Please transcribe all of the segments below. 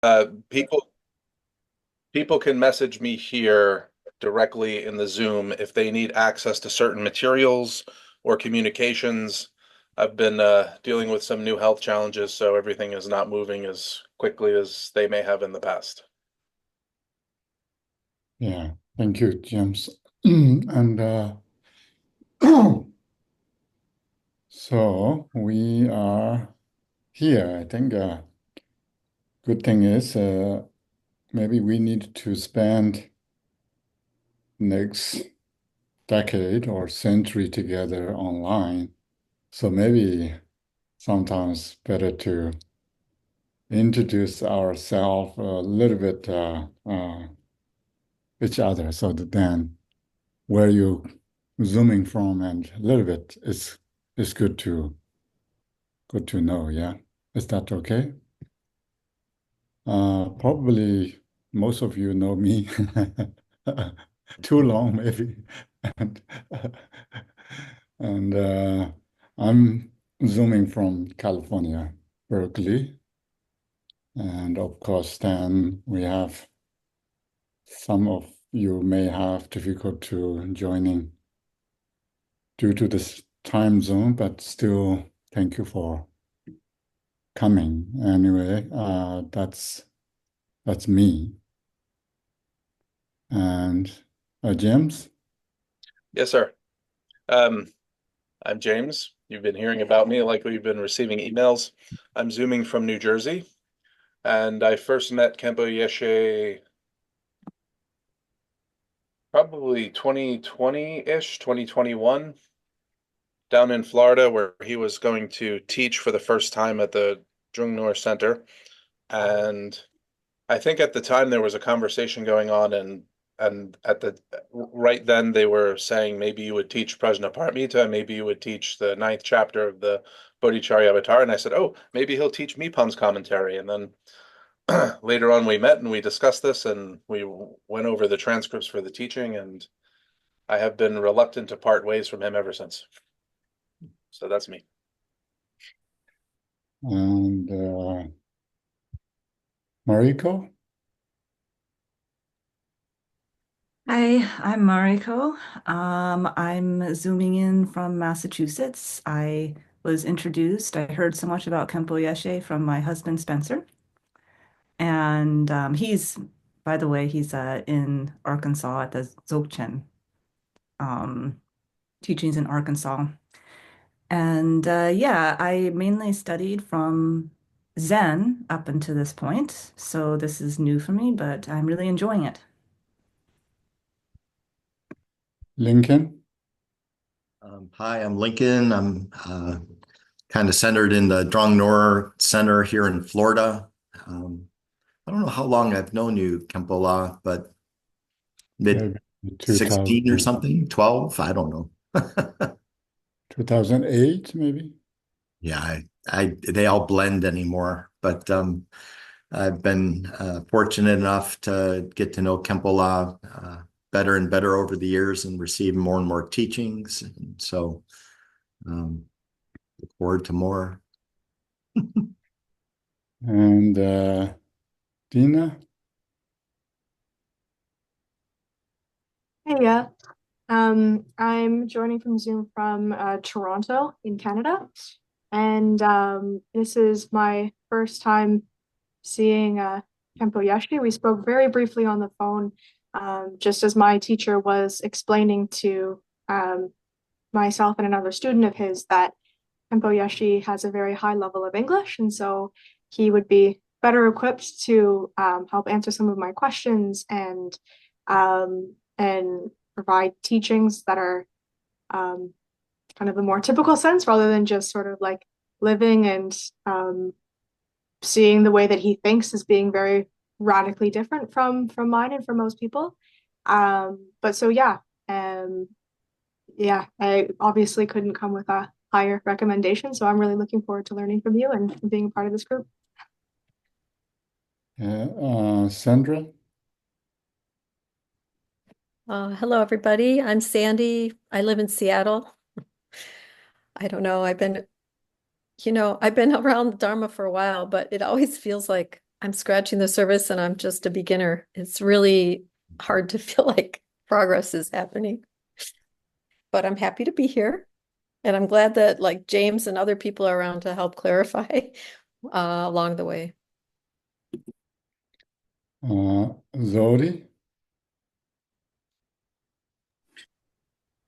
People can message me here directly in the Zoom if they need access to certain materials or communications. I've been dealing with some new health challenges, so everything is not moving as quickly as they may have in the past. Yeah, thank you, James. And so we are here. I think good thing is maybe we need to spend next decade or century together online. So maybe sometimes better to introduce ourselves a little bit each other so that then where you zooming from and a little bit is good to know, yeah. Is that okay? Probably most of you know me too long, maybe. And, and I'm zooming from California, Berkeley. And of course, then we have some of you may have difficult to joining due to this time zone, but still, thank you for coming. Anyway, that's me. And James, Yes, sir. Um, I'm James. You've been hearing about me, likely you've been receiving emails. I'm Zooming from New Jersey, and I first met Kempo Yeshe probably 2020-ish, 2021, down in Florida, where he was going to teach for the first time at the Jungnor Center. And I think at the time there was a conversation going on, and at the right then they were saying maybe you would teach Prajnaparamita, maybe you would teach the ninth chapter of the Bodhicharya Avatar, and I said, oh, maybe he'll teach Mipham's commentary. And then later on we met and we discussed this, and we went over the transcripts for the teaching, and I have been reluctant to part ways from him ever since. So that's me. and Mariko. Hi, I'm Mariko. I'm zooming in from Massachusetts. I was introduced, I heard so much about Kempo Yeshe from my husband Spencer. And by the way, he's in Arkansas at the Dzogchen um, teachings in Arkansas. And yeah, I mainly studied from Zen up until this point. So this is new for me, but I'm really enjoying it. Lincoln. Hi, I'm Lincoln. I'm kind of centered in the Drongnor Center here in Florida. Um, I don't know how long I've known you, Kempola, but mid Maybe 16 or 2000, something, 12, I don't know. 2008, maybe. Yeah, they all blend anymore, but I've been fortunate enough to get to know Kempola better and better over the years and receive more and more teachings. And so um, look forward to more. And Dina. Hey, yeah. I'm joining from Zoom from Toronto in Canada. And this is my first time seeing Kempo Yashi. We spoke very briefly on the phone, just as my teacher was explaining to myself and another student of his that Kempo Yashi has a very high level of English. And so he would be better equipped to help answer some of my questions and provide teachings that are um, kind of the more typical sense rather than just sort of like living and seeing the way that he thinks as being very radically different from mine and from most people. But so yeah, I obviously couldn't come with a higher recommendation, so I'm really looking forward to learning from you and being a part of this group. Sandra. Hello, everybody. I'm Sandy. I live in Seattle. I don't know. I've been around the Dharma for a while, but it always feels like I'm scratching the surface and I'm just a beginner. It's really hard to feel like progress is happening. But I'm happy to be here. And I'm glad that like James and other people are around to help clarify along the way. Zodi?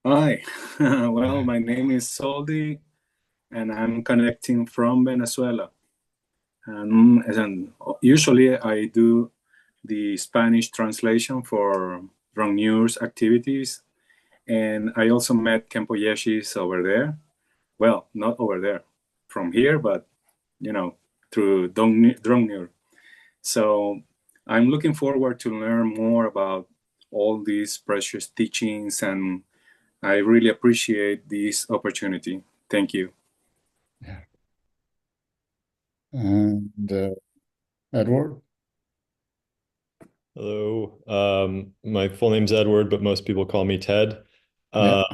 Hi, well, my name is Soldi, and I'm connecting from Venezuela. And usually I do the Spanish translation for Wrong News activities, and I also met Kempo Yeshis over there. Well, not over there, from here, but you know, through Drong. So I'm looking forward to learn more about all these precious teachings, and I really appreciate this opportunity. Thank you. Yeah. And Edward? Hello. My full name's Edward, but most people call me Ted. Yeah.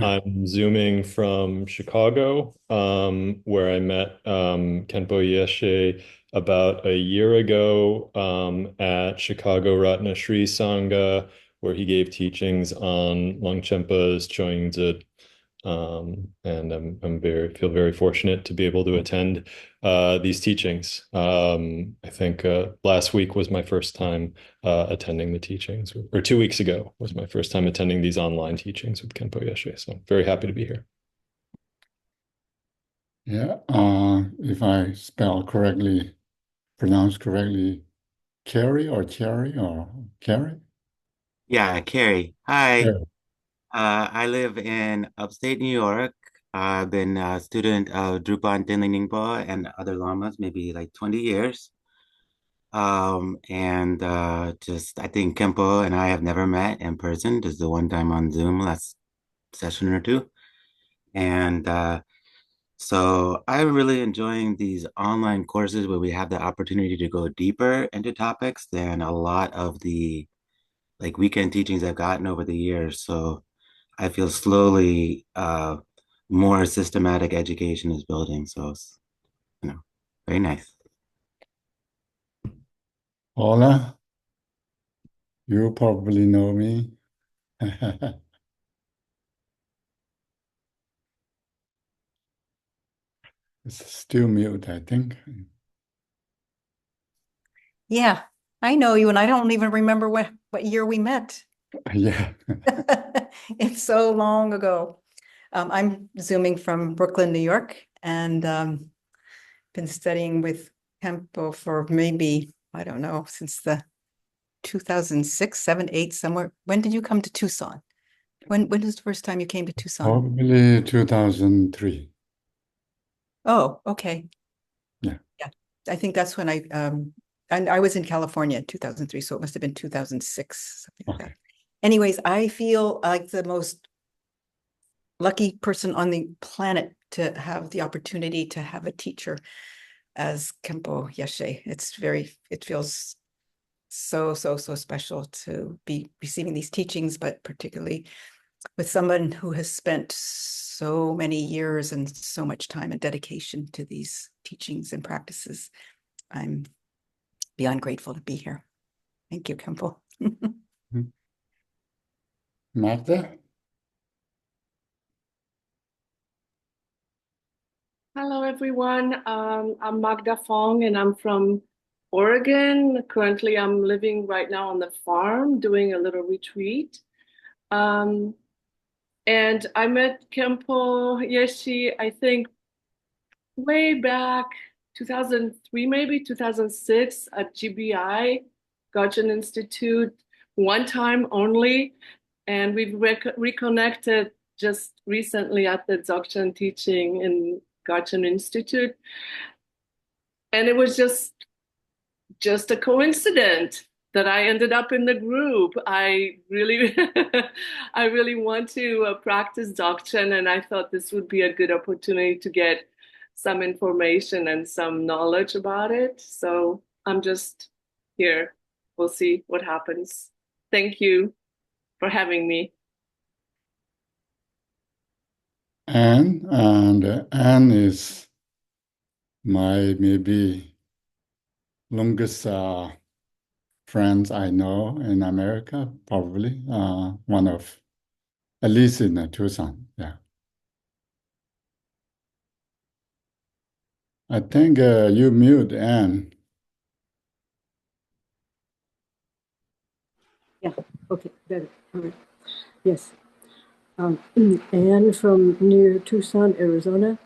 I'm Zooming from Chicago, where I met Kenpo Yeshe about a year ago at Chicago Ratna Shri Sangha, where he gave teachings on Longchenpa's Choying. And I'm feel very fortunate to be able to attend these teachings. I think last week was my first time attending the teachings, or 2 weeks ago was my first time attending these online teachings with Kenpo Yeshe. So I'm very happy to be here. Yeah. If I spell correctly, pronounce correctly, Carrie or Cherry or Carrie? Yeah, Carrie. Hi. Carrie. I live in upstate New York. I've been a student of Drupal Denling Ningpo and other lamas, maybe like 20 years. And just I think Kempo and I have never met in person, just the one time on Zoom last session or two. And so I'm really enjoying these online courses where we have the opportunity to go deeper into topics than a lot of the like weekend teachings I've gotten over the years. So I feel slowly more systematic education is building. So it's, very nice. Hola, you probably know me. It's still mute, I think. Yeah, I know you, and I don't even remember what year we met. Yeah. It's so long ago. I'm Zooming from Brooklyn, New York, and been studying with Kempo for maybe, I don't know, since the 2006, 7, 8, somewhere. When did you come to Tucson? When was the first time you came to Tucson? Probably 2003. Oh, okay. Yeah. Yeah, I think that's when and I was in California in 2003, so it must have been 2006, something like that. Anyways, I feel like the most lucky person on the planet to have the opportunity to have a teacher as Kempo Yeshe. It feels so special to be receiving these teachings, but particularly with someone who has spent so many years and so much time and dedication to these teachings and practices. I'm beyond grateful to be here. Thank you, Kempo. Magda? Hello, everyone. I'm Magda Fong, and I'm from Oregon. Currently, I'm living right now on the farm doing a little retreat. And I met Kempo Yeshi, I think, way back 2003, maybe 2006 at GBI, Gajin Institute, one time only. And we've reconnected just recently at the Dzogchen teaching in Gajin Institute. And it was just a coincidence that I ended up in the group. I really, I really want to practice Dzogchen, and I thought this would be a good opportunity to get some information and some knowledge about it. So I'm just here. We'll see what happens. Thank you for having me. Anne, and Anne is my maybe longest friends I know in America, probably. One of, at least in Tucson, yeah. I think you mute Anne. Yeah, okay, better. All right. Yes. Anne from near Tucson, Arizona,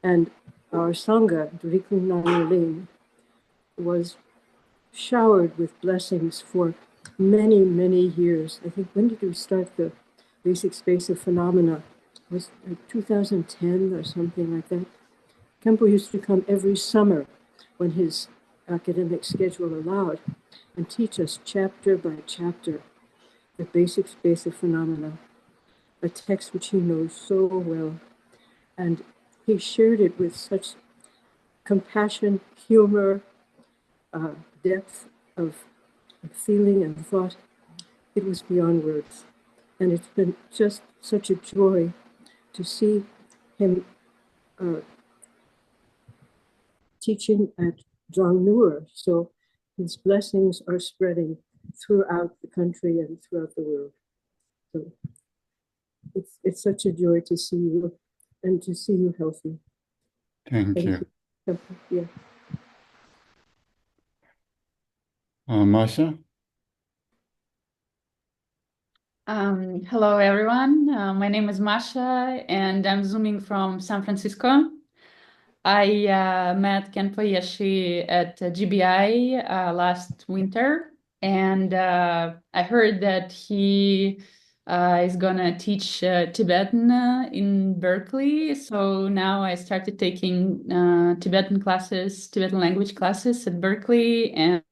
and our Sangha, Drikunnaling, was showered with blessings for many, many years. I think, when did we start the basic space of phenomena? It was like 2010 or something like that. Kempo used to come every summer when his academic schedule allowed and teach us chapter by chapter the basic space of phenomena, a text which he knows so well. And he shared it with such compassion, humor, depth of feeling and thought. It was beyond words. And it's been just such a joy to see him teaching at Jongnur. So his blessings are spreading throughout the country and throughout the world. So it's such a joy to see you and to see you healthy. Thank you. Yeah. Masha? Hello, everyone. My name is Masha, and I'm zooming from San Francisco. I met Kenpo Yeshi at GBI last winter, and I heard that he is gonna teach Tibetan in Berkeley. So now I started taking Tibetan classes, Tibetan language classes at Berkeley, and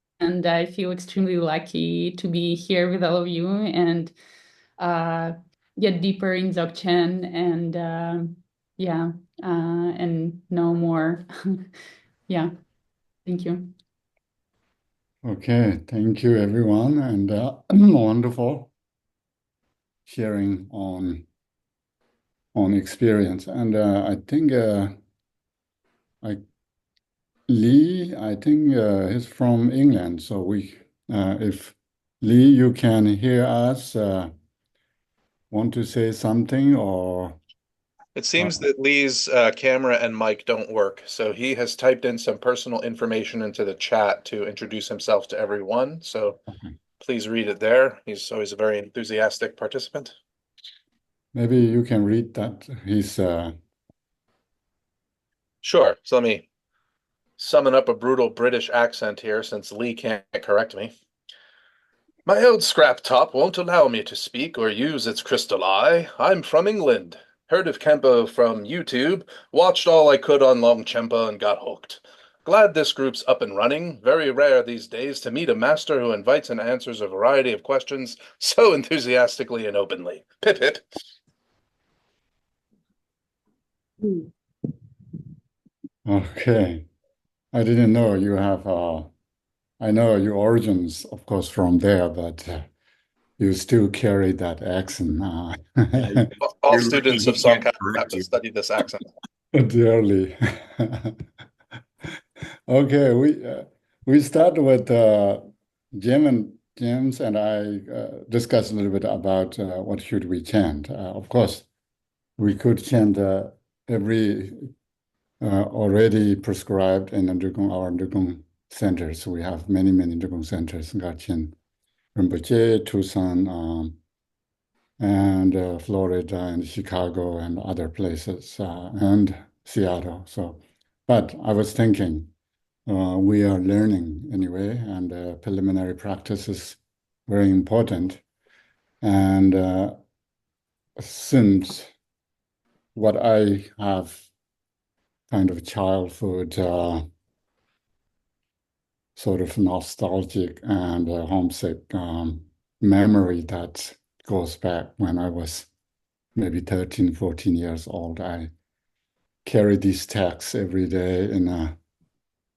I feel extremely lucky to be here with all of you and get deeper in Dzogchen and and know more. Yeah, thank you. Okay, thank you everyone, and wonderful sharing on experience. And I think I Lee, I think he's from England. So if Lee, you can hear us, want to say something or? It seems that Lee's camera and mic don't work, so he has typed in some personal information into the chat to introduce himself to everyone. So Okay. please read it there. He's always a very enthusiastic participant. Maybe you can read that. He's Sure. So let me summon up a brutal British accent here since Lee can't correct me. My old scrap top won't allow me to speak or use its crystal eye. I'm from England. Heard of Kempo from YouTube, watched all I could on Longchenpa and got hooked. Glad this group's up and running. Very rare these days to meet a master who invites and answers a variety of questions so enthusiastically and openly. Pip pip. okay. I didn't know you have, I know your origins, of course, from there, but you still carry that accent. Yeah, All you're lucky students he of can't Songkran have correct to you. study this accent. Dearly. Okay, we start with James and I discussed a little bit about what should we chant. Of course, we could chant every already prescribed in our Ndugong centers. We have many Ndugong centers, Gachin, Rinpoche, Tucson, and Florida and Chicago and other places and Seattle. So, but I was thinking we are learning anyway, and preliminary practice is very important. And since what I have kind of childhood sort of nostalgic and homesick memory that goes back when I was maybe 13, 14 years old. I carry these texts every day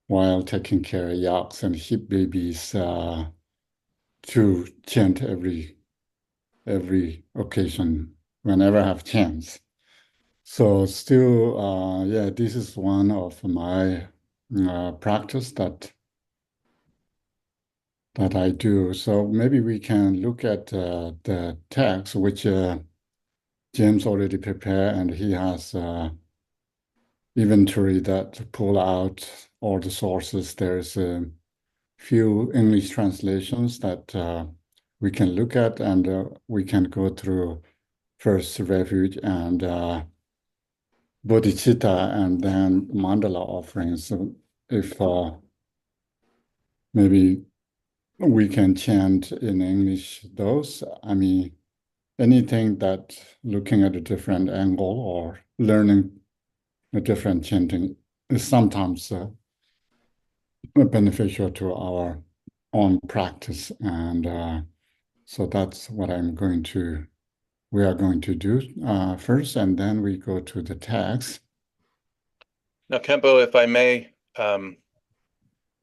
while taking care of yaks and sheep babies to chant every occasion whenever I have chance. So still, yeah, this is one of my practice that that I do. So maybe we can look at the text, which James already prepared, and he has inventory that pull out all the sources. There's a few English translations that we can look at, and we can go through first refuge and bodhicitta, and then mandala offerings. So if maybe we can chant in English those, I mean, anything that looking at a different angle or learning a different chanting is sometimes beneficial to our own practice. And so that's what we are going to do first, and then we go to the text. Now, Kempo, if I may,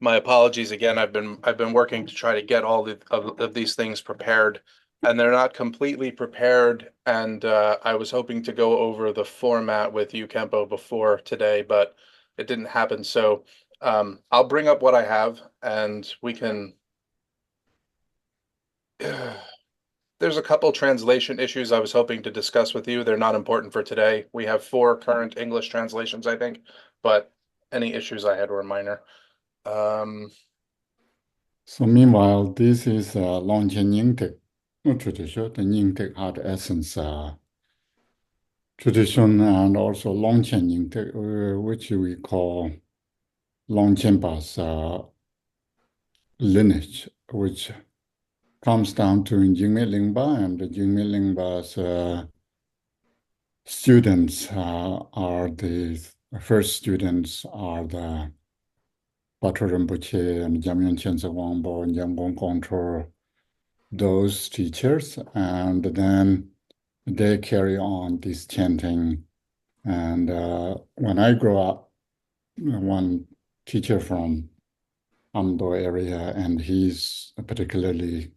my apologies again. I've been working to try to get all of these things prepared, and they're not completely prepared. And I was hoping to go over the format with you, Kempo, before today, but it didn't happen. So I'll bring up what I have, and we can. There's a couple translation issues I was hoping to discuss with you. They're not important for today. We have 4 current English translations, I think, but any issues I had were minor. So meanwhile, this is Longchen Yingtek tradition, the Yingtek heart essence tradition, and also Longchen Yingtek, which we call Longchenpa's lineage, which comes down to Jingme Lingpa, and the Jingme Lingpa's students are the first students are the Patrol Rinpoche and Jamyang Chense Wangpo and Yamgong Control, those teachers, and then they carry on this chanting. And when I grew up, one teacher from Amdo area, and he's particularly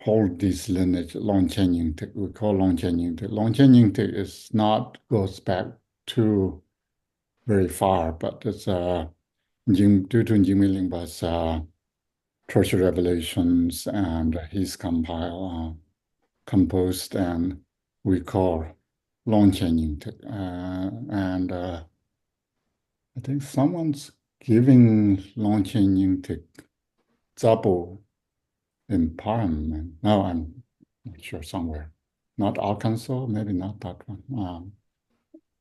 hold this lineage, Longchen Yingtek. We call Longchen Yingtek. Longchen Yingtek is not goes back too very far, but it's due to Jingme Lingpa's Treasure Revelations, and he's composed, and we call Longchen Yingtek. And I think someone's giving Longchen Yingtek Zabo in Parliament. No, I'm not sure, somewhere. Not Arkansas, maybe not that one.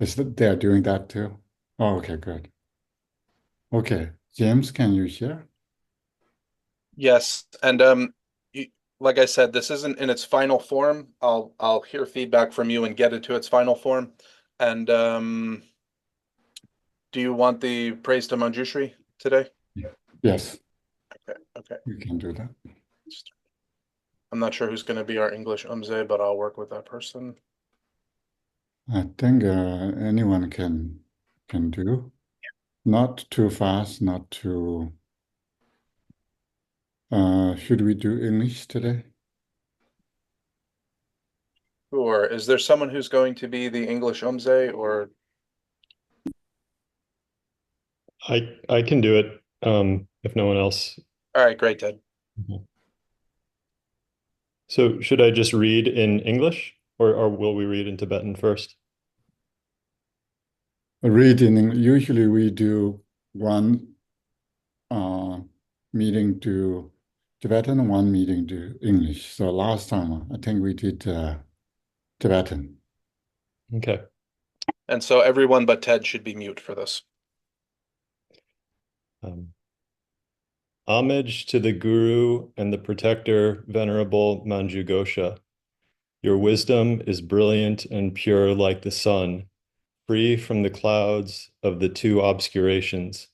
Is that they're doing that too? Oh, okay, good. Okay, James, can you share? Yes, and like I said, this isn't in its final form. I'll hear feedback from you and get it to its final form. And do you want the praise to Manjushri today? Yes, Okay. you can do that. I'm not sure who's going to be our English umze, but I'll work with that person. I think anyone can do. Not too fast, not too. Should we do English today? Sure. Is there someone who's going to be the English umze, or I can do it if no one else. all right, great, Ted. So should I just read in English, or will we read in Tibetan first? Reading, usually we do one meeting to Tibetan, one meeting to English. So last time I think we did Tibetan. Okay. And so everyone but Ted should be mute for this. Homage to the Guru and the Protector, Venerable Manju Gosha. Your wisdom is brilliant and pure like the sun, free from the clouds of the 2 obscurations.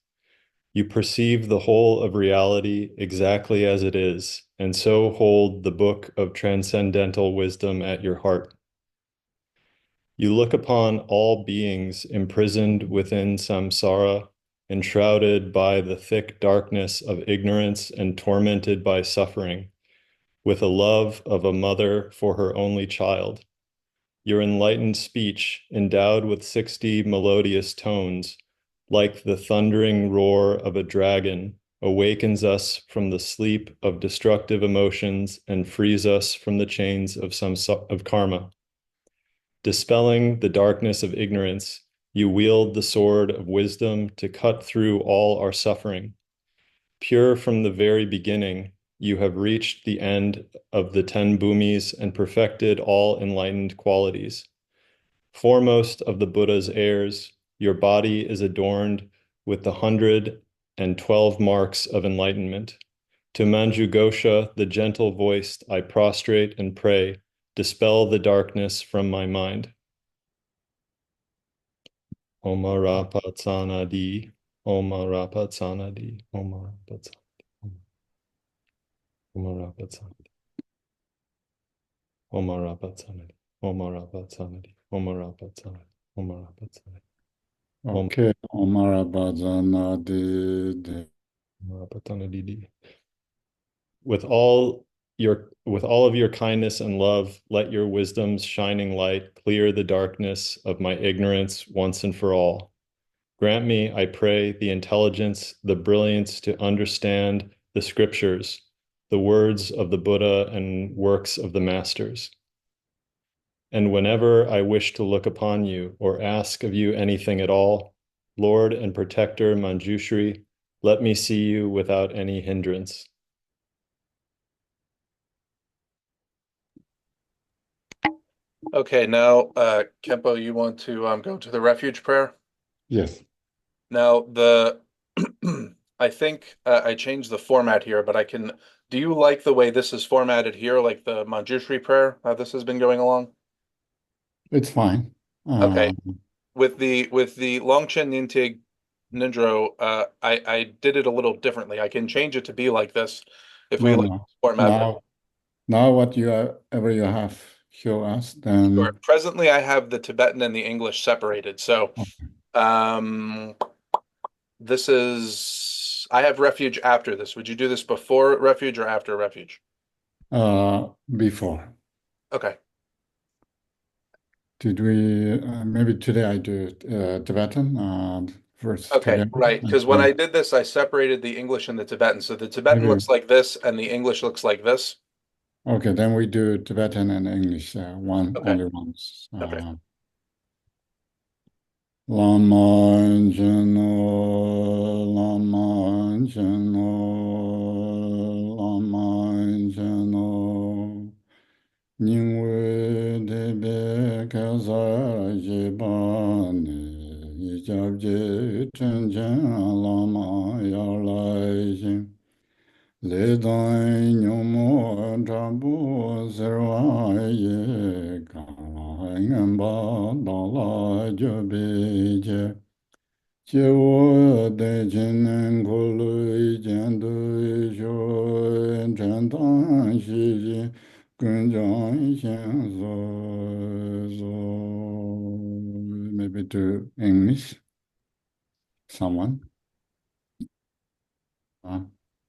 You perceive the whole of reality exactly as it is, and so hold the book of transcendental wisdom at your heart. You look upon all beings imprisoned within samsara, enshrouded by the thick darkness of ignorance and tormented by suffering, with a love of a mother for her only child. Your enlightened speech, endowed with 60 melodious tones, like the thundering roar of a dragon, awakens us from the sleep of destructive emotions, and frees us from the chains of karma. Dispelling the darkness of ignorance, you wield the sword of wisdom to cut through all our suffering. Pure from the very beginning, you have reached the end of the 10 bhumis and perfected all enlightened qualities. Foremost of the Buddha's heirs, your body is adorned with the 112 marks of enlightenment. To Manju Gosha, the gentle voiced, I prostrate and pray, dispel the darkness from my mind. Omarapatsanadi, Omarapatsanadi, Omarapatsanadi, Omarapatsanadi, Omarapatsanadi, Omarapatsanadi, Omarapatsanadi, Omarapatsanadi. Okay, Omara Bhajana Didi. Omarapatsanadi. With all of your kindness and love, let your wisdom's shining light clear the darkness of my ignorance once and for all. Grant me, I pray, the intelligence, the brilliance to understand the scriptures, the words of the Buddha and works of the masters. And whenever I wish to look upon you or ask of you anything at all, Lord and Protector Manjushri, let me see you without any hindrance. Okay, now, Kempo, you want to go to the refuge prayer? Yes. Now, I think I changed the format here, but do you like the way this is formatted here, like the Manjushri prayer, how this has been going along? It's fine. Okay. With the Longchen Nyingtig Nindro, I did it a little differently. I can change it to be like this if we No, like no. this format. Now whatever you have, show us, Sure. then Presently, I have the Tibetan and the English separated. So, okay. I have refuge after this. Would you do this before refuge or after refuge? Before. Okay. Did we maybe today I do Tibetan first Okay, together? right. Because when I did this, I separated the English and the Tibetan. So the Tibetan Maybe looks like this and the English looks like this. okay, then we do Tibetan and English Okay. only once. Okay. Lama Jano, Lama Jano, Lama Jano, Ningwe Debe Kaza Jebane, Ijabje Chenjen Lama Yarlai Le Dai Nyomo Tabu Zerwa Ye Kala Ngamba Dala Jobeje Chewo De Jinen Golu Jendu Jo Chantan Shi Kunjan Shen Maybe to English, someone.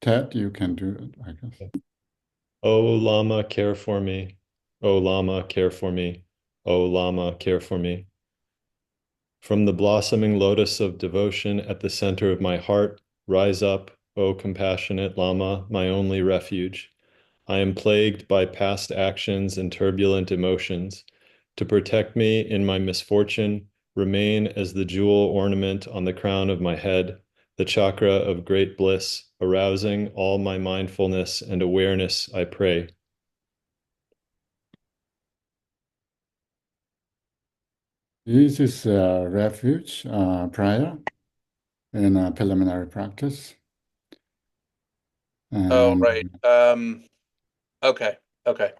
Ted, you can do it, I guess. O Lama, care for me. O Lama, care for me. O Lama, care for me. From the blossoming lotus of devotion at the center of my heart, rise up, O compassionate Lama, my only refuge. I am plagued by past actions and turbulent emotions. To protect me in my misfortune, remain as the jewel ornament on the crown of my head, the chakra of great bliss, arousing all my mindfulness and awareness, I pray. This is a refuge prayer in a preliminary practice. Oh, And right. Okay. Okay.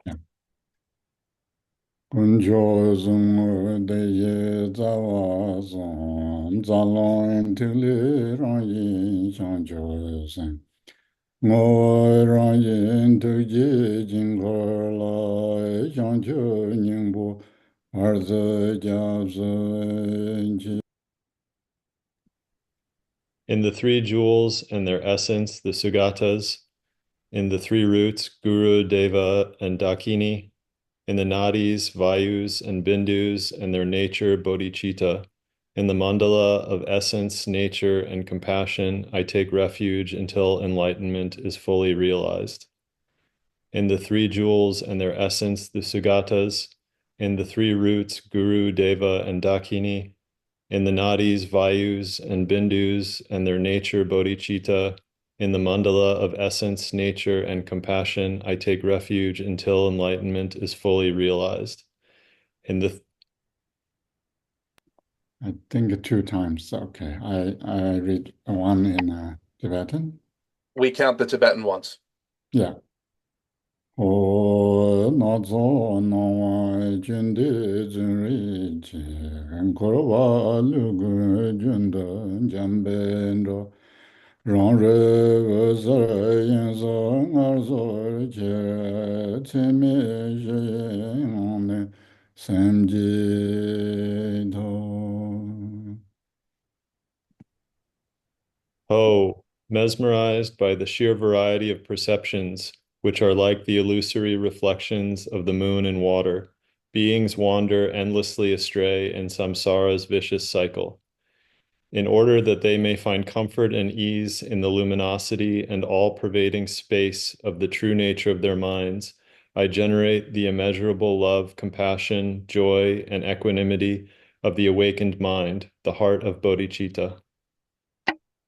Kunjo zungu de ye zawa zon zalon tuli rang yin shang jo sen. Ngo rang yin tu ji jing go la shang jo nying bu ar zi jia zi ji. In the three jewels and their essence, the Sugatas, in the three roots, Guru, Deva, and Dakini, in the nadis, vayus, and bindus, and their nature, bodhicitta, In the mandala of essence, nature, and compassion, I take refuge until enlightenment is fully realized. In the three jewels and their essence, the Sugatas, in the three roots, Guru, Deva, and Dakini, in the nadis, Vayus, and Bindus, and their nature, Bodhicitta, in the mandala of essence, nature, and compassion, I take refuge until enlightenment is fully realized. In the I think 2 times. Okay, I read one in Tibetan. We count the Tibetan once. Yeah. O na zo na wa jun de jun ri ji kor wa lu gu jun de jam ben do rong re ge zo yin zo ngar zo je che me je ne sam ji do. Oh, mesmerized by the sheer variety of perceptions, which are like the illusory reflections of the moon and water, beings wander endlessly astray in samsara's vicious cycle. In order that they may find comfort and ease in the luminosity and all-pervading space of the true nature of their minds, I generate the immeasurable love, compassion, joy, and equanimity of the awakened mind, the heart of bodhicitta.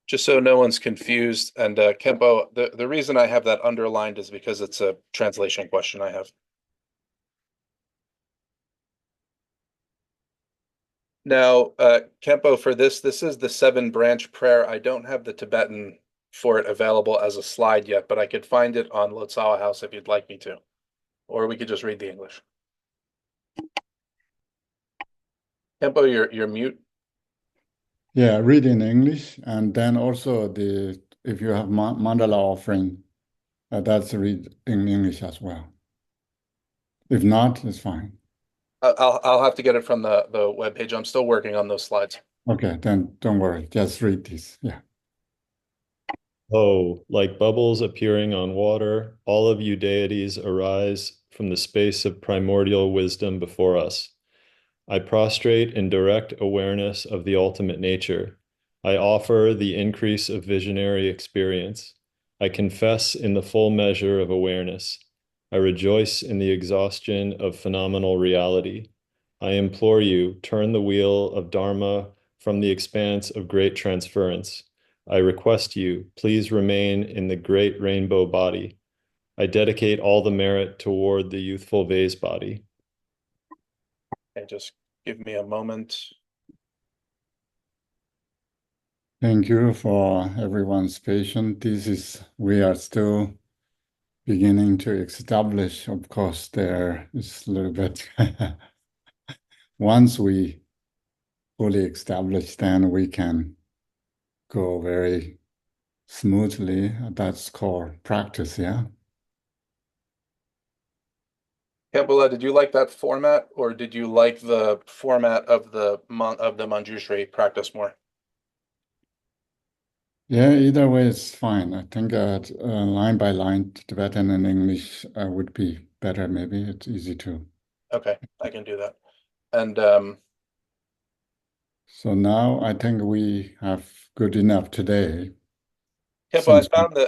Just so no one's confused, and Kempo, the reason I have that underlined is because it's a translation question I have. Now, Kempo, for this is the 7-branch prayer. I don't have the Tibetan for it available as a slide yet, but I could find it on Lotsawa House if you'd like me to, or we could just read the English. Kempo, you're mute. Yeah, read in English, and then also if you have mandala offering, that's read in English as well. If not, it's fine. I'll have to get it from the webpage. I'm still working on those slides. Okay, then don't worry. Just read this. Yeah. Oh, like bubbles appearing on water, all of you deities arise from the space of primordial wisdom before us. I prostrate in direct awareness of the ultimate nature. I offer the increase of visionary experience. I confess in the full measure of awareness. I rejoice in the exhaustion of phenomenal reality. I implore you, turn the wheel of Dharma from the expanse of great transference. I request you, please remain in the great rainbow body. I dedicate all the merit toward the youthful vase body. Okay, just give me a moment. Thank you for everyone's patience. We are still beginning to establish. Of course, there is a little bit. Once we fully establish, then we can go very smoothly. That's called practice, yeah? Kempola, did you like that format, or did you like the format of the Manjushri practice more? Yeah, either way is fine. I think line by line, Tibetan and English would be better. Maybe it's easy to. Okay, I can do that. And so now I think we have good enough today. Kempo,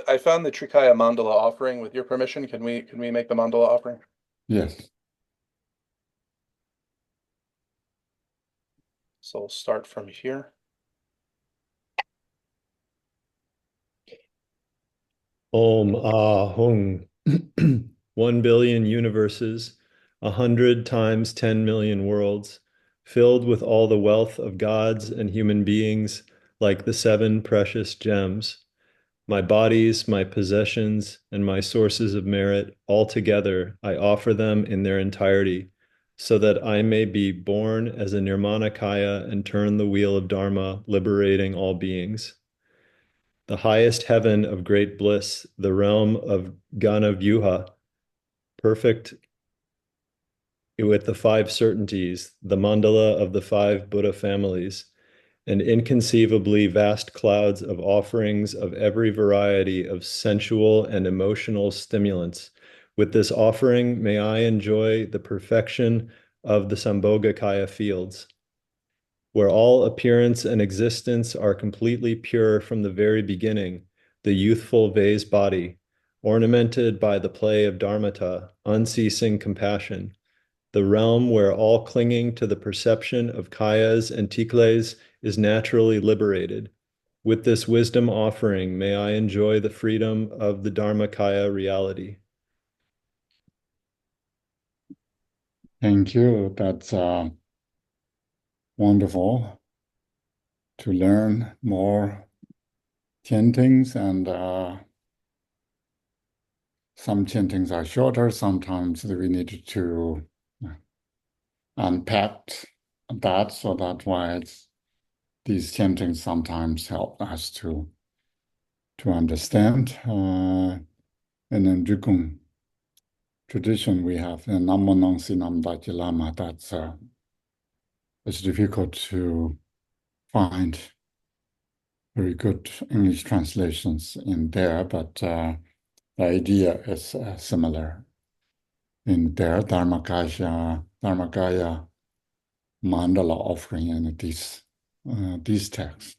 I found the Trikaya Mandala offering. With your permission, can we make the Mandala offering? Yes. So we'll start from here. Om Ah Hung. 1 billion universes, 100 times 10 million worlds, filled with all the wealth of gods and human beings, like the 7 precious gems. My bodies, my possessions, and my sources of merit, all together, I offer them in their entirety, so that I may be born as a Nirmanakaya and turn the wheel of Dharma, liberating all beings. The highest heaven of great bliss, the realm of Ganavyuha, perfect with the 5 certainties, the mandala of the 5 Buddha families, and inconceivably vast clouds of offerings of every variety of sensual and emotional stimulants. With this offering, may I enjoy the perfection of the Sambhogakaya fields. where all appearance and existence are completely pure from the very beginning, the youthful vase body, ornamented by the play of dharmata, unceasing compassion, the realm where all clinging to the perception of kayas and tikles is naturally liberated. With this wisdom offering, may I enjoy the freedom of the Dharmakaya reality. Thank you. That's wonderful to learn more chantings, and some chantings are shorter. Sometimes we need to unpack that, so that's why these chantings sometimes help us to understand. And in Drikung tradition, we have Namo Nong Sinam Dachi Lama. That's it's difficult to find very good English translations in there, but the idea is similar in there. Dharmakaya mandala offering in these texts.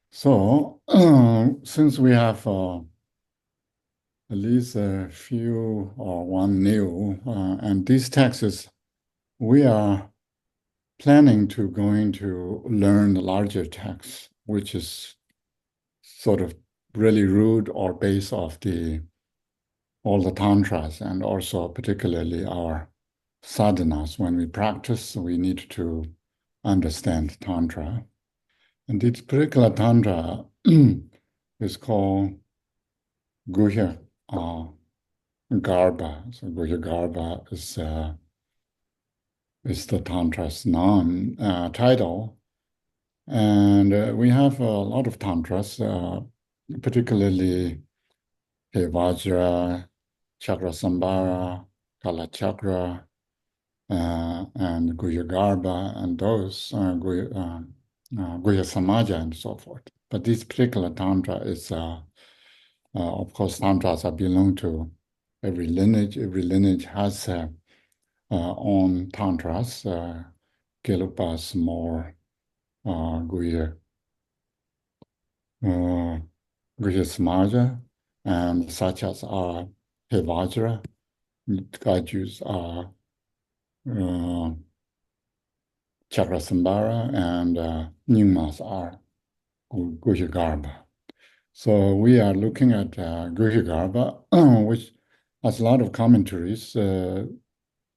So since we have at least a few or one new, and these texts, we are planning to going to learn the larger text, which is sort of really root or base of all the tantras, and also particularly our sadhanas. When we practice, we need to understand tantra. And this particular tantra is called Guhya Garba. So Guhya Garba is the tantra's title. And we have a lot of tantras, particularly Vajra, Chakra Sambhara, Kala Chakra, and Guhya Garba, and those Guhya Samaja, and so forth. But this particular tantra is, of course, tantras that belong to every lineage. Every lineage has own tantras. Gelugpa's more Guhya Samaja, and such as Vajra, Gajus are Chakrasambhara, and Nyingmas are Guhya Garba. So we are looking at Guhya Garba, which has a lot of commentaries.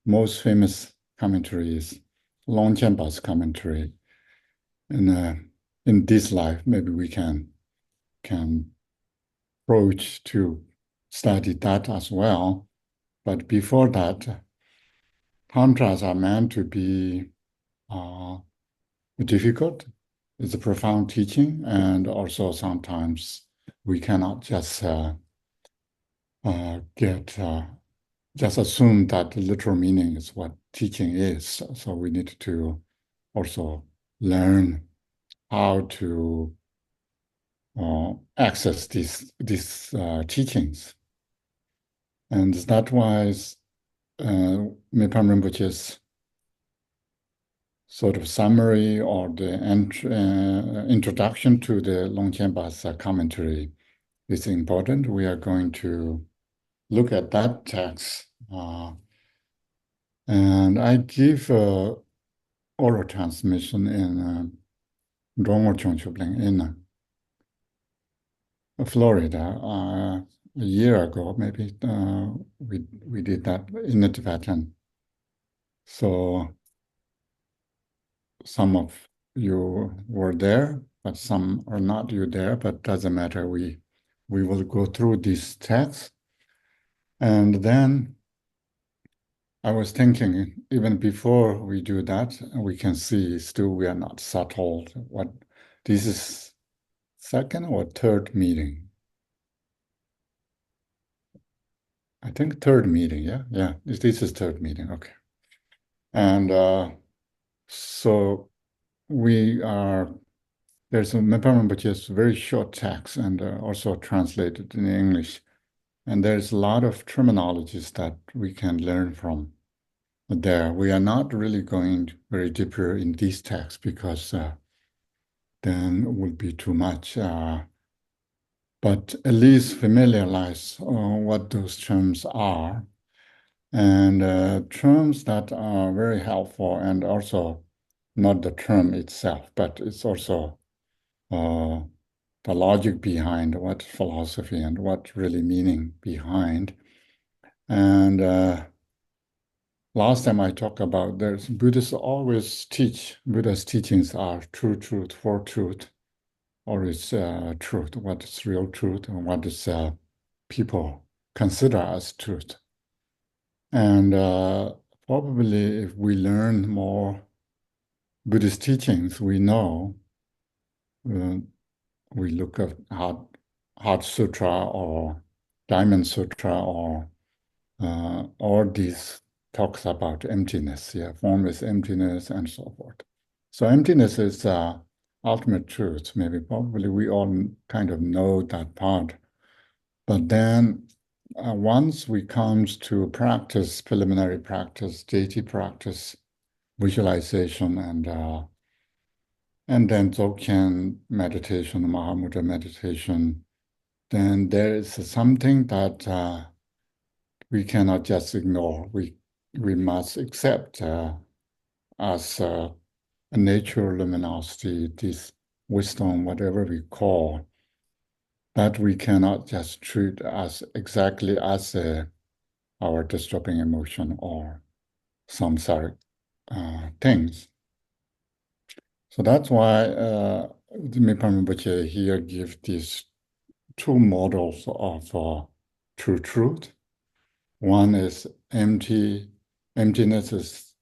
Most famous commentary is Longchenpa's commentary. In this life, maybe we can approach to study that as well. But before that, tantras are meant to be difficult. It's a profound teaching, and also sometimes we cannot just just assume that the literal meaning is what teaching is. So we need to also learn how to access these teachings. And that was Mipham Rinpoche's sort of summary, or the introduction to the Longchenpa's commentary is important. We are going to look at that text. And I give oral transmission in Dongor Chongchubling in Florida a year ago, maybe. We did that in the Tibetan. So some of you were there, but some are not you there, but doesn't matter. We will go through these texts. And then I was thinking, even before we do that, we can see still we are not settled. What this is second or third meeting? I think third meeting, yeah? Yeah, this is third meeting, okay. And so there's a Mipham Rinpoche's very short text, and also translated in English. And there's a lot of terminologies that we can learn from. there. We are not really going very deeper in these texts because then it would be too much. But at least familiarize what those terms are, and terms that are very helpful, and also not the term itself, but it's also the logic behind what philosophy and what really meaning behind. And last time I talked about there's Buddhists always teach, Buddha's teachings are true truth, for truth, or is truth, what is real truth, and what is people consider as truth. And probably if we learn more Buddhist teachings, we know, we look at Heart Sutra or Diamond Sutra or all these talks about emptiness. Yeah, form is emptiness and so forth. So emptiness is ultimate truth. Maybe probably we all kind of know that part. But then once we comes to practice, preliminary practice, deity practice, visualization, and then Dzogchen meditation, Mahamudra meditation, then there is something that we cannot just ignore. We must accept as a natural luminosity, this wisdom, whatever we call, that we cannot just treat as exactly as our disturbing emotion or samsaric things. So that's why Mipham Rinpoche here gives these two models of true truth. One is emptiness is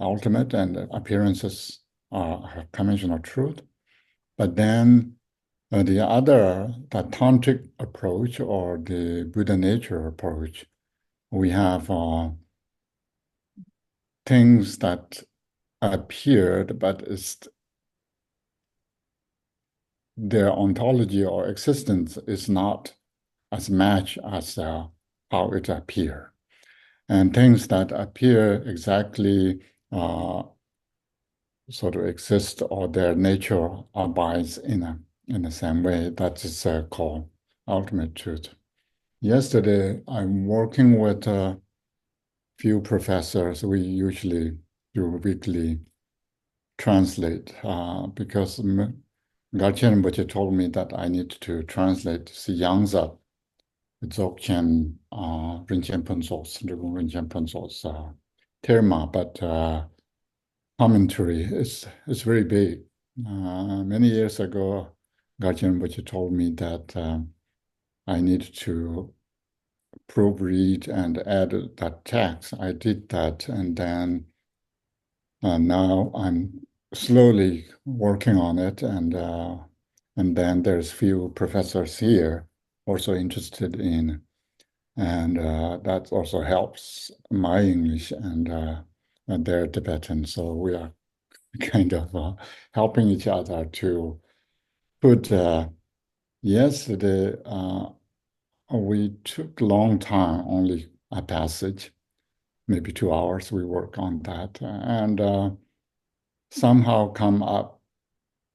ultimate and appearances are conventional truth. But then the other, the tantric approach or the Buddha nature approach, we have things that appeared, but their ontology or existence is not as much as how it appears. And things that appear exactly sort of exist or their nature abides in the same way, that is called ultimate truth. Yesterday, I'm working with a few professors. We usually do weekly translate because Galchen Rinpoche told me that I need to translate Yangza, Dzogchen, Rinchen Punzos, Rinchen Punzos, Terma, but commentary is very big. Many years ago, Galchen Rinpoche told me that I need to proofread and add that text. I did that, and then now I'm slowly working on it, and then there's few professors here also interested in, and that also helps my English and their Tibetan. So we are kind of helping each other to put. Yesterday, we took a long time, only a passage, maybe 2 hours. We work on that, and somehow come up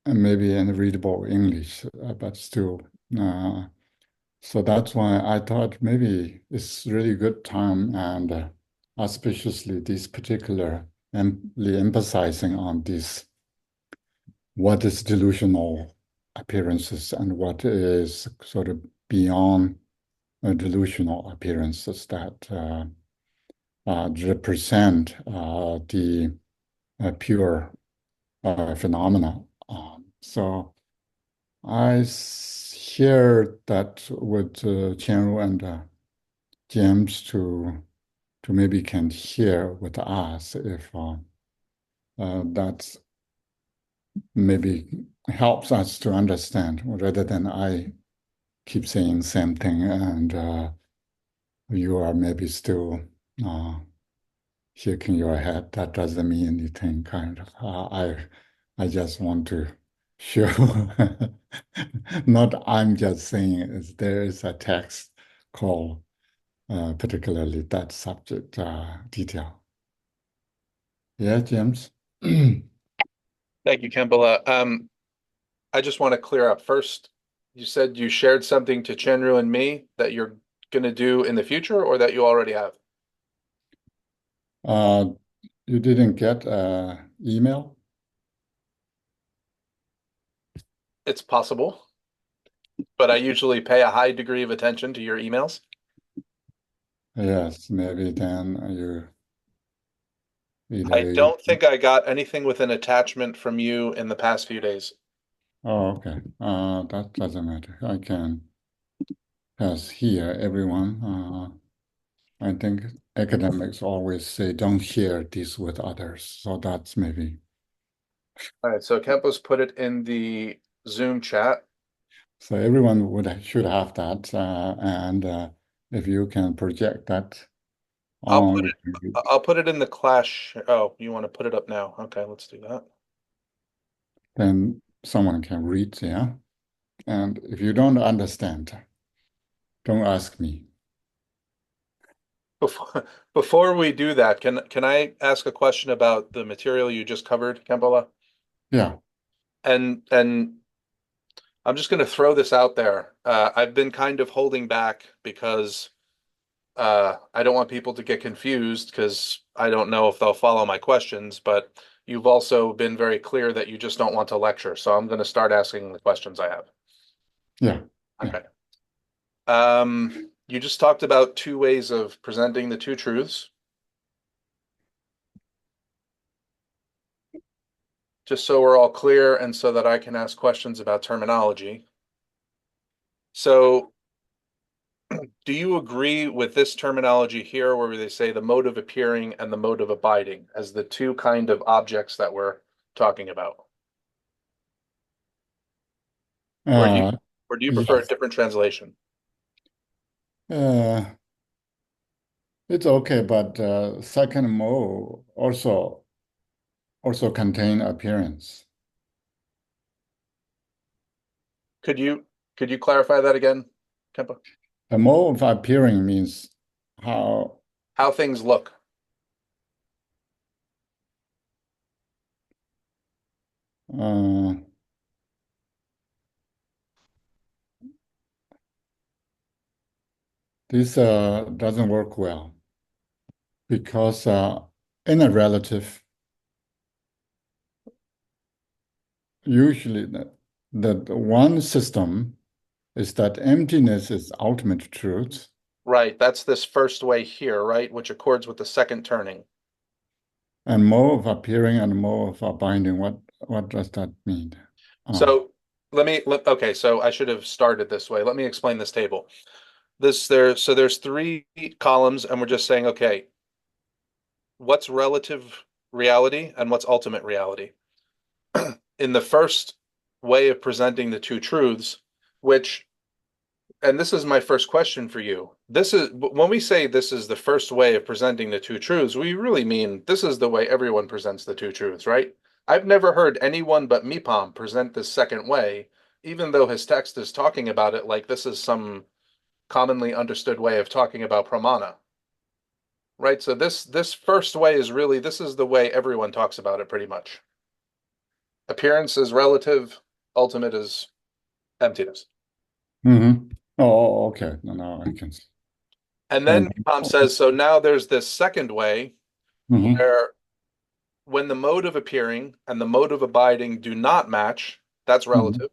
maybe in readable English, but still. So that's why I thought maybe it's really good time and auspiciously this particular emphasizing on this, what is delusional appearances and what is sort of beyond delusional appearances that represent the pure phenomena. So I shared that with Chenru and James to maybe can share with us if that maybe helps us to understand rather than I keep saying same thing and you are maybe still shaking your head. That doesn't mean anything, kind of. I just want to show, not I'm just saying it, there is a text called particularly that subject detail. Yeah, James. Thank you, Kembala. I just want to clear up first. You said you shared something to Chenru and me that you're going to do in the future, or that you already have. You didn't get email? It's possible, but I usually pay a high degree of attention to your emails. Yes, maybe then you I either. don't think I got anything with an attachment from you in the past few days. Oh, okay. That doesn't matter. I can pass here, everyone. I think academics always say don't share this with others. So that's maybe. All right, so Kempo's put it in the Zoom chat. So everyone should have that. And if you can project that on. I'll put it in the class. Oh, you want to put it up now? Okay, let's do that. Then someone can read, yeah. And if you don't understand, don't ask me. Before we do that, can I ask a question about the material you just covered, Kempola? Yeah. And I'm just going to throw this out there. I've been kind of holding back because I don't want people to get confused because I don't know if they'll follow my questions, but you've also been very clear that you just don't want to lecture. So I'm going to start asking the questions I have. Yeah. Okay. You just talked about two ways of presenting the two truths. Just so we're all clear and so that I can ask questions about terminology. So do you agree with this terminology here where they say the mode of appearing and the mode of abiding as the two kind of objects that we're talking about? Or do you prefer a Yes. different translation? It's okay, but second mode also contain appearance. Could you clarify that again, Kempa? The mode of appearing means how things look. This doesn't work well because in a relative, usually the one system is that emptiness is ultimate truth. Right, that's this first way here, right? Which accords with the second turning. And mode of appearing and mode of abiding, what does that mean? So okay, so I should have started this way. Let me explain this table. So there's three columns, and we're just saying, okay, what's relative reality and what's ultimate reality? In the first way of presenting the two truths, and this is my first question for you. This is when we say this is the first way of presenting the two truths, we really mean this is the way everyone presents the two truths, right? I've never heard anyone but Mipham present this second way, even though his text is talking about it like this is some commonly understood way of talking about pramana. Right? So this first way is really this is the way everyone talks about it pretty much. Appearance is relative, ultimate is emptiness. Mm-hmm. Oh, okay. No, I can see. And then Mipham says, so now there's this second way where when the mode of appearing and the mode of abiding do not match, that's relative.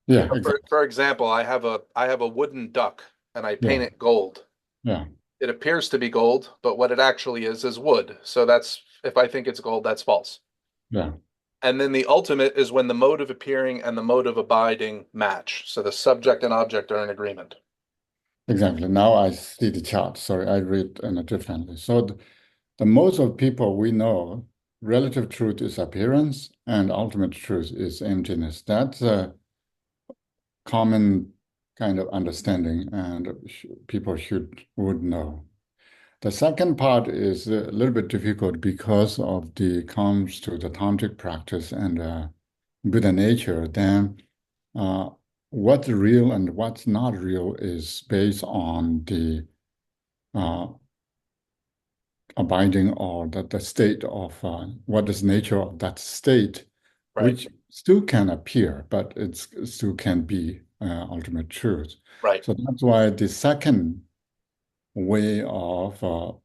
Yeah, You know, exactly. for example, I have a wooden duck and I paint it gold. Yeah. It appears to be gold, but what it actually is wood. So that's if I think it's gold, that's false. Yeah. And then the ultimate is when the mode of appearing and the mode of abiding match. So the subject and object are in agreement. Exactly. Now I see the chart. Sorry, I read in a differently. So the most of people we know, relative truth is appearance and ultimate truth is emptiness. That's a common kind of understanding and people would know. The second part is a little bit difficult because of the comes to the tantric practice and Buddha nature. Then what's real and what's not real is based on the abiding or the state of what is nature of that state, Right. which still can appear, but it still can be ultimate truth. Right. So that's why the second way of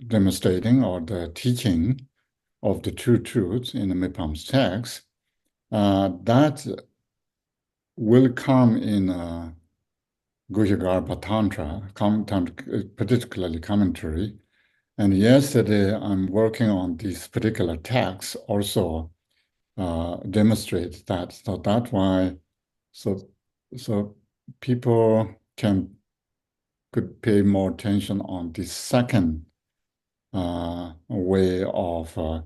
demonstrating or the teaching of the true truth in the Mipham's text, that will come in Guhyagarbha Tantra, particularly commentary. And yesterday, I'm working on this particular text, also demonstrate that. So that's why, so people could pay more attention on the second way of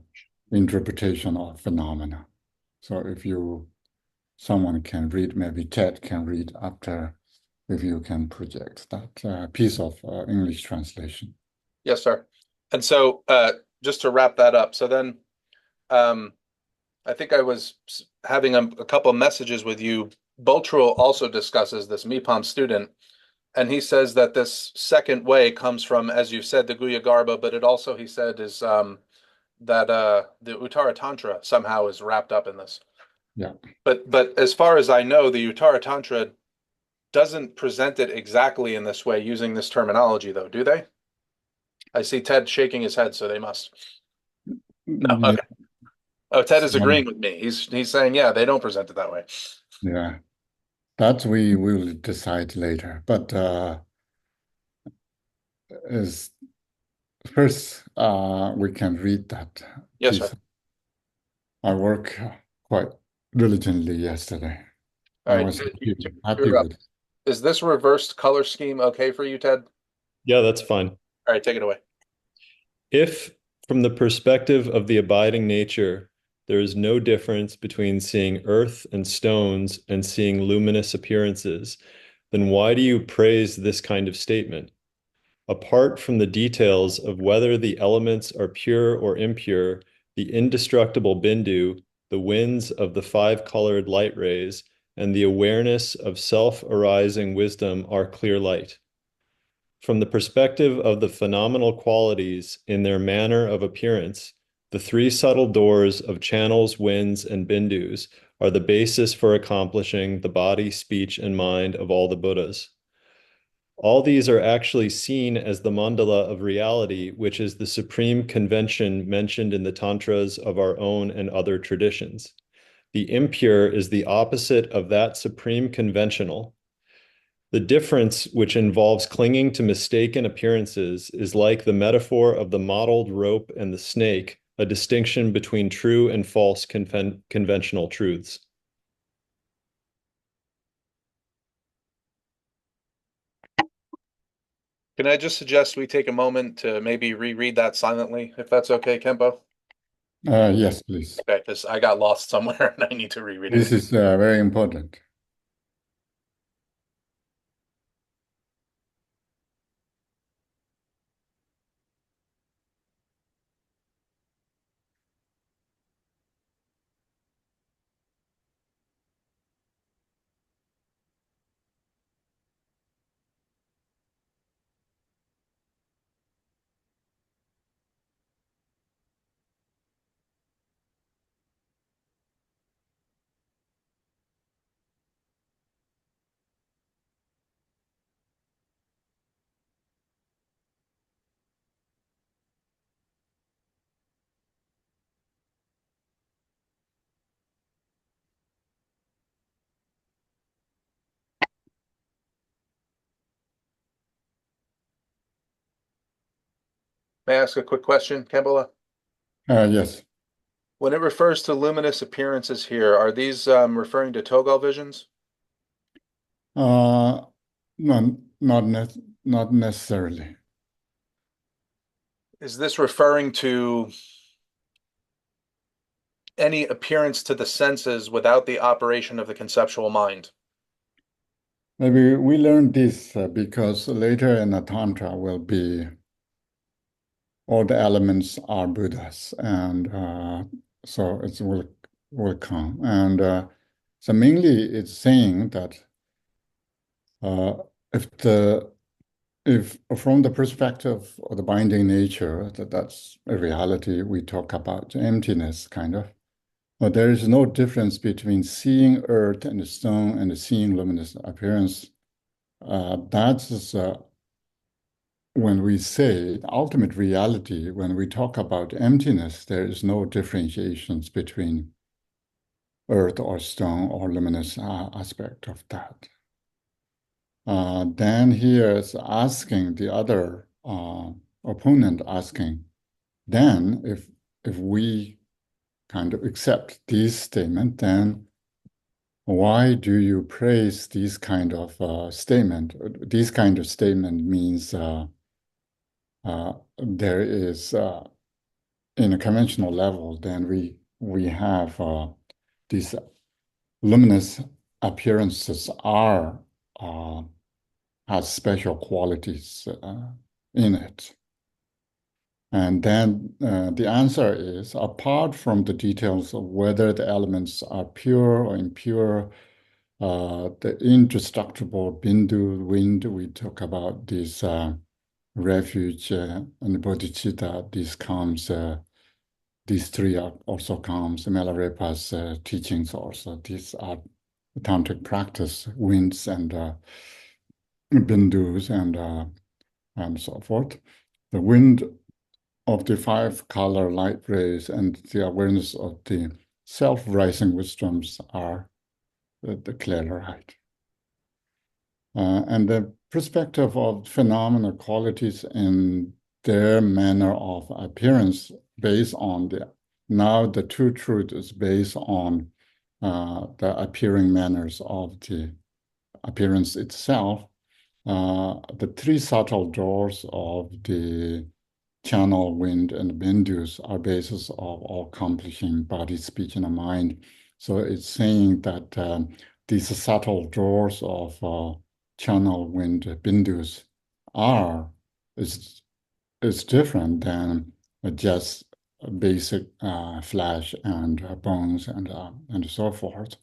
interpretation of phenomena. So if someone can read, maybe Ted can read after, if you can project that piece of English translation. Yes, sir. And so just to wrap that up, so then I think I was having a couple of messages with you. Bottrell also discusses this Mipham student, and he says that this second way comes from, as you said, the Guhyagarbha, but it also, he said, is that the Uttara Tantra somehow is wrapped up in this. Yeah. But as far as I know, the Uttara Tantra doesn't present it exactly in this way using this terminology, though, do they? I see Ted shaking his head, so they must. No, Yeah. okay. Oh, Ted is agreeing with me. He's saying, yeah, they don't present it that way. Yeah. That we will decide later. But is first we can read that Yes, piece. sir. I worked quite diligently yesterday. All I right. was happy with it. Is this reversed color scheme okay for you, Ted? Yeah, that's fine. All right, take it away. If, from the perspective of the abiding nature, there is no difference between seeing earth and stones and seeing luminous appearances, then why do you praise this kind of statement? Apart from the details of whether the elements are pure or impure, the indestructible bindu, the winds of the five-colored light rays, and the awareness of self-arising wisdom are clear light. From the perspective of the phenomenal qualities in their manner of appearance, the three subtle doors of channels, winds, and bindus are the basis for accomplishing the body, speech, and mind of all the Buddhas. All these are actually seen as the mandala of reality, which is the supreme convention mentioned in the tantras of our own and other traditions. The impure is the opposite of that supreme conventional. The difference, which involves clinging to mistaken appearances, is like the metaphor of the mottled rope and the snake, a distinction between true and false conventional truths. Can I just suggest we take a moment to maybe reread that silently, if that's okay, Kempo? Yes, please. Okay, because I got lost somewhere and I need to reread This it. is very important. May I ask a quick question, Kempola? Yes. When it refers to luminous appearances here, are these referring to Togal visions? No, not necessarily. Is this referring to any appearance to the senses without the operation of the conceptual mind? Maybe we learned this because later in the Tantra will be all the elements are Buddhas, and so it will come. And so mainly it's saying that if if from the perspective of the binding nature, that's a reality, we talk about emptiness, kind of. But there is no difference between seeing earth and stone and seeing luminous appearance. That's when we say ultimate reality, when we talk about emptiness, there is no differentiations between earth or stone or luminous aspect of that. Dan here is asking the other opponent, asking, then if we kind of accept this statement, then why do you praise this kind of statement? This kind of statement means there is in a conventional level, then we have these luminous appearances are has special qualities in it. And then the answer is, apart from the details of whether the elements are pure or impure, the indestructible bindu wind, we talk about this refuge and bodhicitta, these three are also comes, Milarepa's teachings also. These are tantric practice, winds and bindus and so forth. The wind of the five color light rays and the awareness of the self-rising wisdoms are the clear light. And the perspective of phenomena qualities in their manner of appearance based on the true truth is based on the appearing manners of the appearance itself. The three subtle doors of the channel, wind, and bindus are basis of all accomplishing body, speech, and mind. So it's saying that these subtle doors of channel, wind, bindus is different than just a basic flesh and bones and so forth.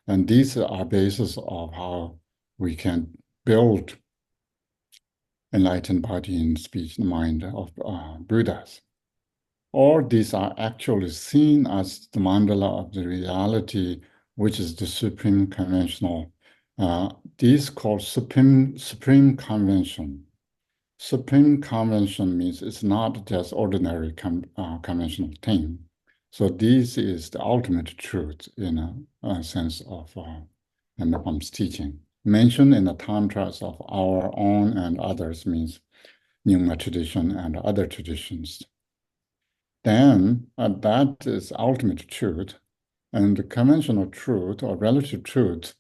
And these are basis of how we can build enlightened body and speech and mind of Buddhas. All these are actually seen as the mandala of the reality, which is the supreme conventional. These called supreme convention. Supreme convention means it's not just ordinary conventional thing. So this is the ultimate truth in a sense of Mipham's teaching. Mentioned in the tantras of our own and others means Nyingma tradition and other traditions. Then that is ultimate truth, and the conventional truth or relative truth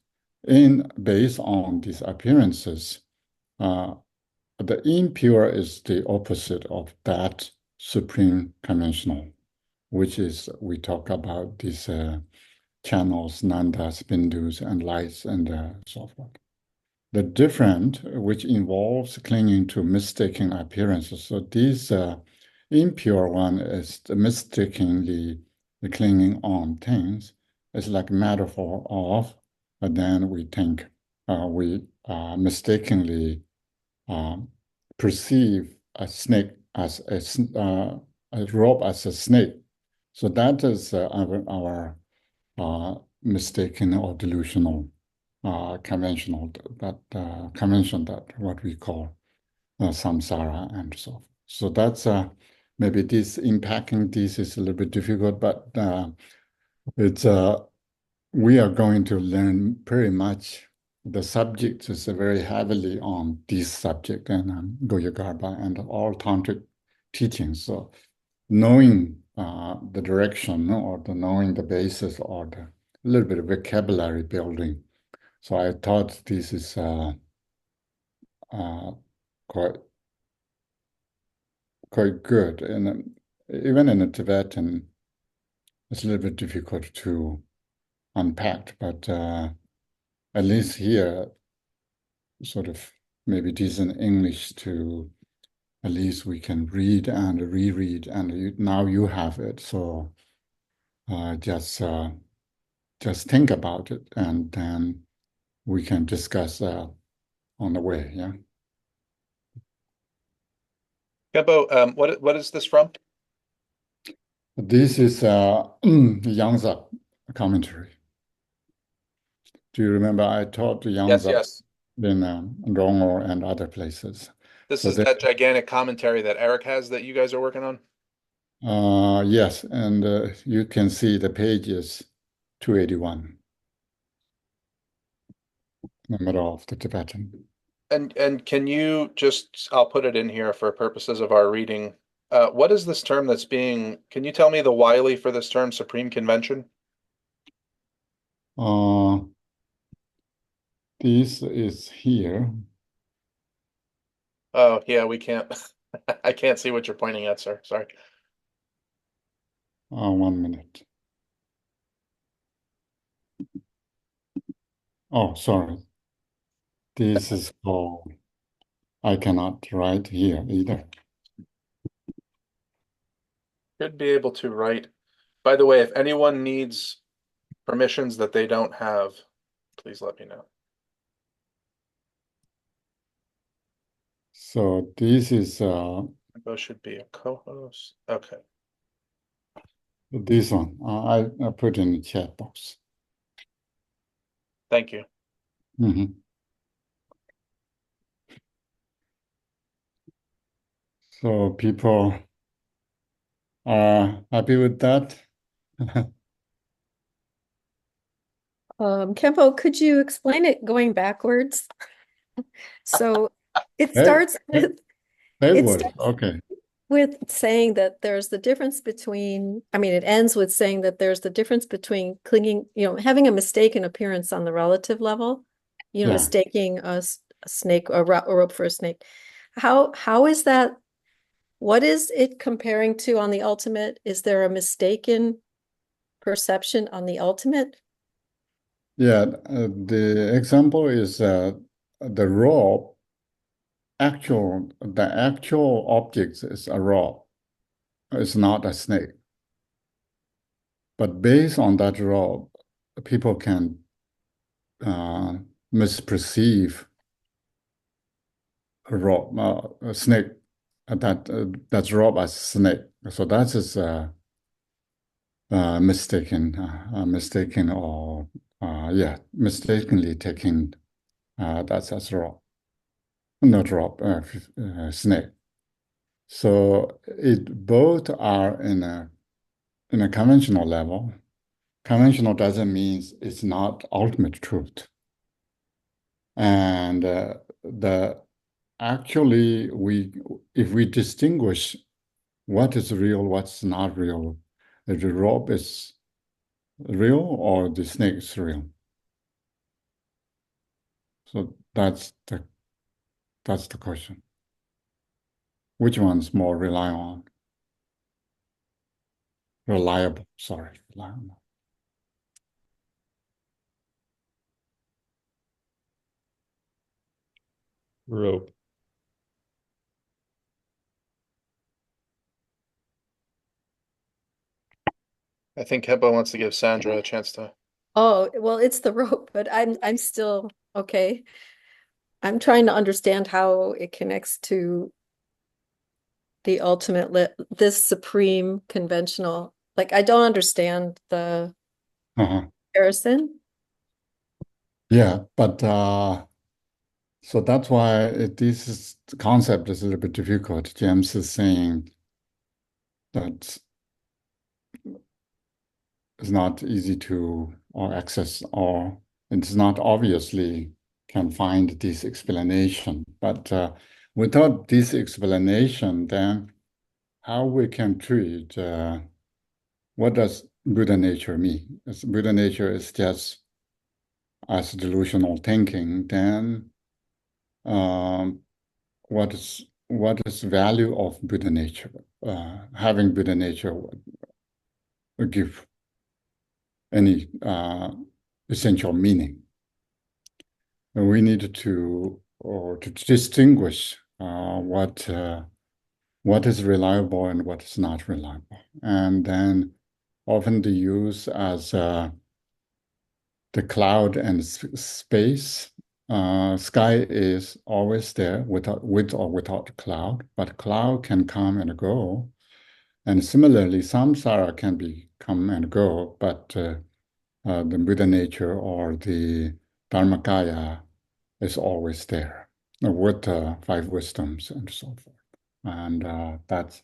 based on these appearances. The impure is the opposite of that supreme conventional, which is we talk about these channels, nandas, bindus, and lights, and so forth. The different, which involves clinging to mistaken appearances. So this impure one is the mistakenly clinging on things. It's like metaphor of, and then we think we mistakenly perceive a snake as a rope as a snake. So that is our mistaken or delusional conventional convention that what we call samsara and so forth. So that's maybe this unpacking this is a little bit difficult, but it's we are going to learn pretty much. The subject is very heavily on this subject and Goya-Garbha and all tantric teachings. So knowing the direction or knowing the basis or the little bit of vocabulary building. So I thought this is quite good. And even in the Tibetan, it's a little bit difficult to unpack, but at least here, sort of maybe decent English to at least we can read and reread, and now you have it. So just think about it, and then we can discuss on the way. Yeah. Kempo, what is this from? This is Yangtze commentary. Do you remember I taught Yangtze Yes. in Rongor and other places? This So is that gigantic commentary that Eric has that you guys are working on? yes, and you can see the page is 281, number of the Tibetan. And can you just, I'll put it in here for purposes of our reading. What is this term that's being, can you tell me the Wiley for this term, Supreme Convention? This is here. Oh, yeah, we can't, I can't see what you're pointing at, sir. Sorry. 1 minute. Oh, sorry. This is called, I cannot write here either. Should be able to write. By the way, if anyone needs permissions that they don't have, please let me know. So this is Both should be a co-host. Okay. this one. I put in the chat box. Thank you. Mhm. So people are happy with that. Kempo, could you explain it going backwards? So it Hey, starts with it Backward. starts Okay. with saying that there's the difference between, I mean, it ends with saying that there's the difference between clinging, having a mistaken appearance on the relative level, Yeah. mistaking a snake, a rope for a snake. How is that? What is it comparing to on the ultimate? Is there a mistaken perception on the ultimate? Yeah. The example is the rope. The actual object is a rope. It's not a snake. But based on that rope, people can misperceive a rope, a snake, that's rope as snake. So that is mistaken or mistakenly taken that's as rope, not rope, snake. So it both are in a conventional level. Conventional doesn't mean it's not ultimate truth. And if we distinguish what is real, what's not real, if the rope is real or the snake is real. So that's the question. Which one's more reliable? Sorry, reliable. Rope. I think Kempo wants to give Sandra a chance to. Oh, well, it's the rope, but I'm still okay. I'm trying to understand how it connects to the ultimate this supreme conventional. Like I don't understand the comparison. Yeah, but so that's why the concept is a little bit difficult. James is saying that it's not easy to or access, or it's not obviously can find this explanation. But without this explanation, then how we can treat what does Buddha nature mean? If Buddha nature is just as delusional thinking, then what is value of Buddha nature? Having Buddha nature would give any essential meaning. And we need to distinguish what is reliable and what is not reliable, and then often the use as the cloud and space Sky is always there with or without cloud, but cloud can come and go. And similarly, samsara can come and go, but the Buddha nature or the Dharmakaya is always there with five wisdoms and so forth. And that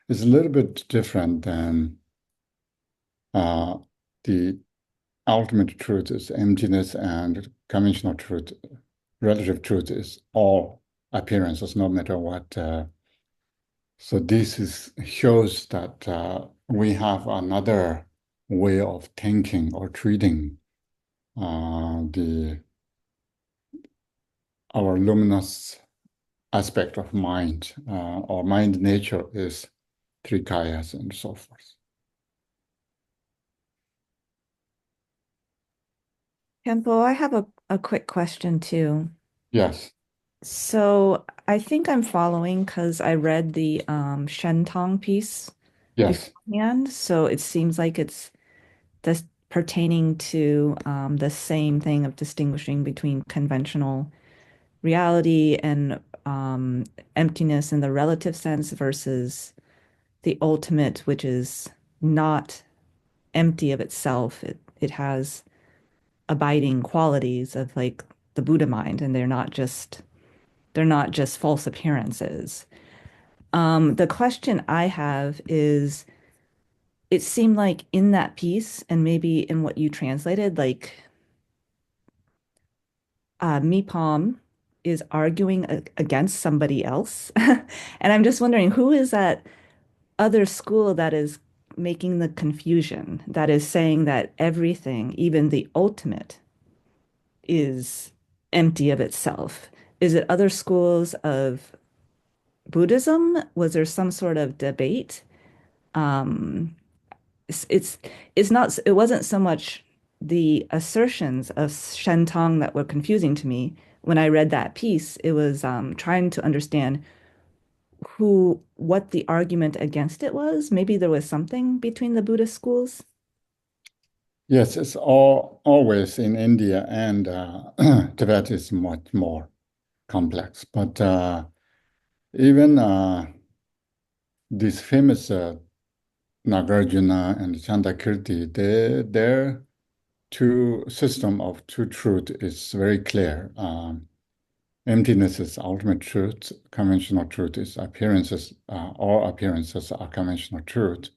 is a little bit different than the ultimate truth is emptiness, and conventional truth, relative truth is all appearances, no matter what. So this shows that we have another way of thinking or treating our luminous aspect of mind. Our mind nature is three kayas and so forth. Kempo, I have a quick question too. Yes. So I think I'm following because I read the Shentong piece Yes. beforehand. So it seems like it's this pertaining to the same thing of distinguishing between conventional reality and emptiness in the relative sense versus the ultimate, which is not empty of itself. It has abiding qualities of like the Buddha mind, and they're not just false appearances. The question I have is, it seemed like in that piece, and maybe in what you translated, like Mipham is arguing against somebody else. And I'm just wondering, who is that other school that is making the confusion, that is saying that everything, even the ultimate, is empty of itself? Is it other schools of Buddhism? Was there some sort of debate? Um, it's it's not it wasn't so much the assertions of Shentong that were confusing to me when I read that piece. It was trying to understand what the argument against it was. Maybe there was something between the Buddhist schools. Yes, it's always in India and Tibet is much more complex. But even these famous Nagarjuna and Chandakirti, their two system of two truth is very clear. Emptiness is ultimate truth. Conventional truth is appearances. All appearances are conventional truth.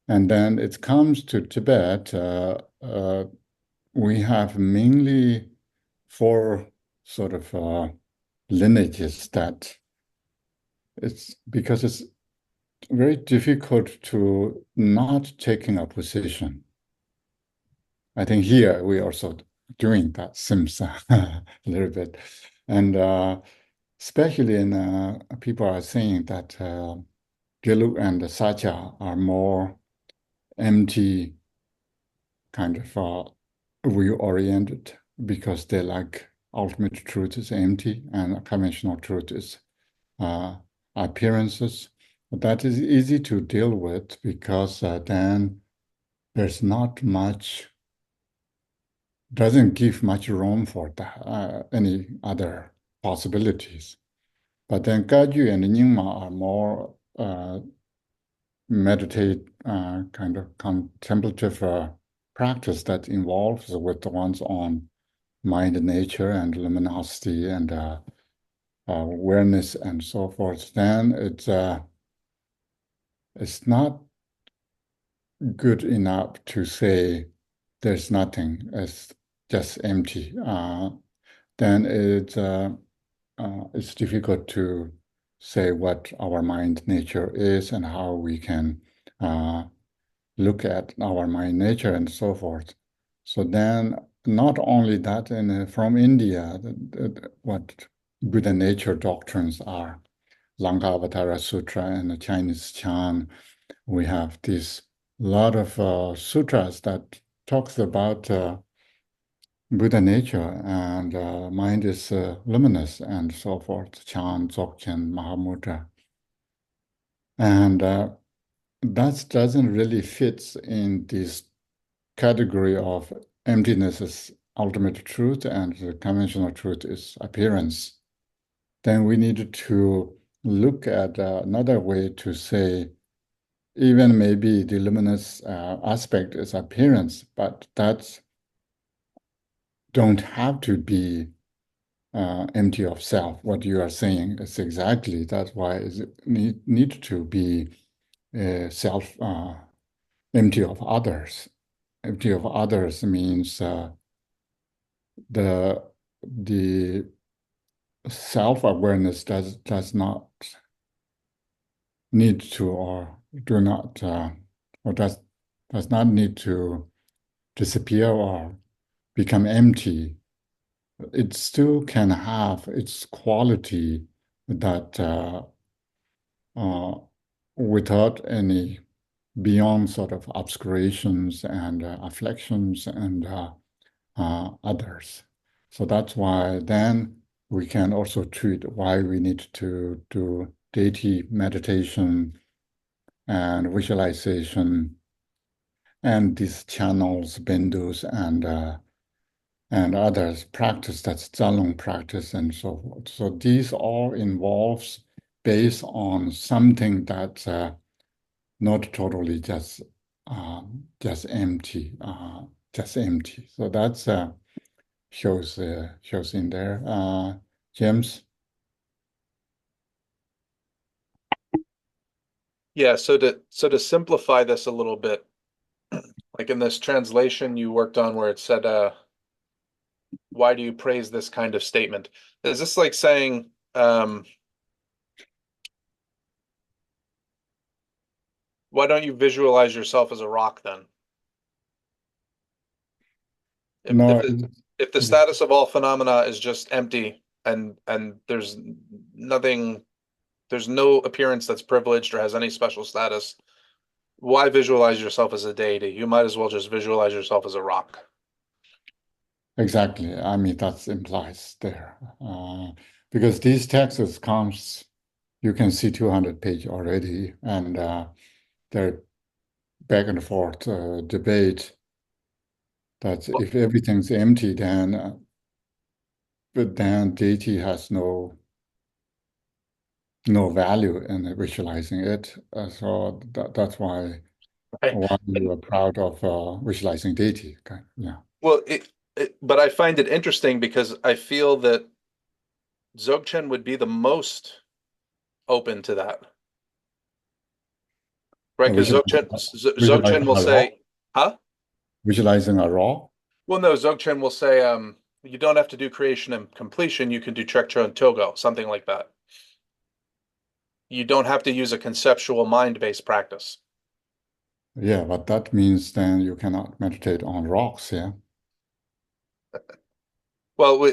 And then it comes to Tibet. We have mainly four sort of lineages that it's because it's very difficult to not taking a position. I think here we also doing that seems a little bit. And especially in people are saying that Gelug and Satya are more empty kind of view-oriented because they like ultimate truth is empty and conventional truth is appearances. But that is easy to deal with because then there's not much, doesn't give much room for any other possibilities. But then Gaju and Nyingma are more meditate kind of contemplative practice that involves with the ones on mind nature and luminosity and awareness and so forth, then it's not good enough to say there's nothing, it's just empty. Then it's difficult to say what our mind nature is and how we can look at our mind nature and so forth. So then, not only that, and from India, what Buddha nature doctrines are, Lankavatara Sutra and the Chinese Chan, we have this lot of sutras that talks about Buddha nature and mind is luminous and so forth, Chan, Dzogchen, Mahamudra. And that doesn't really fit in this category of emptiness is ultimate truth and the conventional truth is appearance, then we need to look at another way to say, even maybe the luminous aspect is appearance, but that don't have to be empty of self. What you are saying is exactly that's why it need to be self empty of others. Empty of others means the self-awareness does not need to or do not or does not need to disappear or become empty. It still can have its quality that uh, without any beyond sort of obscurations and afflictions and others. So that's why then we can also treat why we need to do deity meditation and visualization and these channels, bindus, and others practice, that's Zalong practice and so forth. So these all involves based on something that's not totally just empty, just empty. So that's shows in there. James. Yeah, so to simplify this a little bit, like in this translation you worked on where it said, why do you praise this kind of statement? Is this like saying, why don't you visualize yourself as a rock then? No, If the status of all phenomena is just empty and there's nothing, there's no appearance that's privileged or has any special status, why visualize yourself as a deity? You might as well just visualize yourself as a rock. exactly. I mean, that implies there. Because these texts comes, you can see 200 page already, and they're back and forth debate that if everything's empty, then but then deity has no value in visualizing it. So that's why Right. you are proud of visualizing deity. Okay. Yeah. Well, but I find it interesting because I feel that Dzogchen would be the most open to that. Right? Because Dzogchen Visualizing will a raw, say, huh? visualizing a raw. Well, no, Dzogchen will say, you don't have to do creation and completion. You can do Trekcho and Togo, something like that. You don't have to use a conceptual mind-based practice. Yeah, but that means then you cannot meditate on rocks, yeah? Well,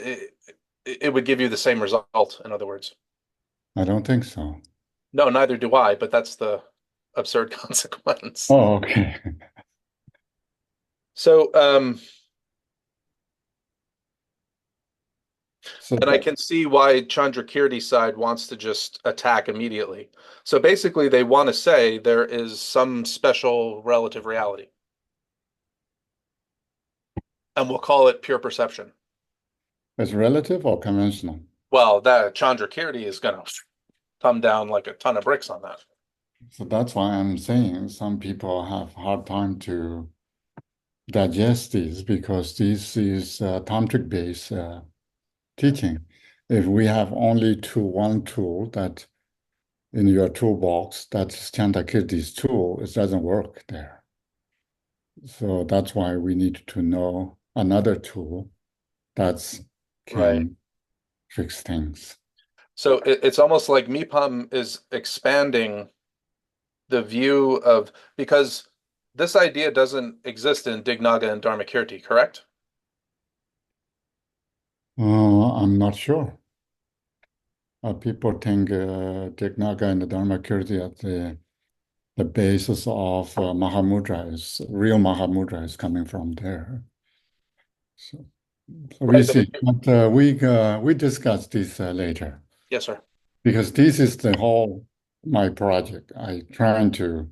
it would give you the same result, in other words. I don't think so. No, neither do I, but that's the absurd consequence. Oh, okay. So, So and I can see why Chandrakirti's side wants to just attack immediately. So basically, they want to say there is some special relative reality. And we'll call it pure perception. it's relative or conventional? Well, that Chandrakirti is going to come down like a ton of bricks on that. So that's why I'm saying some people have hard time to digest these because this is tantric based teaching. If we have only one tool that in your toolbox, that's Chandrakirti's tool, it doesn't work there. So that's why we need to know another tool that can fix things. So it's almost like Mipham is expanding the view of, because this idea doesn't exist in Dignaga and Dharmakirti, correct? I'm not sure. People think Dignaga and the Dharmakirti are the basis of Mahamudra is real Mahamudra is coming from there. So we Right, but see, but we discuss this later yes, sir. because this is the whole my project. I trying to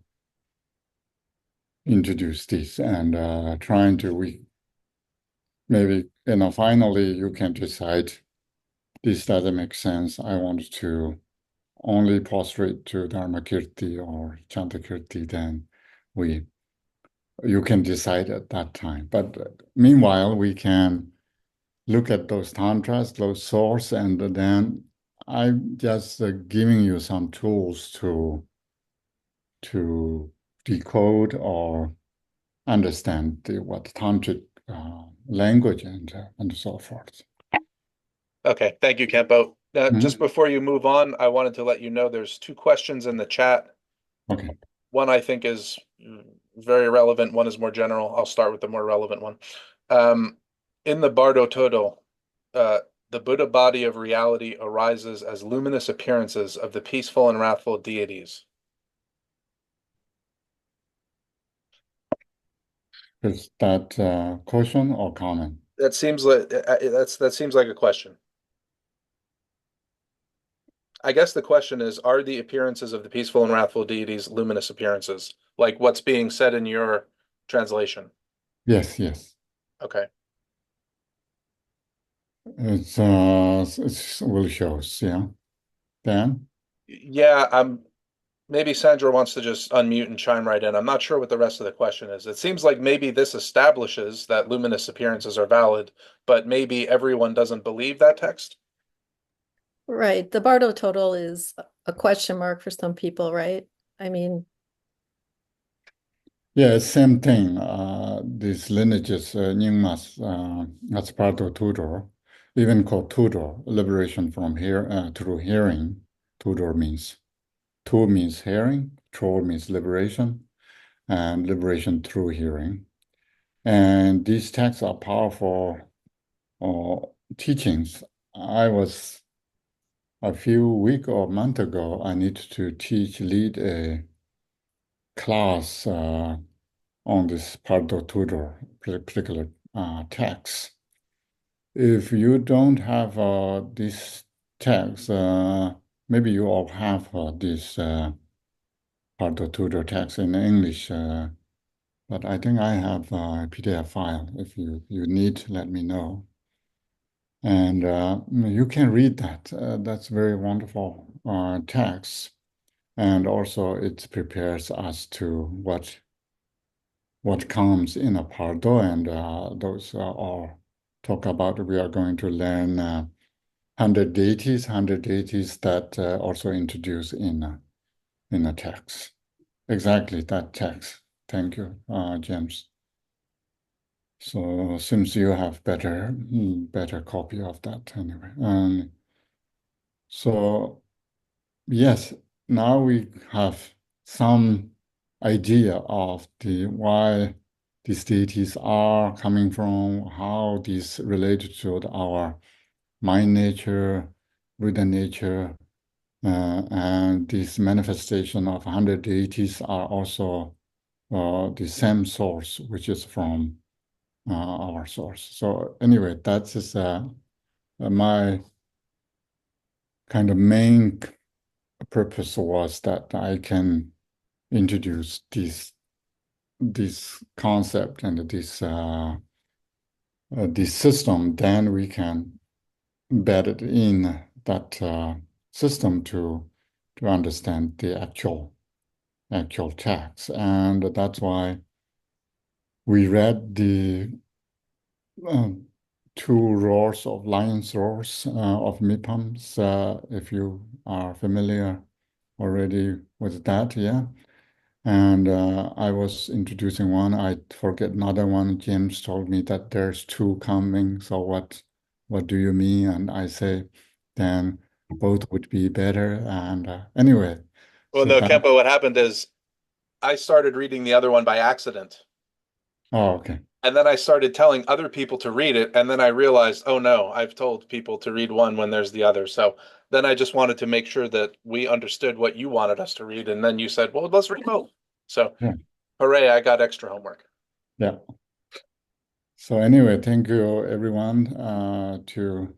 introduce this and trying to maybe, finally you can decide this doesn't make sense. I want to only prostrate to Dharmakirti or Chantakirti, then you can decide at that time. But meanwhile, we can look at those tantras, those source, and then I'm just giving you some tools to decode or understand what tantric language and so forth. Okay, thank you, Kempo. Mhm. Just before you move on, I wanted to let you know there's two questions in the chat. Okay. One I think is very relevant, one is more general. I'll start with the more relevant one. In the Bardo Todo, the Buddha body of reality arises as luminous appearances of the peaceful and wrathful deities. Is that question or comment? That seems like that seems like a question. I guess the question is, are the appearances of the peaceful and wrathful deities luminous appearances? Like what's being said in your translation? Yes, yes. Okay. It's will shows, yeah. Dan? Yeah, maybe Sandra wants to just unmute and chime right in. I'm not sure what the rest of the question is. It seems like maybe this establishes that luminous appearances are valid, but maybe everyone doesn't believe that text. Right. The Bardo total is a question mark for some people, right? I mean, Yeah, same thing. These lineages, Nyingmas, that's part of Tudor, even called Tudor, liberation from here through hearing. Tudor means, Tu means hearing, Tro means liberation, and liberation through hearing. And these texts are powerful teachings. I was a few weeks or month ago, I need to lead a class on this Pardo Tudor particular text. If you don't have this text, maybe you all have this Pardo Tudor text in English, but I think I have a PDF file. If you need, let me know. And you can read that. That's very wonderful text. And also it prepares us to what comes in a Pardo, and those are talk about we are going to learn 100 deities that also introduced in a text. Exactly that text. Thank you, James. So seems you have better copy of that anyway. So yes, now we have some idea of why these deities are coming from, how these relate to our mind nature, Buddha nature, and this manifestation of 100 deities are also the same source, which is from our source. So anyway, that is my kind of main purpose was that I can introduce this concept and this system, then we can embed it in that system to understand the actual text. And that's why we read the two roars of lion's roars of Miphams, if you are familiar already with that, yeah. And I was introducing one, I forget another one. James told me that there's two coming. So what do you mean? And I say, then both would be better. And anyway, Well, so no, that, Kempo, what happened is I started reading the other one by accident. oh, okay. And then I started telling other people to read it. And then I realized, oh no, I've told people to read one when there's the other. So then I just wanted to make sure that we understood what you wanted us to read. And then you said, well, let's read both. So Yeah. hooray, I got extra homework. Yeah. So anyway, thank you everyone to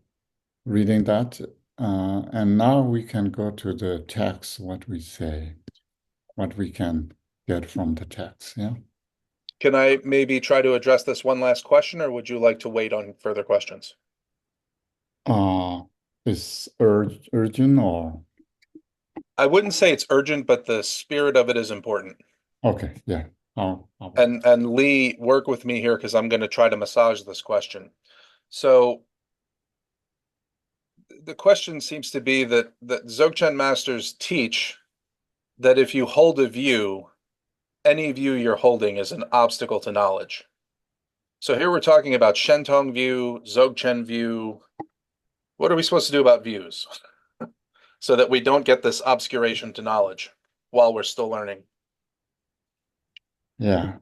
reading that. And now we can go to the text, what we say, what we can get from the text. Yeah. Can I maybe try to address this one last question, or would you like to wait on further questions? Is urgent or I wouldn't say it's urgent, but the spirit of it is important. okay? Yeah. I'll And Lee, work with me here because I'm going to try to massage this question. So the question seems to be that Dzogchen masters teach that if you hold a view, any view you're holding is an obstacle to knowledge. So here we're talking about Shentong view, Dzogchen view. What are we supposed to do about views so that we don't get this obscuration to knowledge while we're still learning? yeah.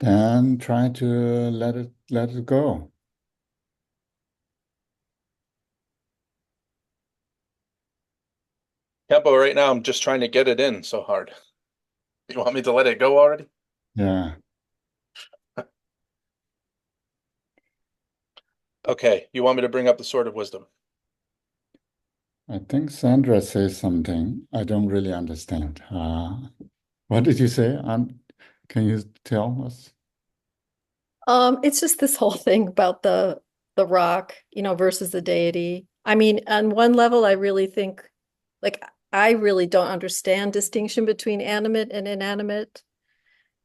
Then try to let it go. Kempo, right now I'm just trying to get it in so hard. You want me to let it go already? Yeah. Okay, you want me to bring up the Sword of Wisdom? I think Sandra says something I don't really understand. What did you say? Can you tell us? It's just this whole thing about the rock, versus the deity. I mean, on one level, I really think, like, I really don't understand distinction between animate and inanimate.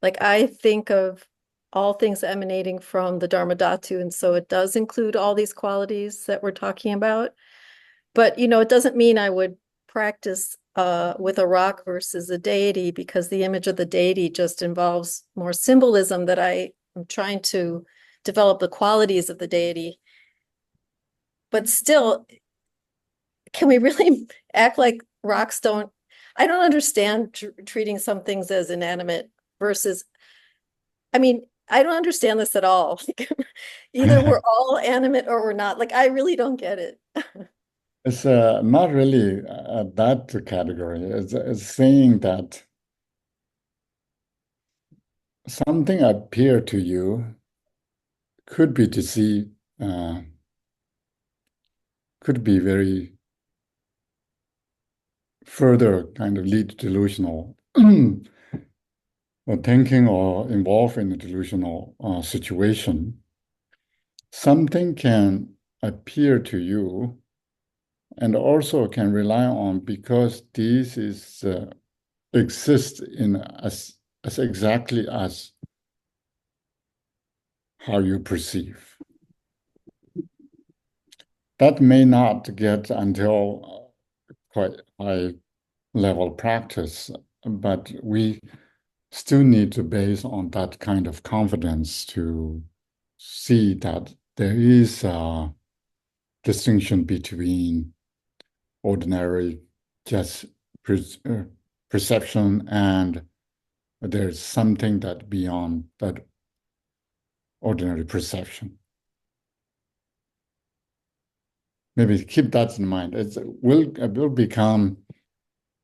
Like, I think of all things emanating from the Dharma Dhatu, and so it does include all these qualities that we're talking about. But, it doesn't mean I would practice with a rock versus a deity, because the image of the deity just involves more symbolism that I am trying to develop the qualities of the deity. But still, can we really act like rocks don't? I don't understand treating some things as inanimate versus, I mean, I don't understand this at all. Either we're all animate or we're not. Like, I really don't get it. It's not really that category. It's saying that something appear to you could be deceived, could be very further kind of lead delusional or thinking or involved in a delusional situation. Something can appear to you and also can rely on because this is exists in as exactly as how you perceive. That may not get until quite high level practice, but we still need to base on that kind of confidence to see that there is a distinction between ordinary just perception and there's something that beyond that ordinary perception. Maybe keep that in mind. It will become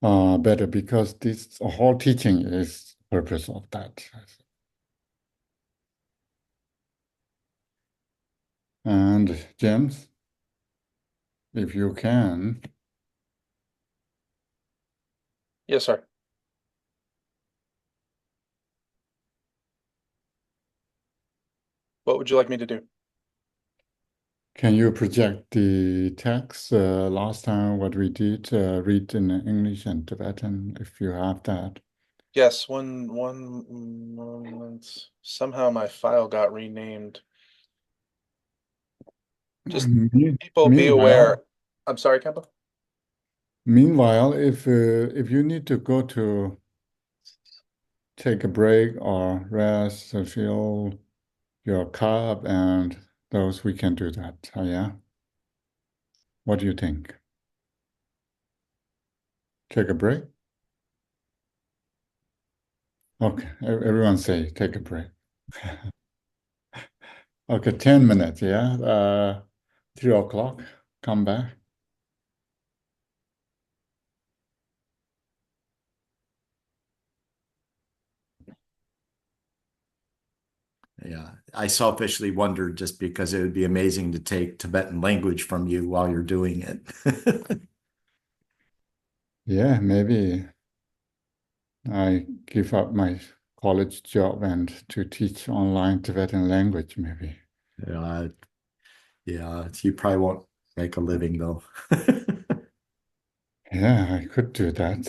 better because this whole teaching is purpose of that. And James, if you can. Yes, sir. What would you like me to do? Can you project the text last time what we did, read in English and Tibetan, if you have that? Yes, one moment. Somehow my file got renamed. Just people be aware. I'm sorry, Kempa. Meanwhile, if you need to go to take a break or rest, fill your cup and those, we can do that. Yeah. What do you think? Take a break? Okay, everyone say take a break. Okay, 10 minutes, yeah. 3 o'clock, come back. Yeah, I selfishly wondered just because it would be amazing to take Tibetan language from you while you're doing it. Yeah, maybe I give up my college job and to teach online Tibetan language, maybe. Yeah, you probably won't make a living though. Yeah, I could do that.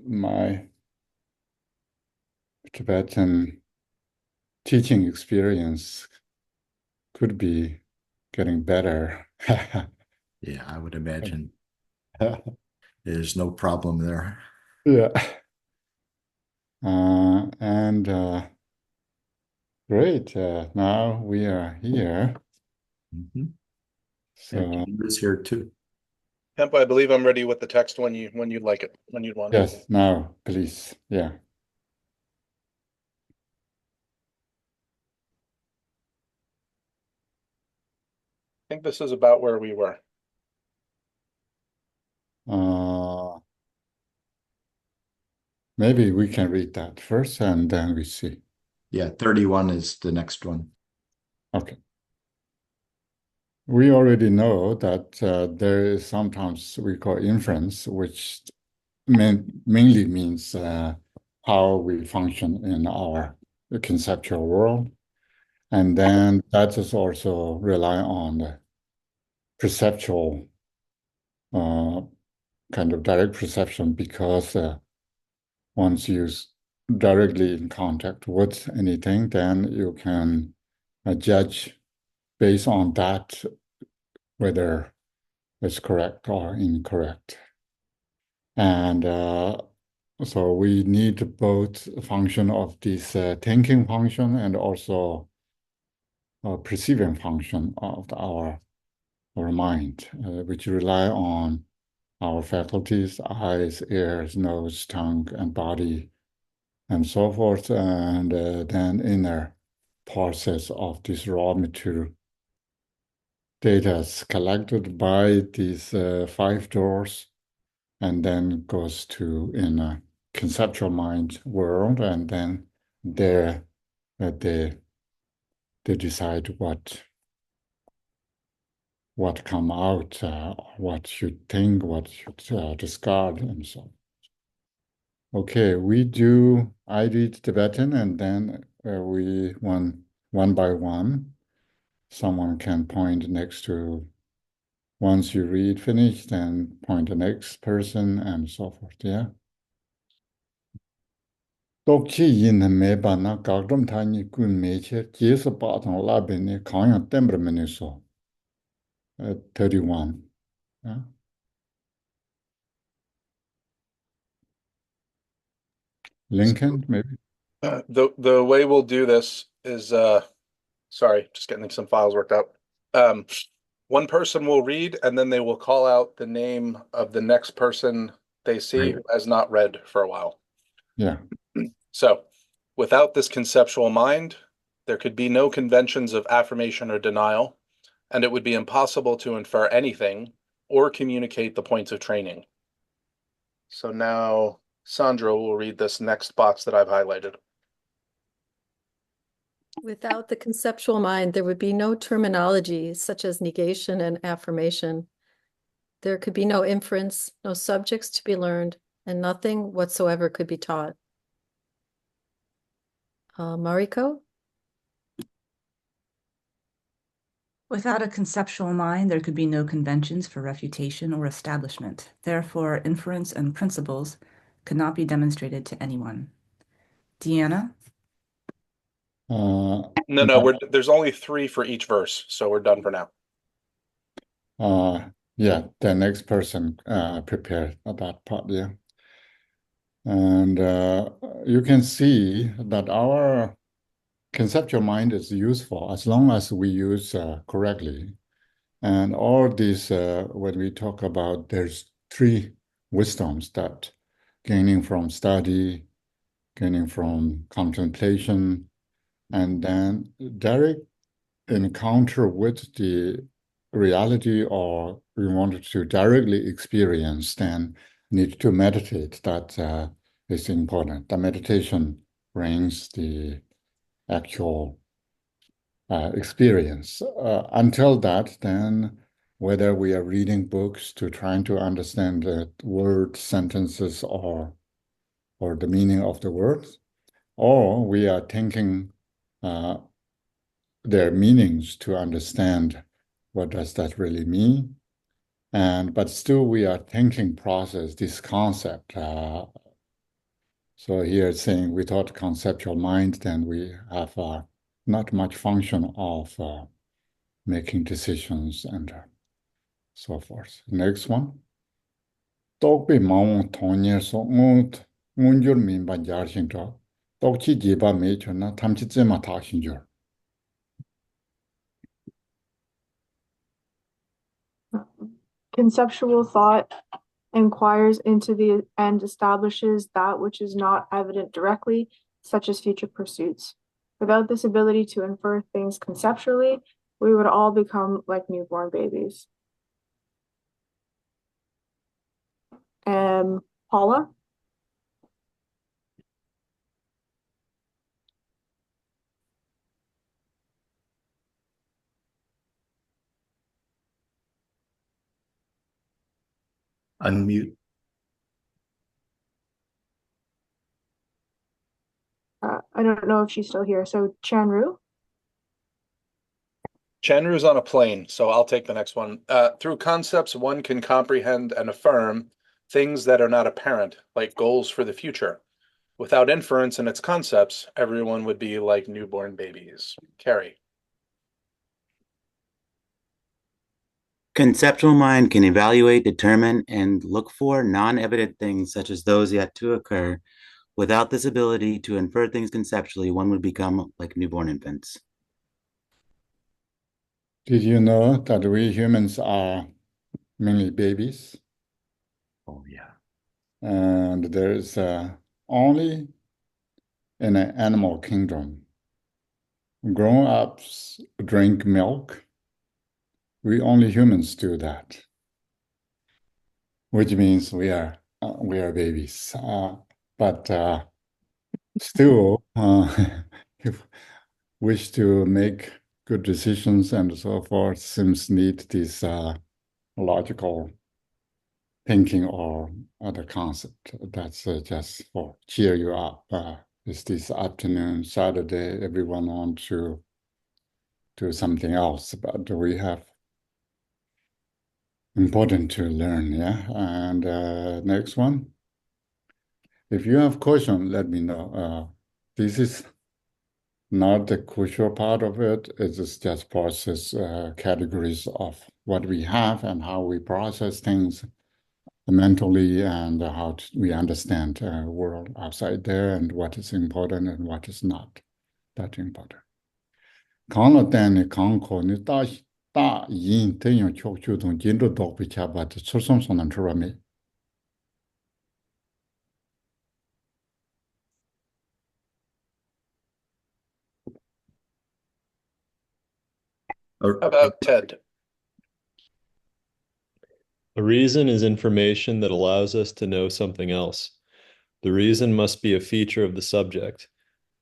My Tibetan teaching experience could be getting better. Yeah, I would imagine there's no problem there. Yeah. And great. Now we are here. And So Cam's here too. Kempo, I believe I'm ready with the text when you'd like it, when you'd want it. yes, now please. Yeah. I think this is about where we were. Maybe we can read that first and then we see. Yeah, 31 is the next one. Okay. We already know that there is sometimes we call inference, which mainly means how we function in our conceptual world. And then that is also rely on the perceptual kind of direct perception because once you're directly in contact with anything, then you can judge based on that whether it's correct or incorrect. And so we need both function of this thinking function and also perceiving function of our mind, which rely on our faculties, eyes, ears, nose, tongue, and body, and so forth, and then inner process of this raw material data is collected by these 5 doors and then goes to in a conceptual mind world, and then there they decide what come out, what should think, what should discard, and so on. Okay, I read Tibetan, and then we one by one. Someone can point next to, once you read finish, then point the next person, and so forth. Yeah. Tokchi yin me ba na gagdom tani kun meche jesa patong la bene kanya temper so. 31. Yeah. Lincoln, maybe. The way we'll do this is sorry, just getting some files worked out. One person will read and then they will call out the name of the next person they see who has not read for a while. Yeah. So without this conceptual mind, there could be no conventions of affirmation or denial, and it would be impossible to infer anything or communicate the points of training. So now Sandra will read this next box that I've highlighted. Without the conceptual mind, there would be no terminology such as negation and affirmation. There could be no inference, no subjects to be learned, and nothing whatsoever could be taught. Mariko? Without a conceptual mind, there could be no conventions for refutation or establishment. Therefore, inference and principles could not be demonstrated to anyone. Deanna? No, there's only 3 for each verse, so we're done for now. Yeah, the next person prepared that part, yeah. And you can see that our conceptual mind is useful as long as we use correctly. And all these, when we talk about, there's 3 wisdoms that gaining from study, gaining from contemplation, and then direct encounter with the reality, or we wanted to directly experience, then need to meditate. That is important. The meditation brings the actual experience. Until that, then whether we are reading books to trying to understand the word sentences or or the meaning of the words, or we are thinking their meanings to understand what does that really mean. But still we are thinking process, this concept. So here it's saying without conceptual mind, then we have not much function of making decisions and so forth. Next one. Tokpe maung tongne so ngunjur minba jarshin to tokchi jiba mecho na tamchi tsema takshin jur. Conceptual thought inquires into the and establishes that which is not evident directly, such as future pursuits. Without this ability to infer things conceptually, we would all become like newborn babies. Paula? Unmute. I don't know if she's still here. So Chanru? Chenru's on a plane, so I'll take the next one. Through concepts, one can comprehend and affirm things that are not apparent, like goals for the future. Without inference in its concepts, everyone would be like newborn babies. Carrie. Conceptual mind can evaluate, determine, and look for non-evident things such as those yet to occur. Without this ability to infer things conceptually, one would become like newborn infants. Did you know that we humans are mainly babies? Oh, yeah. And there's only in an animal kingdom, grown-ups drink milk. We only humans do that, which means we are babies. But still, if wish to make good decisions and so forth, seems need this logical thinking or other concept. That's just for cheer you up. It's this afternoon, Saturday, everyone wants to do something else, but we have important to learn, yeah? And next one. If you have question, let me know. This is not the crucial part of it. It is just process categories of what we have and how we process things mentally and how we understand the world outside there and what is important and what is not that important. Kāna tēne kāngko ni tā yin tēnyō chok chū tōng jindu dōk pi chā bāt tsūsōng sōng nān chūrā me. How about Ted? A reason is information that allows us to know something else. The reason must be a feature of the subject,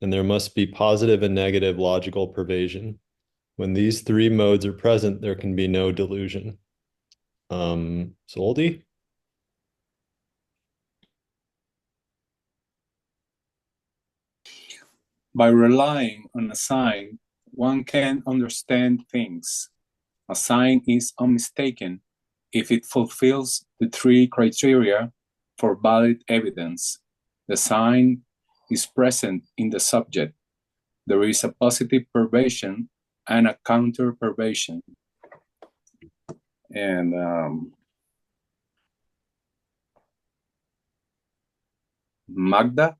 and there must be positive and negative logical pervasion. When these three modes are present, there can be no delusion. Soldi? By relying on a sign, one can understand things. A sign is unmistaken if it fulfills the three criteria for valid evidence. The sign is present in the subject. There is a positive pervasion and a counter pervasion. And Magda?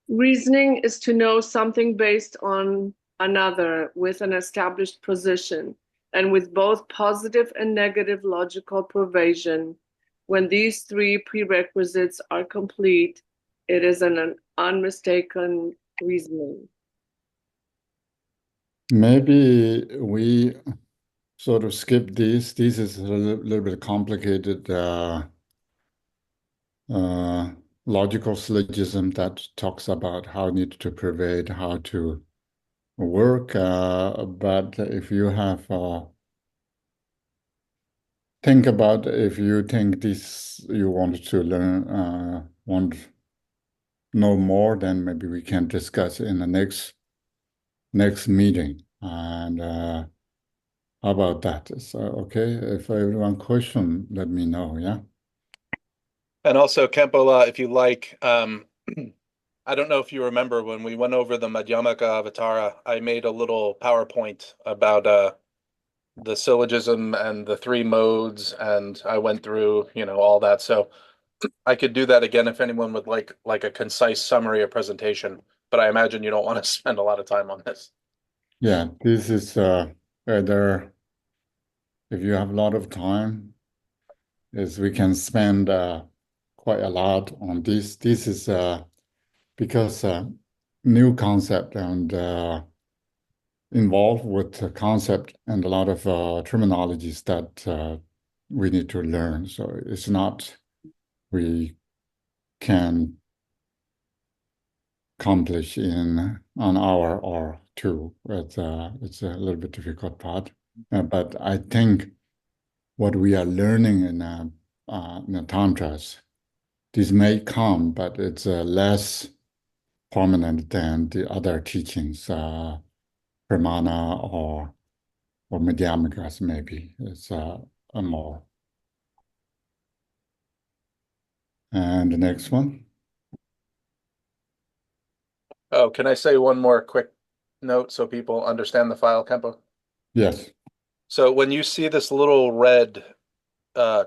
Reasoning is to know something based on another with an established position and with both positive and negative logical pervasion. When these three prerequisites are complete, it is an unmistaken reasoning. Maybe we sort of skip this. This is a little bit complicated logical syllogism that talks about how need to pervade, how to work. But if you have think about if you think this you want to learn, want to know more, then maybe we can discuss in the next meeting. And how about that? So, okay, if everyone question, let me know, yeah? And also, Kempola, if you like, I don't know if you remember when we went over the Madhyamaka Avatara, I made a little PowerPoint about the syllogism and the three modes, and I went through, all that. So I could do that again if anyone would like a concise summary or presentation, but I imagine you don't want to spend a lot of time on this. Yeah, this is either if you have a lot of time, is we can spend quite a lot on this. This is because new concept and involved with the concept and a lot of terminologies that we need to learn. So it's not we can accomplish in an hour or two. It's a little bit difficult part. But I think what we are learning in the tantras, this may come, but it's less prominent than the other teachings, Pramana or Madhyamikas maybe. It's a more. And the next one? Oh, can I say one more quick note so people understand the file, Kempo? Yes. So when you see this little red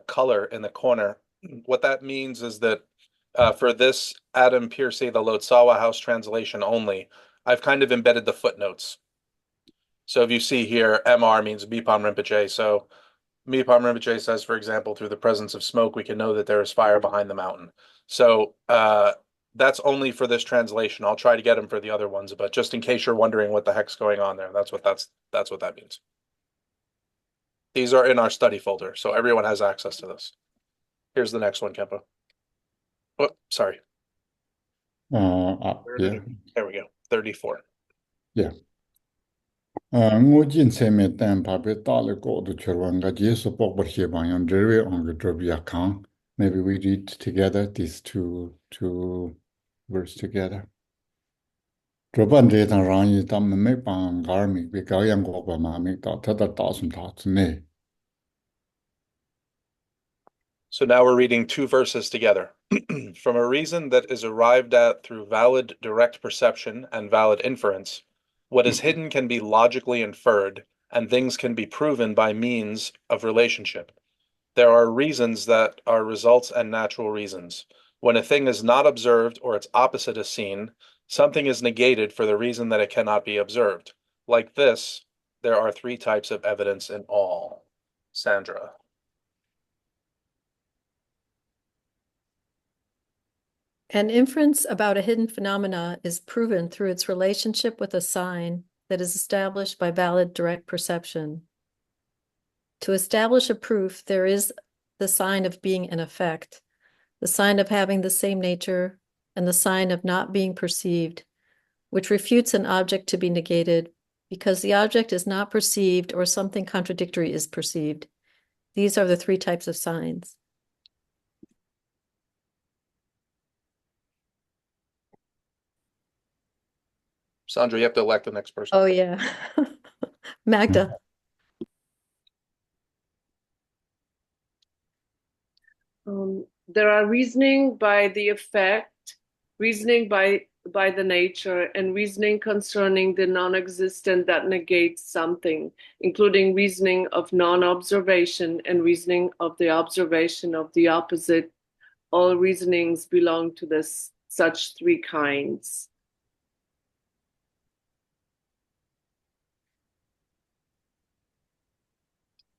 color in the corner, what that means is that for this Adam Piercy, the Lotsawa House translation only, I've kind of embedded the footnotes. So if you see here, MR means Mipham Rinpoche. So Mipham Rinpoche says, for example, through the presence of smoke, we can know that there is fire behind the mountain. So that's only for this translation. I'll try to get them for the other ones, but just in case you're wondering what the heck's going on there, that's what that means. These are in our study folder, so everyone has access to this. Here's the next one, Kempo. Oh, sorry. Yeah. There we go. 34. Yeah. Ngujin seme tem pape tale ko do churwanga jesu pokbar hibanyan derwe on the drobia. Maybe we read together these two words together. Droban de tan rangi tam me pang garmi be gayan go ba ma me ta ta sum ta ne. So now we're reading two verses together. From a reason that is arrived at through valid direct perception and valid inference, what is hidden can be logically inferred, and things can be proven by means of relationship. There are reasons that are results and natural reasons. When a thing is not observed or its opposite is seen, something is negated for the reason that it cannot be observed. Like this, there are three types of evidence in all. Sandra. An inference about a hidden phenomena is proven through its relationship with a sign that is established by valid direct perception. To establish a proof, there is the sign of being an effect, the sign of having the same nature, and the sign of not being perceived, which refutes an object to be negated because the object is not perceived or something contradictory is perceived. These are the three types of signs. Sandra, you have to elect the next person. Oh, yeah. Magda. There are reasoning by the effect, reasoning by the nature, and reasoning concerning the non-existent that negates something, including reasoning of non-observation and reasoning of the observation of the opposite. All reasonings belong to such three kinds.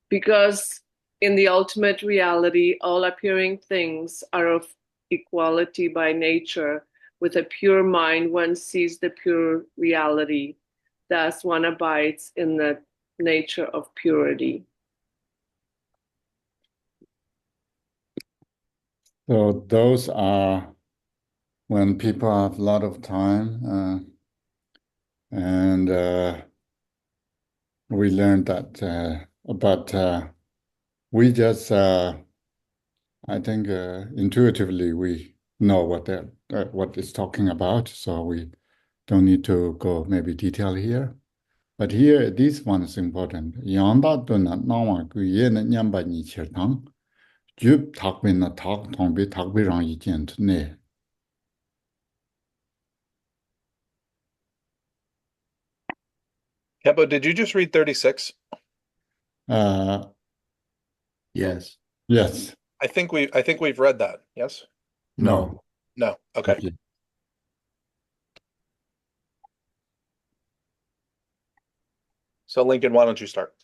Because in the ultimate reality, all appearing things are of equality by nature. With a pure mind, one sees the pure reality. Thus, one abides in the nature of purity. So those are when people have a lot of time and we learned that about we just, I think intuitively we know what it's talking about, so we don't need to go maybe detail here. But here, this one is important. Yanda duna nawa gu ye na nyamba ni chirtang, jub takbi na tak tongbi takbi rang yi jent ne. Kempo, did you just read 36? Yes. Yes. I think we've read that. Yes? No. No. Okay. Okay. So Lincoln, why don't you start?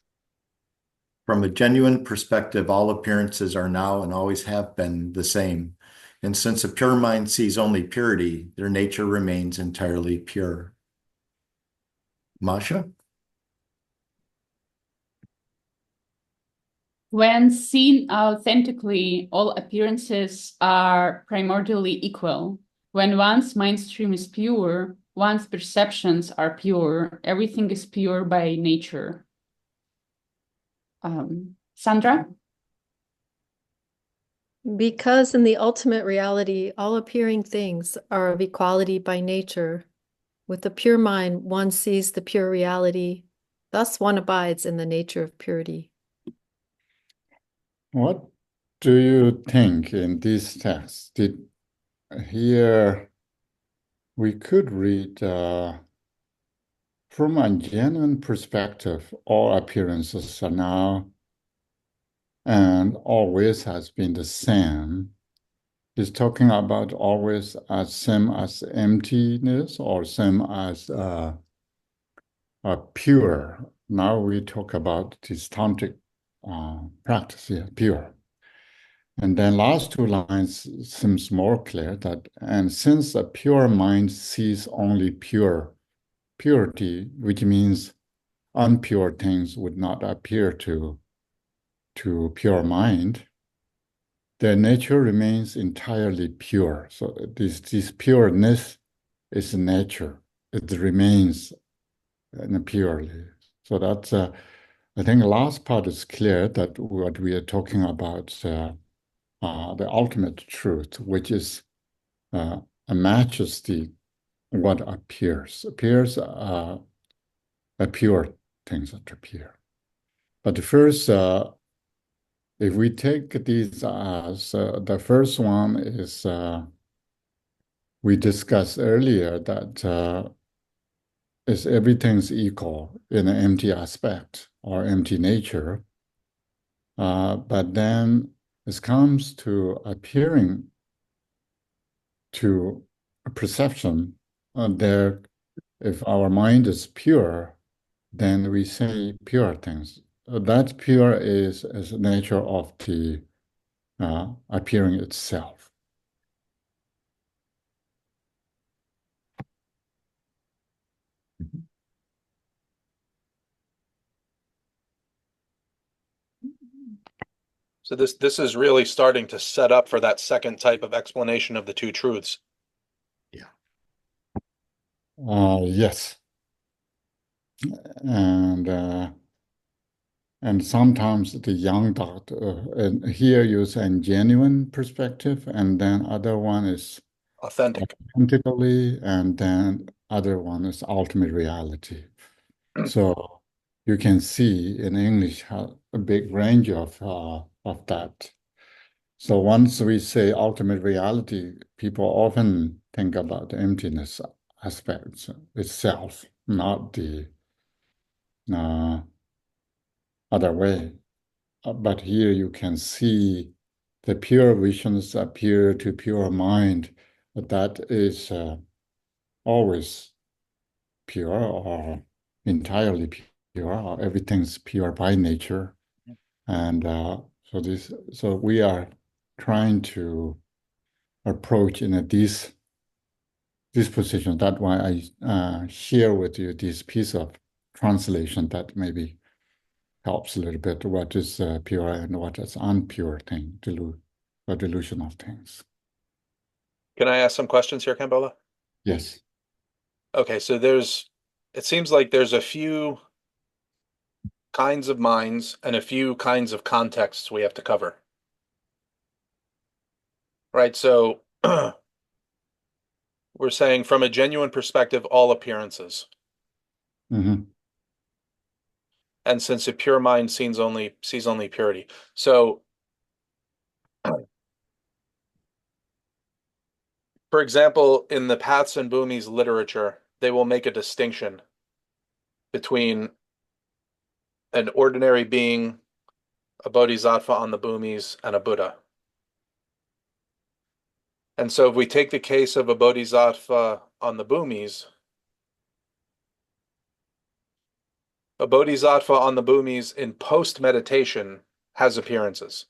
From a genuine perspective, all appearances are now and always have been the same. And since a pure mind sees only purity, their nature remains entirely pure. Masha? When seen authentically, all appearances are primordially equal. When one's mind stream is pure, one's perceptions are pure. Everything is pure by nature. Sandra? Because in the ultimate reality, all appearing things are of equality by nature. With the pure mind, one sees the pure reality. Thus, one abides in the nature of purity. What do you think in this text? Here we could read from a genuine perspective, all appearances are now and always has been the same. Is talking about always as same as emptiness or same as pure. Now we talk about this tantric practice here, pure. And then last two lines seems more clear that, and since a pure mind sees only purity, which means unpure things would not appear to pure mind, their nature remains entirely pure. So this pureness is nature. It remains purely. So that's, I think the last part is clear that what we are talking about, the ultimate truth, which is a majesty, what appears. Appears are pure things that appear. But first, if we take these as the first one is we discussed earlier that is everything's equal in an empty aspect or empty nature. But then it comes to appearing to a perception there. If our mind is pure, then we say pure things. That pure is the nature of the appearing itself. So this is really starting to set up for that second type of explanation of the two truths. Yeah. Yes. And sometimes the young doctor, and here you say genuine perspective, and then other one is Authentic. authentically, and then other one is ultimate reality. So you can see in English how a big range of that. So once we say ultimate reality, people often think about the emptiness aspects itself, not the other way. But here you can see the pure visions appear to pure mind, but that is always pure or entirely pure, or everything's pure by nature. And so we are trying to approach in this position. That's why I share with you this piece of translation that maybe helps a little bit what is pure and what is unpure thing, or delusional things. Can I ask some questions here, Kambola? Yes. Okay, so it seems like there's a few kinds of minds and a few kinds of contexts we have to cover. Right? So we're saying from a genuine perspective, all appearances. Mm-hmm. And since a pure mind sees only purity. So for example, in the Paths and Bhumis literature, they will make a distinction between an ordinary being, a bodhisattva on the Bhumis, and a Buddha. And so if we take the case of a bodhisattva on the Bhumis, a bodhisattva on the Bhumis in post-meditation has appearances.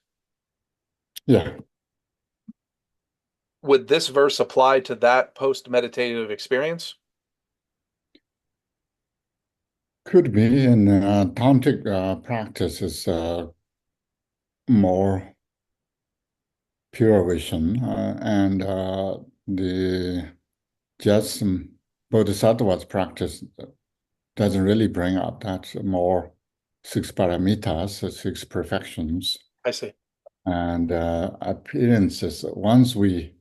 Yeah, Would this verse apply to that post-meditative experience? could be in tantric practice is more pure vision, and the just bodhisattva's practice doesn't really bring up that more six paramitas, six perfections, I see. and appearances. Once we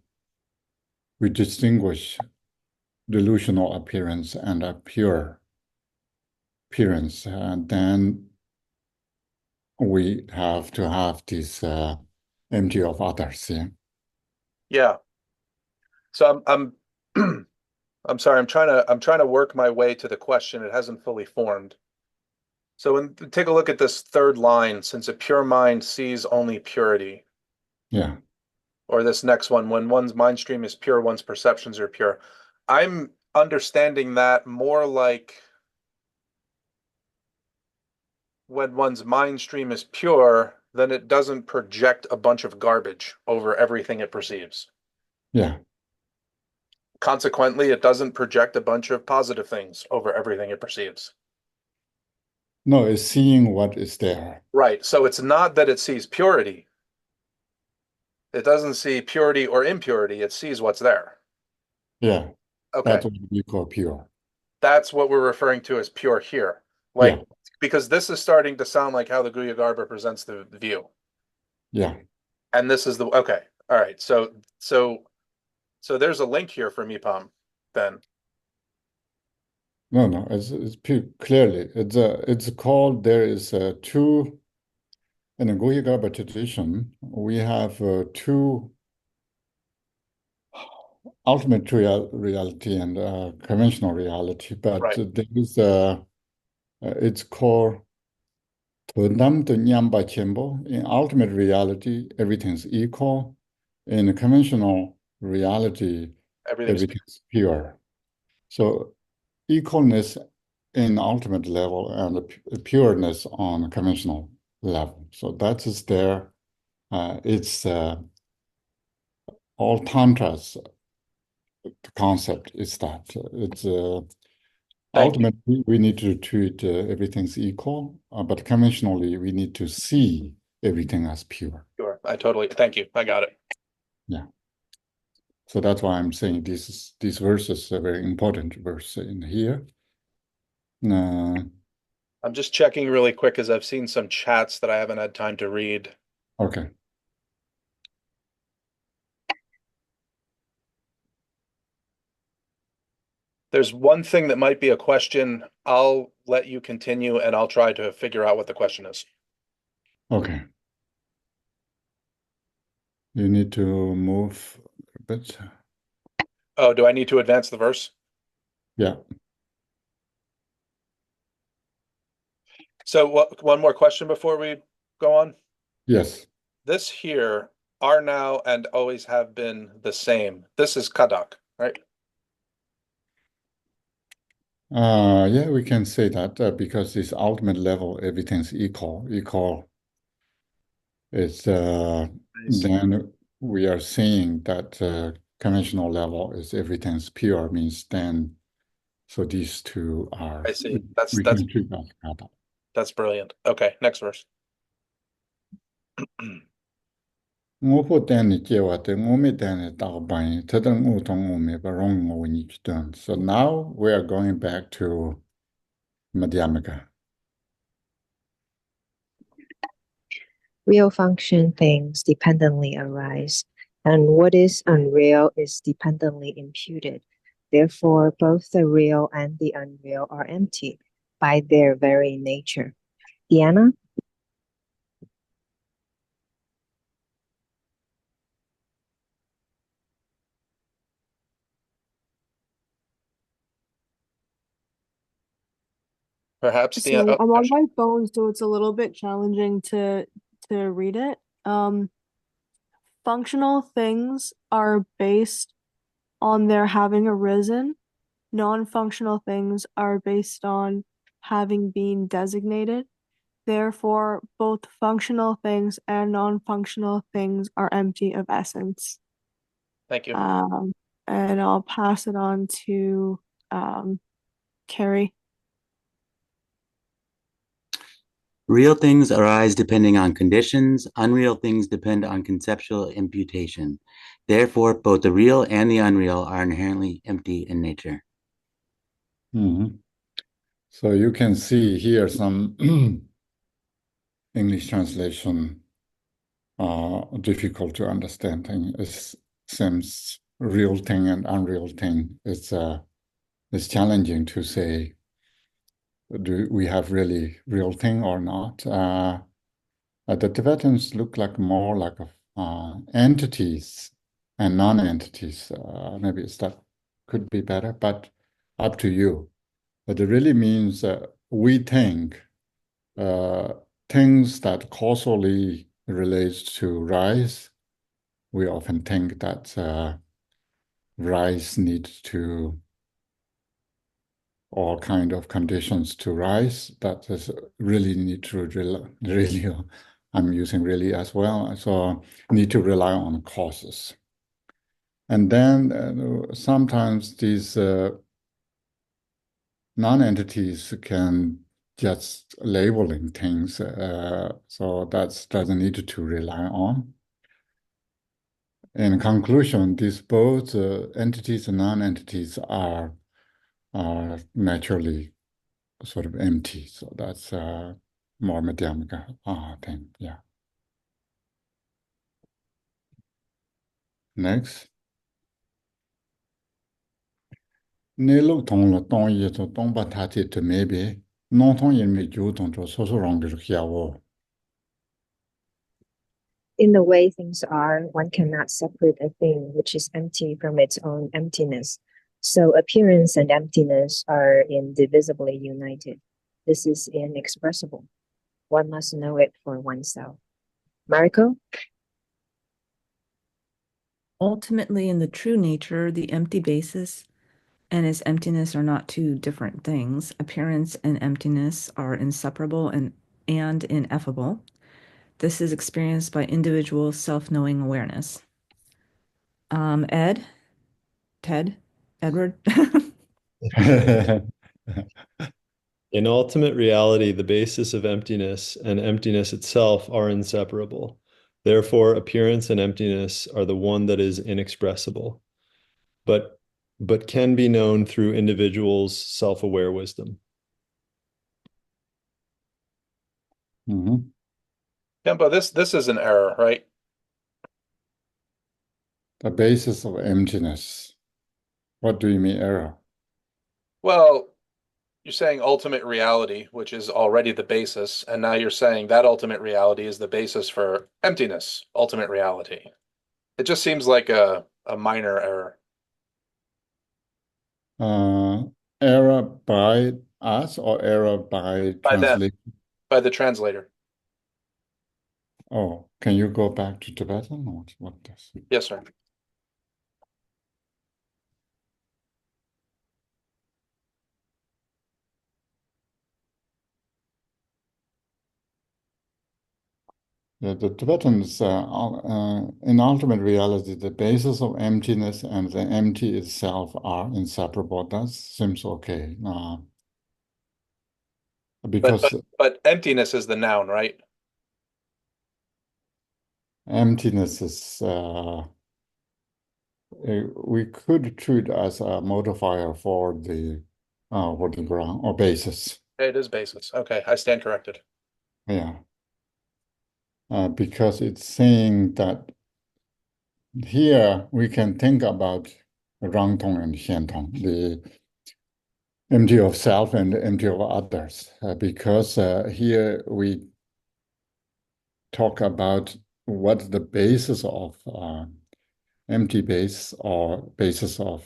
distinguish delusional appearance and a pure appearance, and then we have to have this empty of others. Yeah. Yeah. So I'm I'm sorry, I'm trying to work my way to the question. It hasn't fully formed. So take a look at this third line, since a pure mind sees only purity. Yeah. Or this next one, when one's mind stream is pure, one's perceptions are pure. I'm understanding that more like when one's mind stream is pure, then it doesn't project a bunch of garbage over everything it perceives. Yeah. Consequently, it doesn't project a bunch of positive things over everything it perceives. No, it's seeing what is there. Right. So it's not that it sees purity. It doesn't see purity or impurity. It sees what's there. Yeah. Okay. That's what we call pure. That's what we're referring to as pure here. Like, because this is starting to sound like how the Guya Garbha presents the view. Yeah. And this is okay. All right. So there's a link here for Mipham then. No, it's clearly it's called. There is two in the Guya Garbha tradition. We have two ultimate reality and conventional reality, but Right. there is it's called Tundam to Nyamba Chembo. In ultimate reality, everything's equal. In conventional reality, everything's pure. So equalness in ultimate level and pureness on conventional level. So that is there. It's all tantras. The concept is that it's ultimately we need to treat everything's equal, but conventionally we need to see everything as pure. Sure. Thank you. I got it. Yeah. So that's why I'm saying these verses are very important verse in here. I'm just checking really quick because I've seen some chats that I haven't had time to read. Okay. There's one thing that might be a question. I'll let you continue and I'll try to figure out what the question is. Okay. You need to move a bit. Oh, do I need to advance the verse? Yeah. So one more question before we go on? Yes. This here are now and always have been the same. This is Kadak, right? Yeah, we can say that because this ultimate level, everything's equal. It's then we are saying that conventional level is everything's pure means then. So these two are. I see. We can treat that together. That's brilliant. Okay, next verse. So now we are going back to Madhyamaka. Real function things dependently arise, and what is unreal is dependently imputed. Therefore, both the real and the unreal are empty by their very nature. Diana? Perhaps the So I'm on my phone, so it's a little bit challenging to read it. Functional things are based on their having arisen. Non-functional things are based on having been designated. Therefore, both functional things and non-functional things are empty of essence. Thank you. And I'll pass it on to Carrie. Real things arise depending on conditions. Unreal things depend on conceptual imputation. Therefore, both the real and the unreal are inherently empty in nature. So you can see here some English translation difficult to understanding. It seems real thing and unreal thing. It's challenging to say, do we have really real thing or not? The Tibetans look like more like entities and non-entities. Maybe that could be better, but up to you. But it really means we think things that causally relates to rise. We often think that rise needs to all kind of conditions to rise. That is really need to really. I'm using really as well. So need to rely on causes. And then sometimes these non-entities can just labeling things. So that doesn't need to rely on. In conclusion, these both entities and non-entities are naturally sort of empty. So that's more Madhyamaka thing. Yeah. Next. Nē lūk tōng lō tōng yé tō tōng bā tā tē tō mē bē, nōng tōng yé mē gyō tōng tō sō sō rōng kī rō kia wō. In the way things are, one cannot separate a thing which is empty from its own emptiness. So appearance and emptiness are indivisibly united. This is inexpressible. One must know it for oneself. Mariko? Ultimately, in the true nature, the empty basis and its emptiness are not two different things. Appearance and emptiness are inseparable and ineffable. This is experienced by individual self-knowing awareness. Ted, Edward. In ultimate reality, the basis of emptiness and emptiness itself are inseparable. Therefore, appearance and emptiness are the one that is inexpressible, but can be known through individuals' self-aware wisdom. Kempo, this is an error, right? The basis of emptiness. What do you mean error? Well, you're saying ultimate reality, which is already the basis, and now you're saying that ultimate reality is the basis for emptiness, ultimate reality. It just seems like a minor error. Error by us or error by translation? By the translator. Oh, can you go back to Tibetan or what does? Yes, sir. Yeah, the Tibetans, in ultimate reality, the basis of emptiness and the empty itself are inseparable. That seems okay. Because but emptiness is the noun, right? Emptiness is, we could treat as a modifier for the ground or basis. It is basis. Okay, I stand corrected. Yeah. because it's saying that here we can think about Rangtong and Xiantong, the empty of self and empty of others, because here we talk about what's the basis of empty base or basis of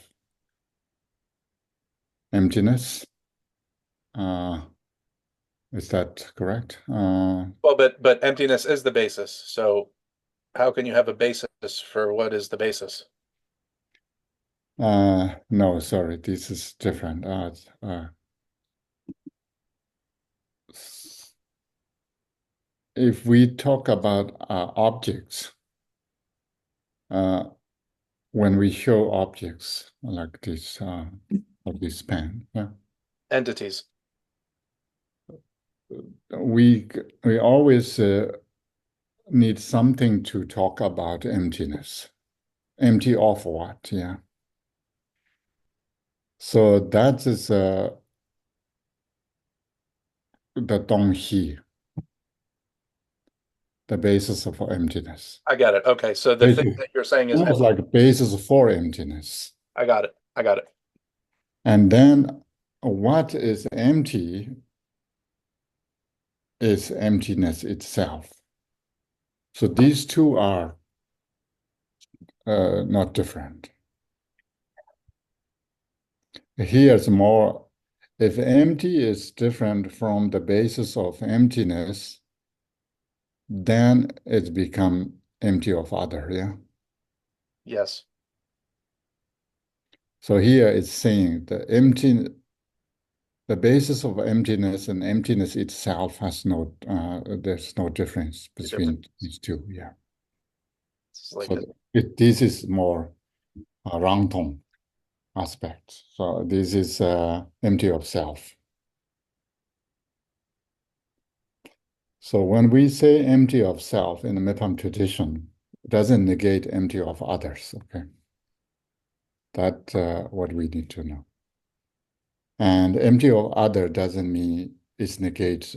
emptiness. Is that correct? Well, but emptiness is the basis. So how can you have a basis for what is the basis? No, sorry, this is different. If we talk about objects, when we show objects like this of this pen, yeah, Entities. we always need something to talk about emptiness. Empty of what? Yeah. So that is the Dongxi, the basis of emptiness. I got it. Okay. So the thing that you're saying is almost like a basis for emptiness. I got it. I got it. And then what is empty is emptiness itself. So these two are not different. Here's more, if empty is different from the basis of emptiness, then it's become empty of other, yeah? Yes. So here it's saying the basis of emptiness and emptiness itself has no, there's no difference between these two, yeah. Like so this is more a Rangtong aspect. So this is empty of self. So when we say empty of self in the Mipham tradition, it doesn't negate empty of others, okay? That's what we need to know. And empty of other doesn't mean it negates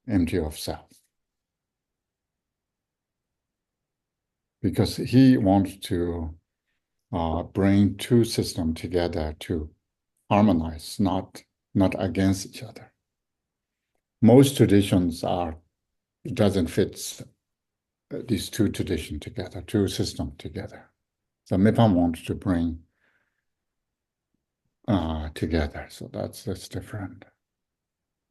empty of self. Because he wants to bring two systems together to harmonize, not against each other. Most traditions doesn't fit these two traditions together, two systems together. So Mipham wants to bring together. So that's different.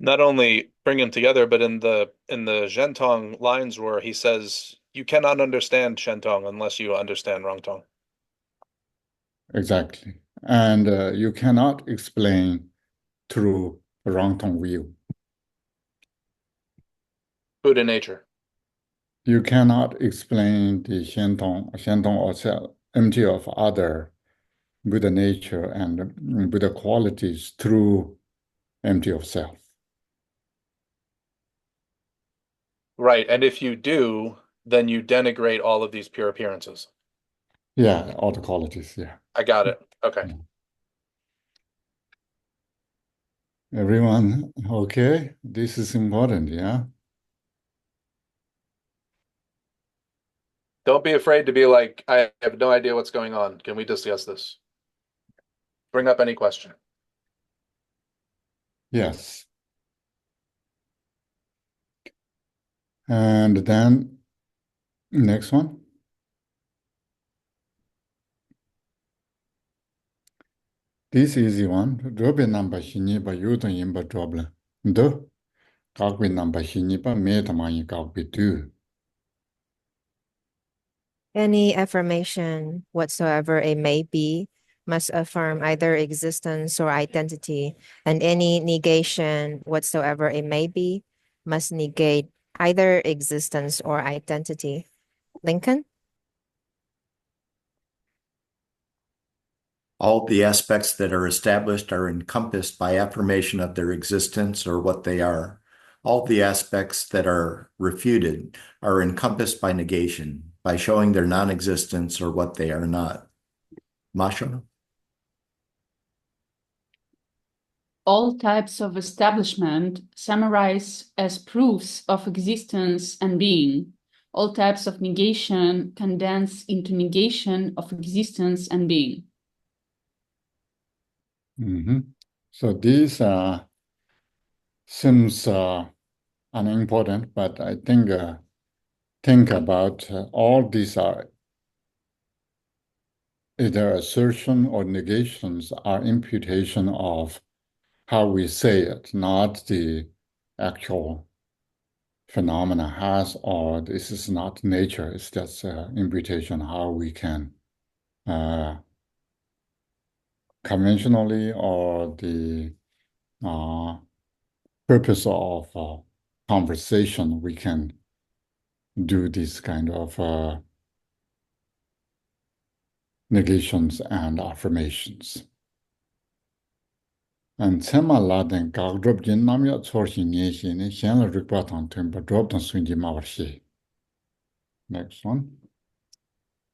Not only bring them together, but in the Zhentong lines where he says you cannot understand Shentong unless you understand Rangtong. Exactly. And you cannot explain through Rangtong view. Buddha nature. You cannot explain the Shentong or self, empty of other Buddha nature and Buddha qualities through empty of self. Right. And if you do, then you denigrate all of these pure appearances. Yeah, all the qualities, yeah. I got it. Okay. Everyone, okay? This is important, yeah? Don't be afraid to be like, I have no idea what's going on. Can we discuss this? Bring up any question. Yes. And then next one. This easy one. Robe number shiniba yuton yimba problem. Do kagwe number shiniba metamanyi kagwe do. Any affirmation whatsoever it may be must affirm either existence or identity, and any negation whatsoever it may be must negate either existence or identity. Lincoln? All the aspects that are established are encompassed by affirmation of their existence or what they are. All the aspects that are refuted are encompassed by negation, by showing their non-existence or what they are not. Masha? All types of establishment summarize as proofs of existence and being, all types of negation condense into negation of existence and being. So these seems unimportant, but I think about all these are either assertion or negations are imputation of how we say it, not the actual phenomena has, or this is not nature, it's just imputation how we can conventionally or the purpose of conversation, we can do this kind of negations and affirmations. And tsema laden gagdrop jin namya tsorshi nyeshi ne shenla rikpa tang tenpa drop tang sunji mawarshi. Next one.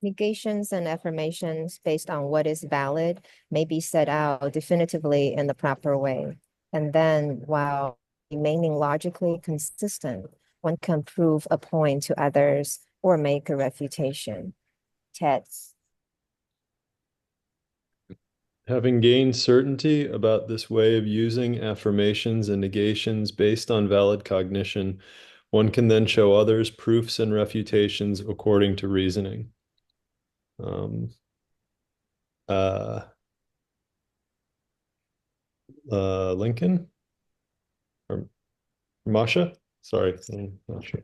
Negations and affirmations based on what is valid may be set out definitively in the proper way. And then, while remaining logically consistent, one can prove a point to others or make a refutation. Text. Having gained certainty about this way of using affirmations and negations based on valid cognition, one can then show others proofs and refutations according to reasoning. Lincoln or Masha? Sorry, I'm not sure.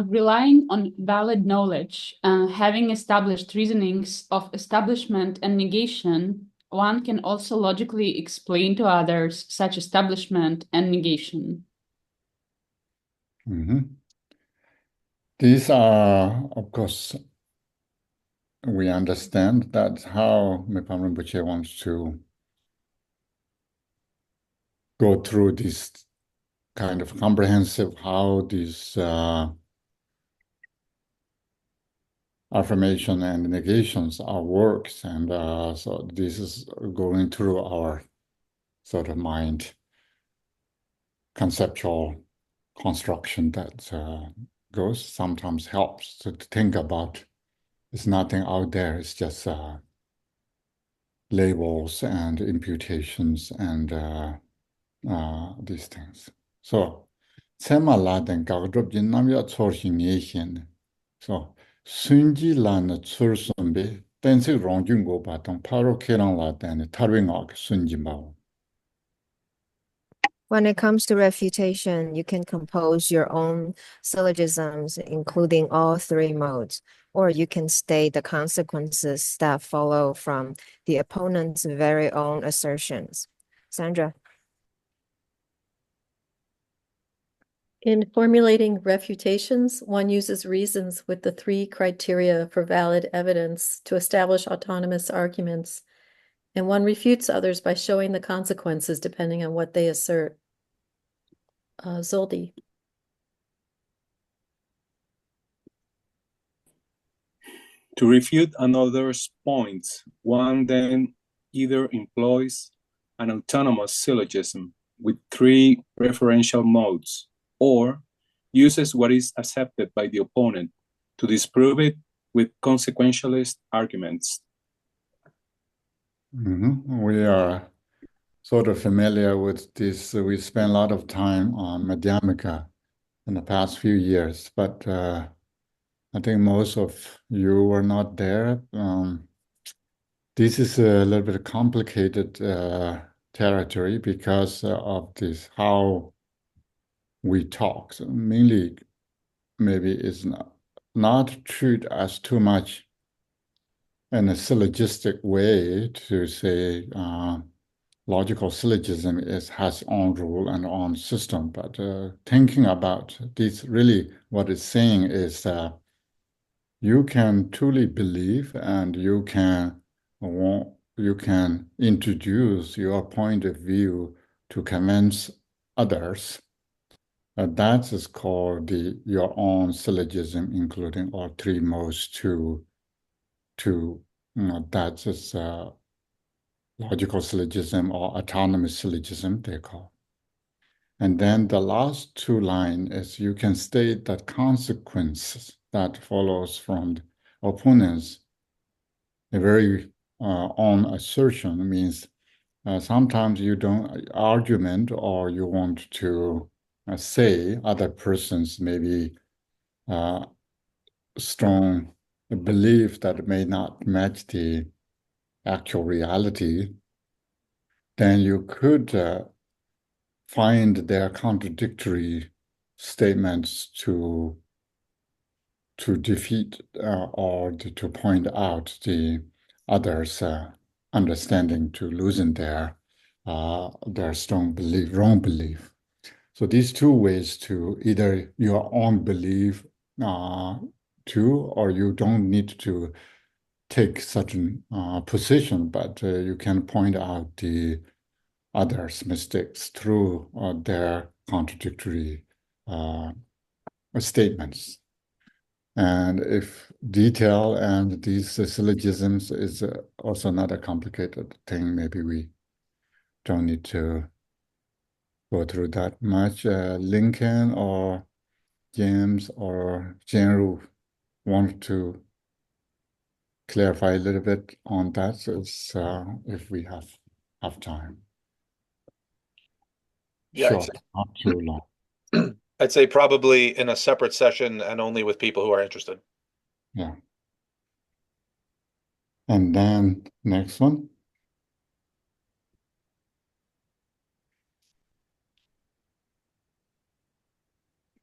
Relying on valid knowledge, having established reasonings of establishment and negation, one can also logically explain to others such establishment and negation. These are, of course, we understand that's how Mipham Rinpoche wants to go through this kind of comprehensive how these affirmation and negations are works, and so this is going through our sort of mind conceptual construction that goes sometimes helps to think about. There's nothing out there. It's just labels and imputations and these things. So, tsema laden gagdrop jin namya tsorshi nyeshin. So, sunji lan tsursumbe tensik rongjun go batang paro kerang laden tarwing og sunji mao. When it comes to refutation, you can compose your own syllogisms, including all three modes, or you can state the consequences that follow from the opponent's very own assertions. Sandra. In formulating refutations, one uses reasons with the three criteria for valid evidence to establish autonomous arguments, and one refutes others by showing the consequences depending on what they assert. Zoldi. To refute another's points, one then either employs an autonomous syllogism with three referential modes, or uses what is accepted by the opponent to disprove it with consequentialist arguments. We are sort of familiar with this. We spent a lot of time on Madhyamaka in the past few years, but I think most of you were not there. This is a little bit complicated territory because of this how we talk. So mainly, maybe it's not treated as too much in a syllogistic way to say logical syllogism has own rule and own system, but thinking about this, really what it's saying is you can truly believe and you can introduce your point of view to convince others. That is called your own syllogism, including all three modes that is logical syllogism or autonomous syllogism, they call. And then the last two line is you can state that consequences that follows from the opponents. A very on assertion means sometimes you don't argument or you want to say other person's maybe strong belief that may not match the actual reality, then you could find their contradictory statements to defeat or to point out the others' understanding, to loosen their strong belief, wrong belief. So these two ways to either your own belief too, or you don't need to take such a position, but you can point out the others' mistakes through their contradictory statements. And if detail and these syllogisms is also not a complicated thing, maybe we don't need to go through that much. Lincoln or James or Jenru want to clarify a little bit on that if we have time. Yeah, Short, not too long. I'd say probably in a separate session and only with people who are interested. Yeah. And then next one.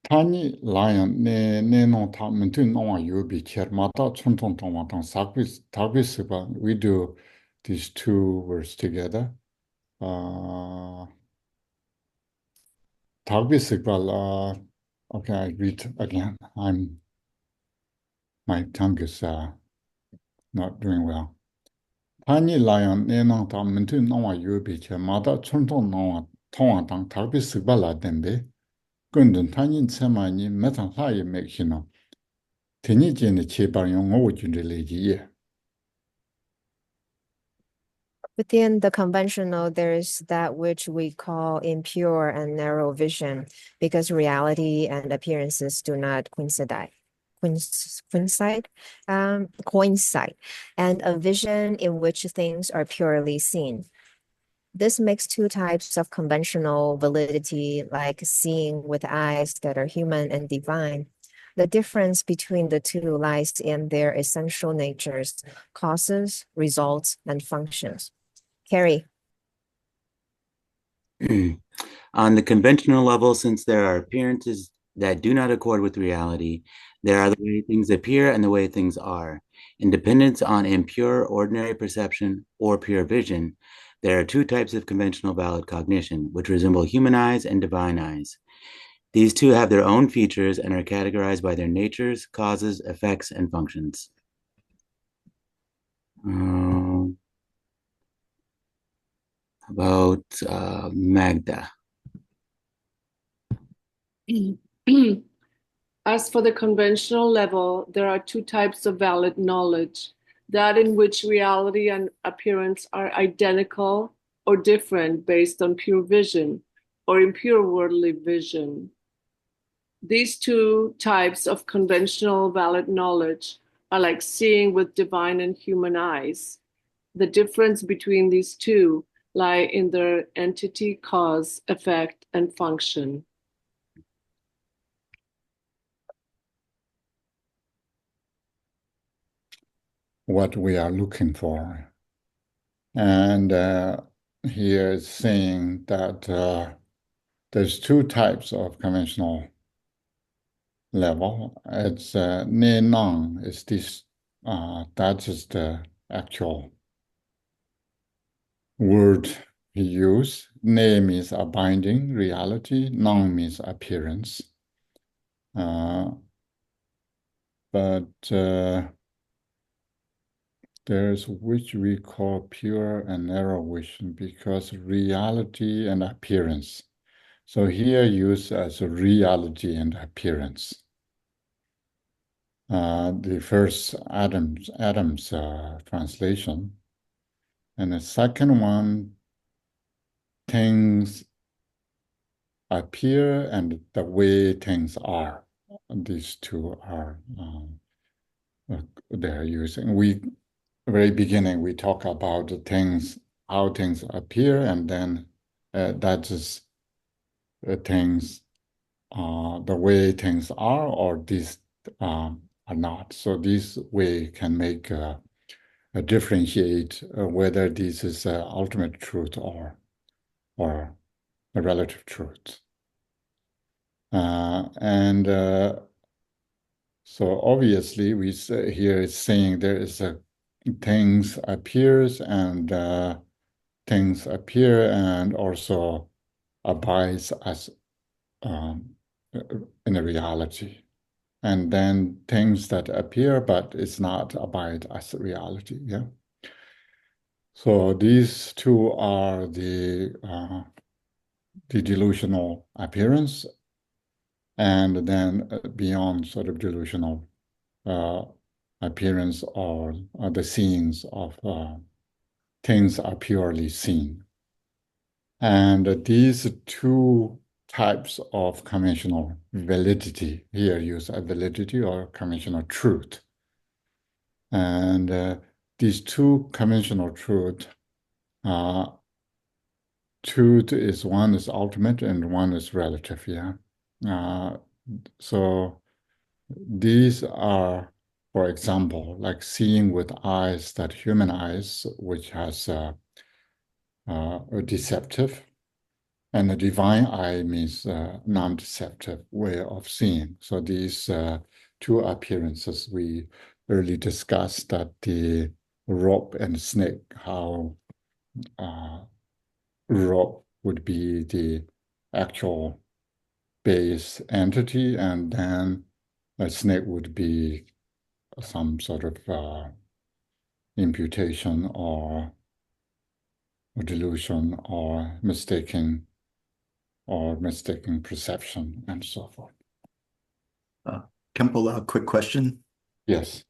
Tani lion ne no ta mentu no wa yu bi cher mata chun tong tong wa tong sakbi siba. We do these two words together. Tagbi siba okay, I read again. My tongue is not doing well. Tani lion ne no ta mentu no wa yu bi cher mata chun tong no wa tong wa tong tagbi siba la dembe. Gundun tani tsema ni metan sa ye mek hino. Teni jene che bar yung ngo junde le ji ye. Within the conventional, there's that which we call impure and narrow vision, because reality and appearances do not coincide. Coincide, and a vision in which things are purely seen. This makes two types of conventional validity, like seeing with eyes that are human and divine. The difference between the two lies in their essential natures, causes, results, and functions. Carrie. On the conventional level, since there are appearances that do not accord with reality, there are the way things appear and the way things are. In dependence on impure ordinary perception or pure vision, there are two types of conventional valid cognition, which resemble human eyes and divine eyes. These two have their own features and are categorized by their natures, causes, effects, and functions. About Magda. As for the conventional level, there are two types of valid knowledge: that in which reality and appearance are identical or different based on pure vision, or impure worldly vision. These two types of conventional valid knowledge are like seeing with divine and human eyes. The difference between these two lie in their entity, cause, effect, and function. What we are looking for. And here is saying that there's two types of conventional level. It's ne nang is this, that is the actual word he used. Ne means abiding reality, nang means appearance. But there's which we call pure and narrow vision, because reality and appearance. So here used as reality and appearance. The first Adam's translation. And the second one, things appear and the way things are. These two are they're using. We very beginning we talk about the things, how things appear, and then that is things the way things are, or these are not. So this way can make differentiate whether this is ultimate truth or a relative truth. And so obviously we say here it's saying there is a things appears and things appear and also abides as um, in a reality. And then things that appear, but it's not abide as a reality. Yeah. So these two are the delusional appearance, and then beyond sort of delusional appearance are the scenes of things are purely seen. And these two types of conventional validity, here use a validity or conventional truth. And these two conventional truth is one is ultimate and one is relative, yeah. So these are, for example, like seeing with eyes that human eyes, which has a deceptive, and the divine eye means non-deceptive way of seeing. So these two appearances we early discussed that the rope and snake, how rope would be the actual base entity, and then a snake would be some sort of imputation or delusion or mistaken perception and so forth. Kempo, a quick question. Yes.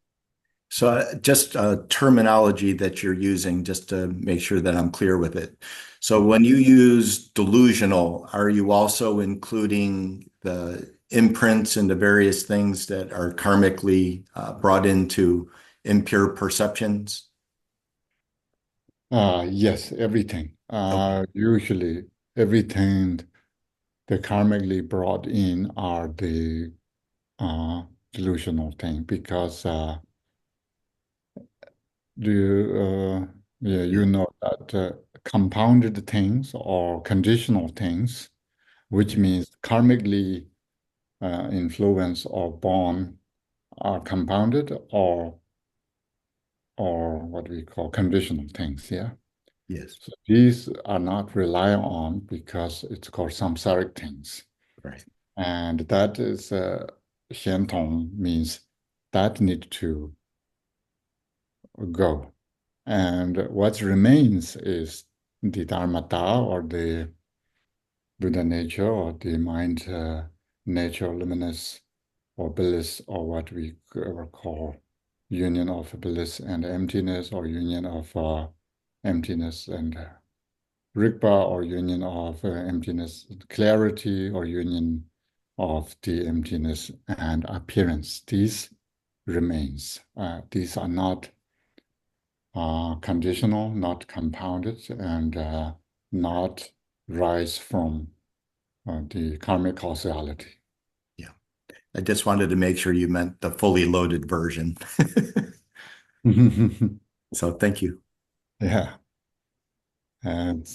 So just terminology that you're using, just to make sure that I'm clear with it. So when you use delusional, are you also including the imprints and the various things that are karmically brought into impure perceptions? Yes, everything. Usually everything the karmically brought in are the delusional thing, because you know that compounded things or conditional things, which means karmically influenced or born, are compounded or what we call conditional things. Yeah. Yes. So these are not rely on because it's called samsaric things. Right. And that is Xiantong means that need to go. And what remains is the Dharmata or the Buddha nature or the mind nature, luminous or bliss, or what we call union of bliss and emptiness, or union of emptiness and Rigpa, or union of emptiness, clarity, or union of the emptiness and appearance. These remains. These are not conditional, not compounded, and not rise from the karmic causality. Yeah. I just wanted to make sure you meant the fully loaded version. So thank you. Yeah. And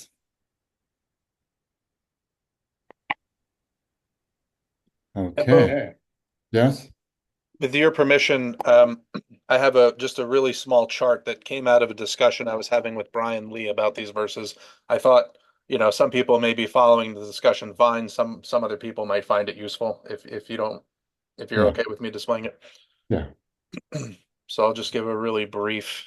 okay. Yes. With your permission, I have just a really small chart that came out of a discussion I was having with Brian Lee about these verses. I thought, some people may be following the discussion fine. Some other people might find it useful if you're Yeah. okay with me displaying it. Yeah. So I'll just give a really brief.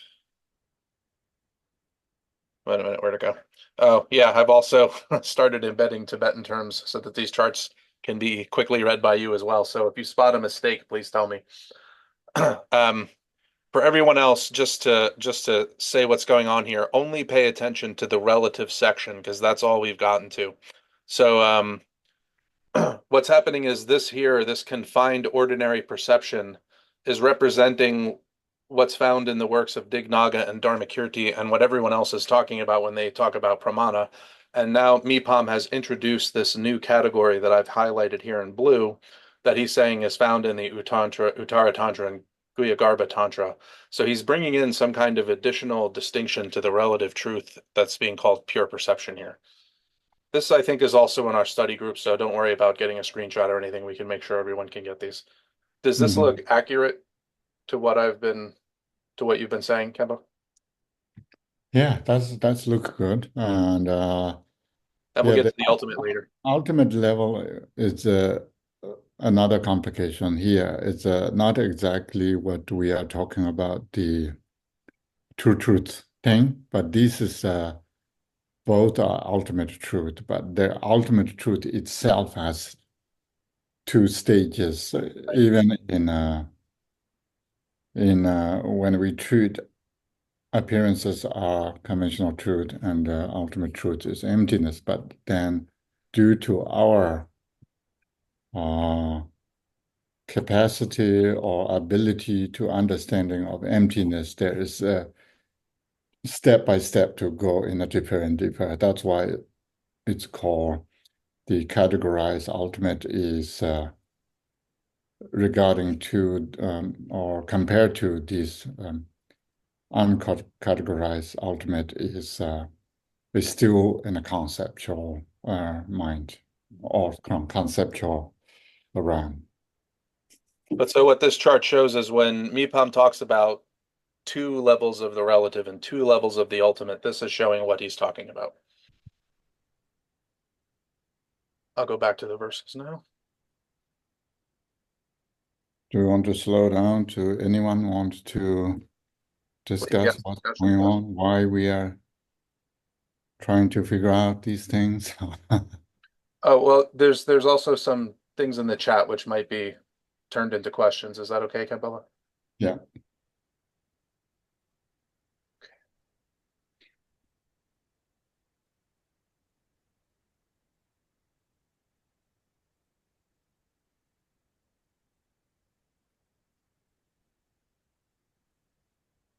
Wait a minute, where'd it go? Oh, yeah, I've also started embedding Tibetan terms so that these charts can be quickly read by you as well. So if you spot a mistake, please tell me. For everyone else, just to say what's going on here, only pay attention to the relative section because that's all we've gotten to. So what's happening is this here, this confined ordinary perception is representing what's found in the works of Dignaga and Dharmakirti and what everyone else is talking about when they talk about pramana. And now Mipham has introduced this new category that I've highlighted here in blue that he's saying is found in the Uttara Tantra and Guyagarbha Tantra. So he's bringing in some kind of additional distinction to the relative truth that's being called pure perception here. This, I think, is also in our study group, so don't worry about getting a screenshot or anything. We can make sure everyone can get these. Does this look accurate to what you've been saying, Kemba? Yeah, that's look good. And And we'll yeah, get the to the ultimate later. ultimate level is another complication here. It's not exactly what we are talking about, the true truth thing, but this is both are ultimate truth, but the ultimate truth itself has two stages. Even in when we treat appearances are conventional truth and ultimate truth is emptiness, but then due to our capacity or ability to understanding of emptiness, there is a step by step to go in a deeper and deeper. That's why it's called the categorized ultimate is regarding to or compared to this uncategorized ultimate is still in a conceptual mind or conceptual realm. But so what this chart shows is when Mipham talks about two levels of the relative and two levels of the ultimate, this is showing what he's talking about. I'll go back to the verses now. Do you want to slow down? To anyone want to discuss what's going on, why we are trying to figure out these things? Oh, well, there's also some things in the chat which might be turned into questions. Is that okay, Kembella? Yeah.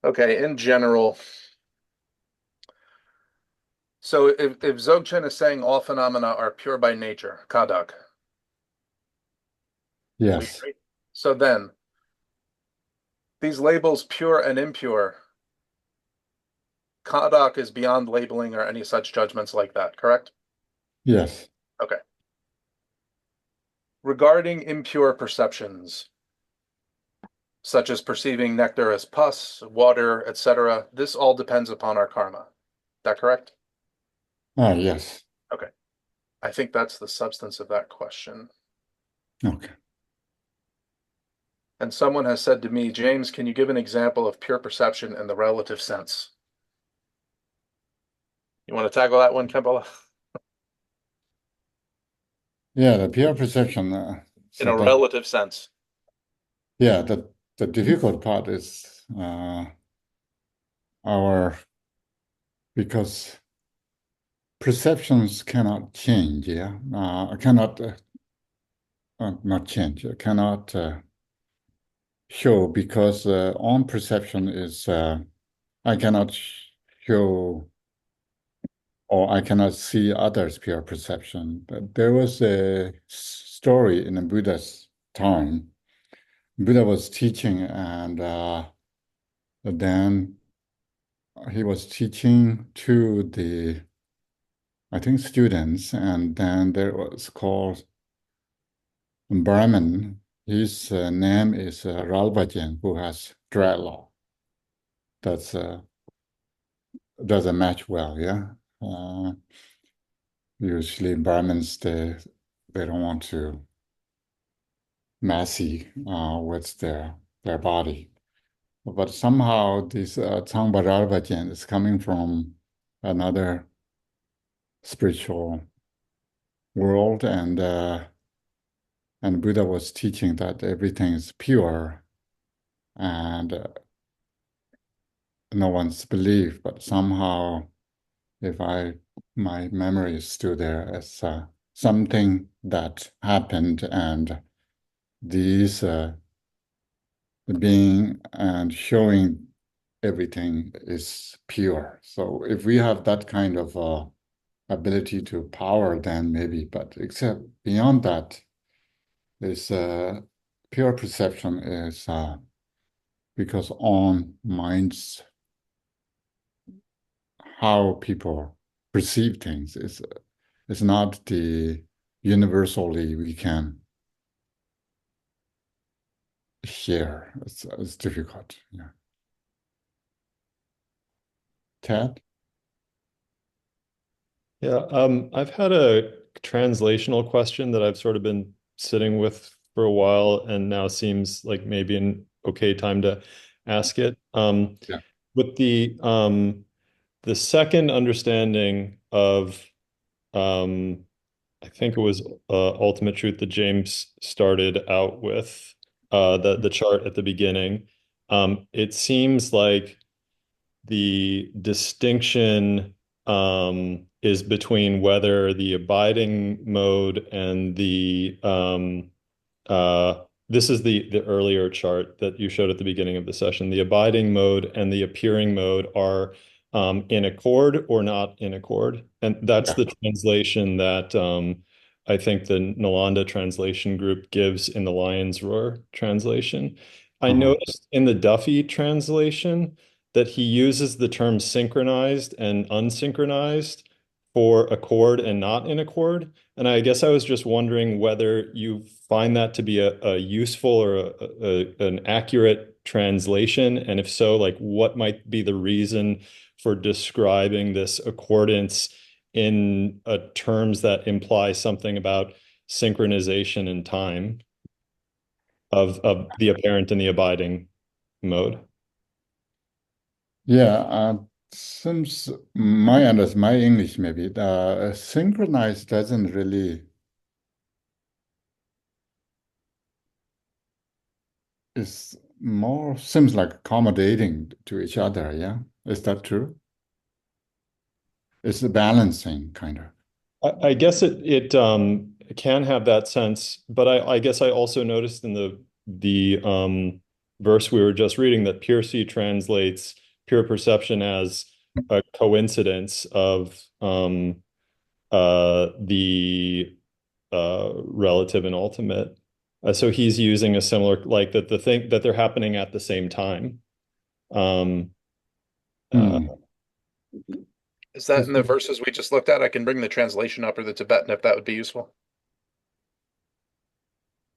Okay, in general. So if Dzogchen is saying all phenomena are pure by nature, kadak. Yes. So then, these labels pure and impure, kadak is beyond labeling or any such judgments like that, correct? Yes. Okay. Regarding impure perceptions, such as perceiving nectar as pus, water, etc., this all depends upon our karma. Is that correct? Yes. Okay. I think that's the substance of that question. Okay. And someone has said to me, James, can you give an example of pure perception in the relative sense? You want to tackle that one, Kembella? Yeah, the pure perception. In a relative sense. Yeah, the difficult part is because perceptions cannot change, yeah, cannot not change, cannot show because on perception is I cannot show or I cannot see others' pure perception. But there was a story in the Buddha's time. Buddha was teaching, and then he was teaching to the, I think, students, and then there was called Brahman. His name is Ralbajan, who has dreadlock. That's doesn't match well, yeah. Usually Brahmins they don't want to messy with their body. But somehow this Tsangpa is coming from another spiritual world, and Buddha was teaching that everything is pure, and no one's belief. But somehow, if my memory is still there as something that happened, and these being and showing everything is pure. So if we have that kind of ability to power, then maybe, but except beyond that, is pure perception is because on minds how people perceive things is not the universally we can share. It's difficult. Yeah. Ted? Yeah, I've had a translational question that I've sort of been sitting with for a while, and now seems like maybe an okay time to ask it. Yeah. With the second understanding of I think it was Ultimate Truth that James started out with, the chart at the beginning. It seems like the distinction is between whether the abiding mode and the this is the earlier chart that you showed at the beginning of the session. The abiding mode and the appearing mode are in accord or not in accord. And that's the translation that I think the Nalanda translation group gives in the Lion's Roar translation. I noticed in the Duffy translation that he uses the term synchronized and unsynchronized for accord and not in accord. And I guess I was just wondering whether you find that to be a useful or an accurate translation. And if so, like what might be the reason for describing this accordance in terms that imply something about synchronization in time of the apparent and the abiding mode? Yeah, since my English maybe, synchronized doesn't really is more seems like accommodating to each other, yeah? Is that true? It's a balancing kind of. I guess it can have that sense, but I guess I also noticed in the verse we were just reading that Piercy translates pure perception as a coincidence of the relative and ultimate. So he's using a similar, like that the thing that they're happening at the same time. Is that in the verses we just looked at? I can bring the translation up or the Tibetan if that would be useful.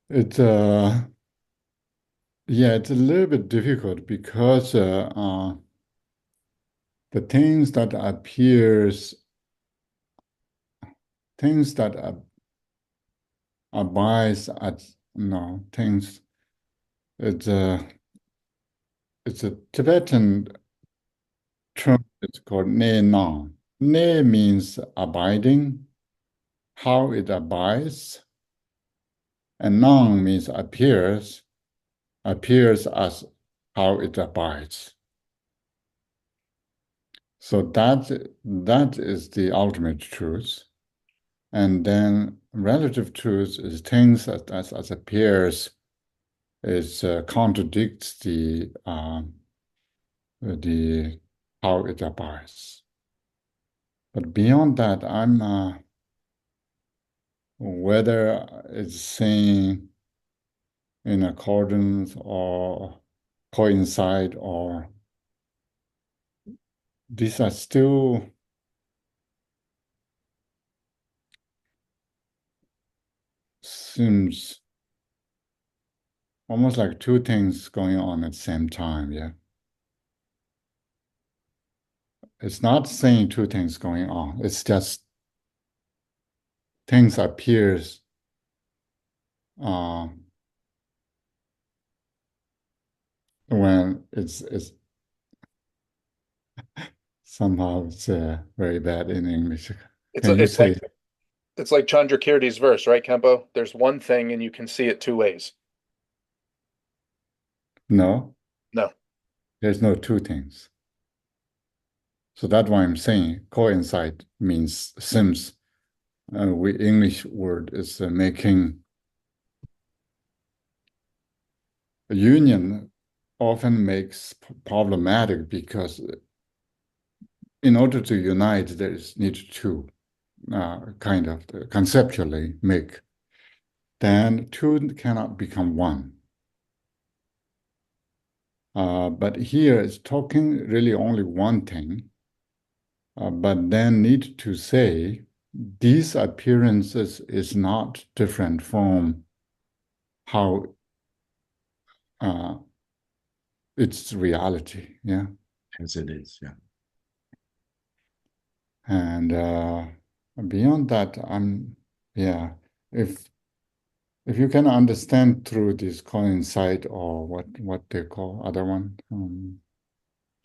It's yeah, it's a little bit difficult because the things that appears, things that abides at no things. It's a Tibetan term. It's called ne nang. Ne means abiding, how it abides, and nang means appears as how it abides. So that is the ultimate truth. And then relative truth is things as appears is contradicts the how it abides. But beyond that, I'm whether it's saying in accordance or coincide or these are still seems almost like two things going on at the same time, yeah. It's not saying two things going on. It's just things appears when it's somehow it's very bad in English. Can you say It's like Chandrakirti's verse, right, Kempo? There's one thing and you can see it two ways. no? No. There's no two things. So that's why I'm saying coincide means seems we English word is making a union often makes problematic because in order to unite, there is need to kind of conceptually make. Then two cannot become one. But here it's talking really only one thing, but then need to say these appearances is not different from how it's reality, yeah. As it is, yeah. And beyond that, yeah, if you can understand through this coincide or what they call other one,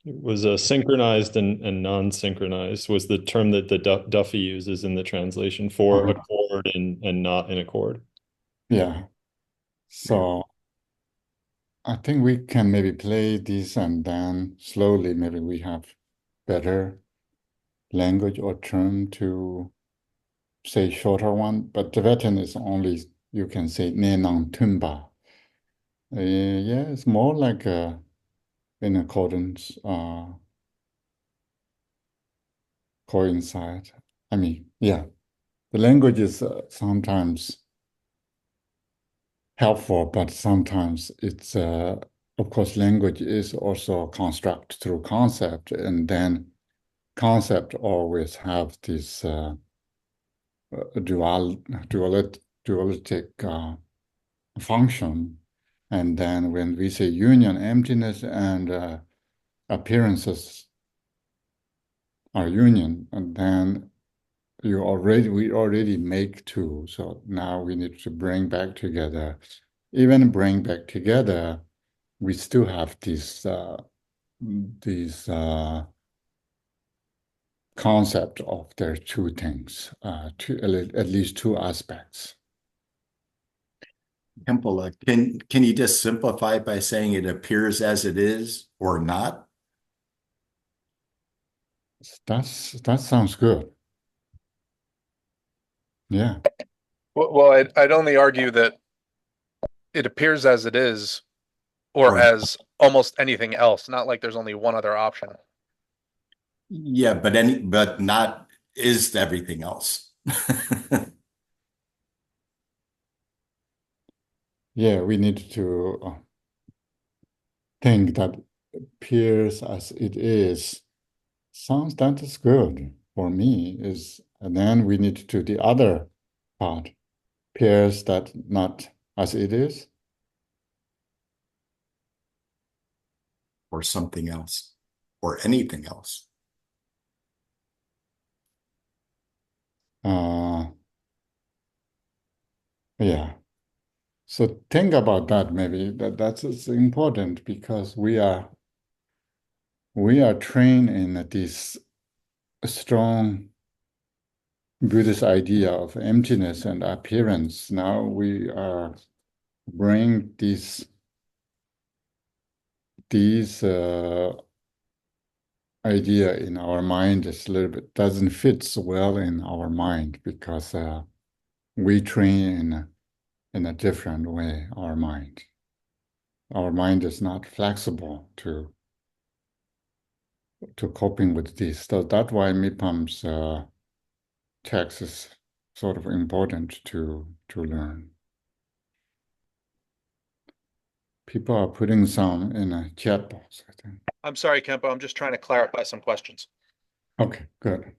It was synchronized and non-synchronized was the term that the Duffy uses in the translation for accord and not in accord. yeah. So I think we can maybe play this and then slowly maybe we have better language or term to say shorter one, but Tibetan is only, you can say Nenang Tumba. Yeah, it's more like in accordance, coincide. I mean, yeah, the language is sometimes helpful, but sometimes it's, of course, language is also a construct through concept, and then concept always have this dualistic function. And then when we say union, emptiness and appearances are union, and then we already make two. So now we need to bring back together. Even bring back together, we still have these concept of there are two things, at least two aspects. Khenpo, can you just simplify by saying it appears as it is or not? That sounds good. Yeah. Well, I'd only argue that it appears as it is, or as almost anything else. Not like there's only one other option. Yeah, but not is everything else. Yeah, we need to think that appears as it is. That is good for me. And then we need to the other part, appears that not as it is. Or something else, or anything else. Yeah. So think about that. Maybe that's important because we are trained in this strong Buddhist idea of emptiness and appearance. Now we are bring these idea in our mind is a little bit doesn't fit so well in our mind because we train in a different way. Our mind is not flexible to coping with this. So that's why Mipham's text is sort of important to learn. People are putting some in a chat box, I think. I'm sorry, Khenpo. I'm just trying to clarify some questions. Okay, good.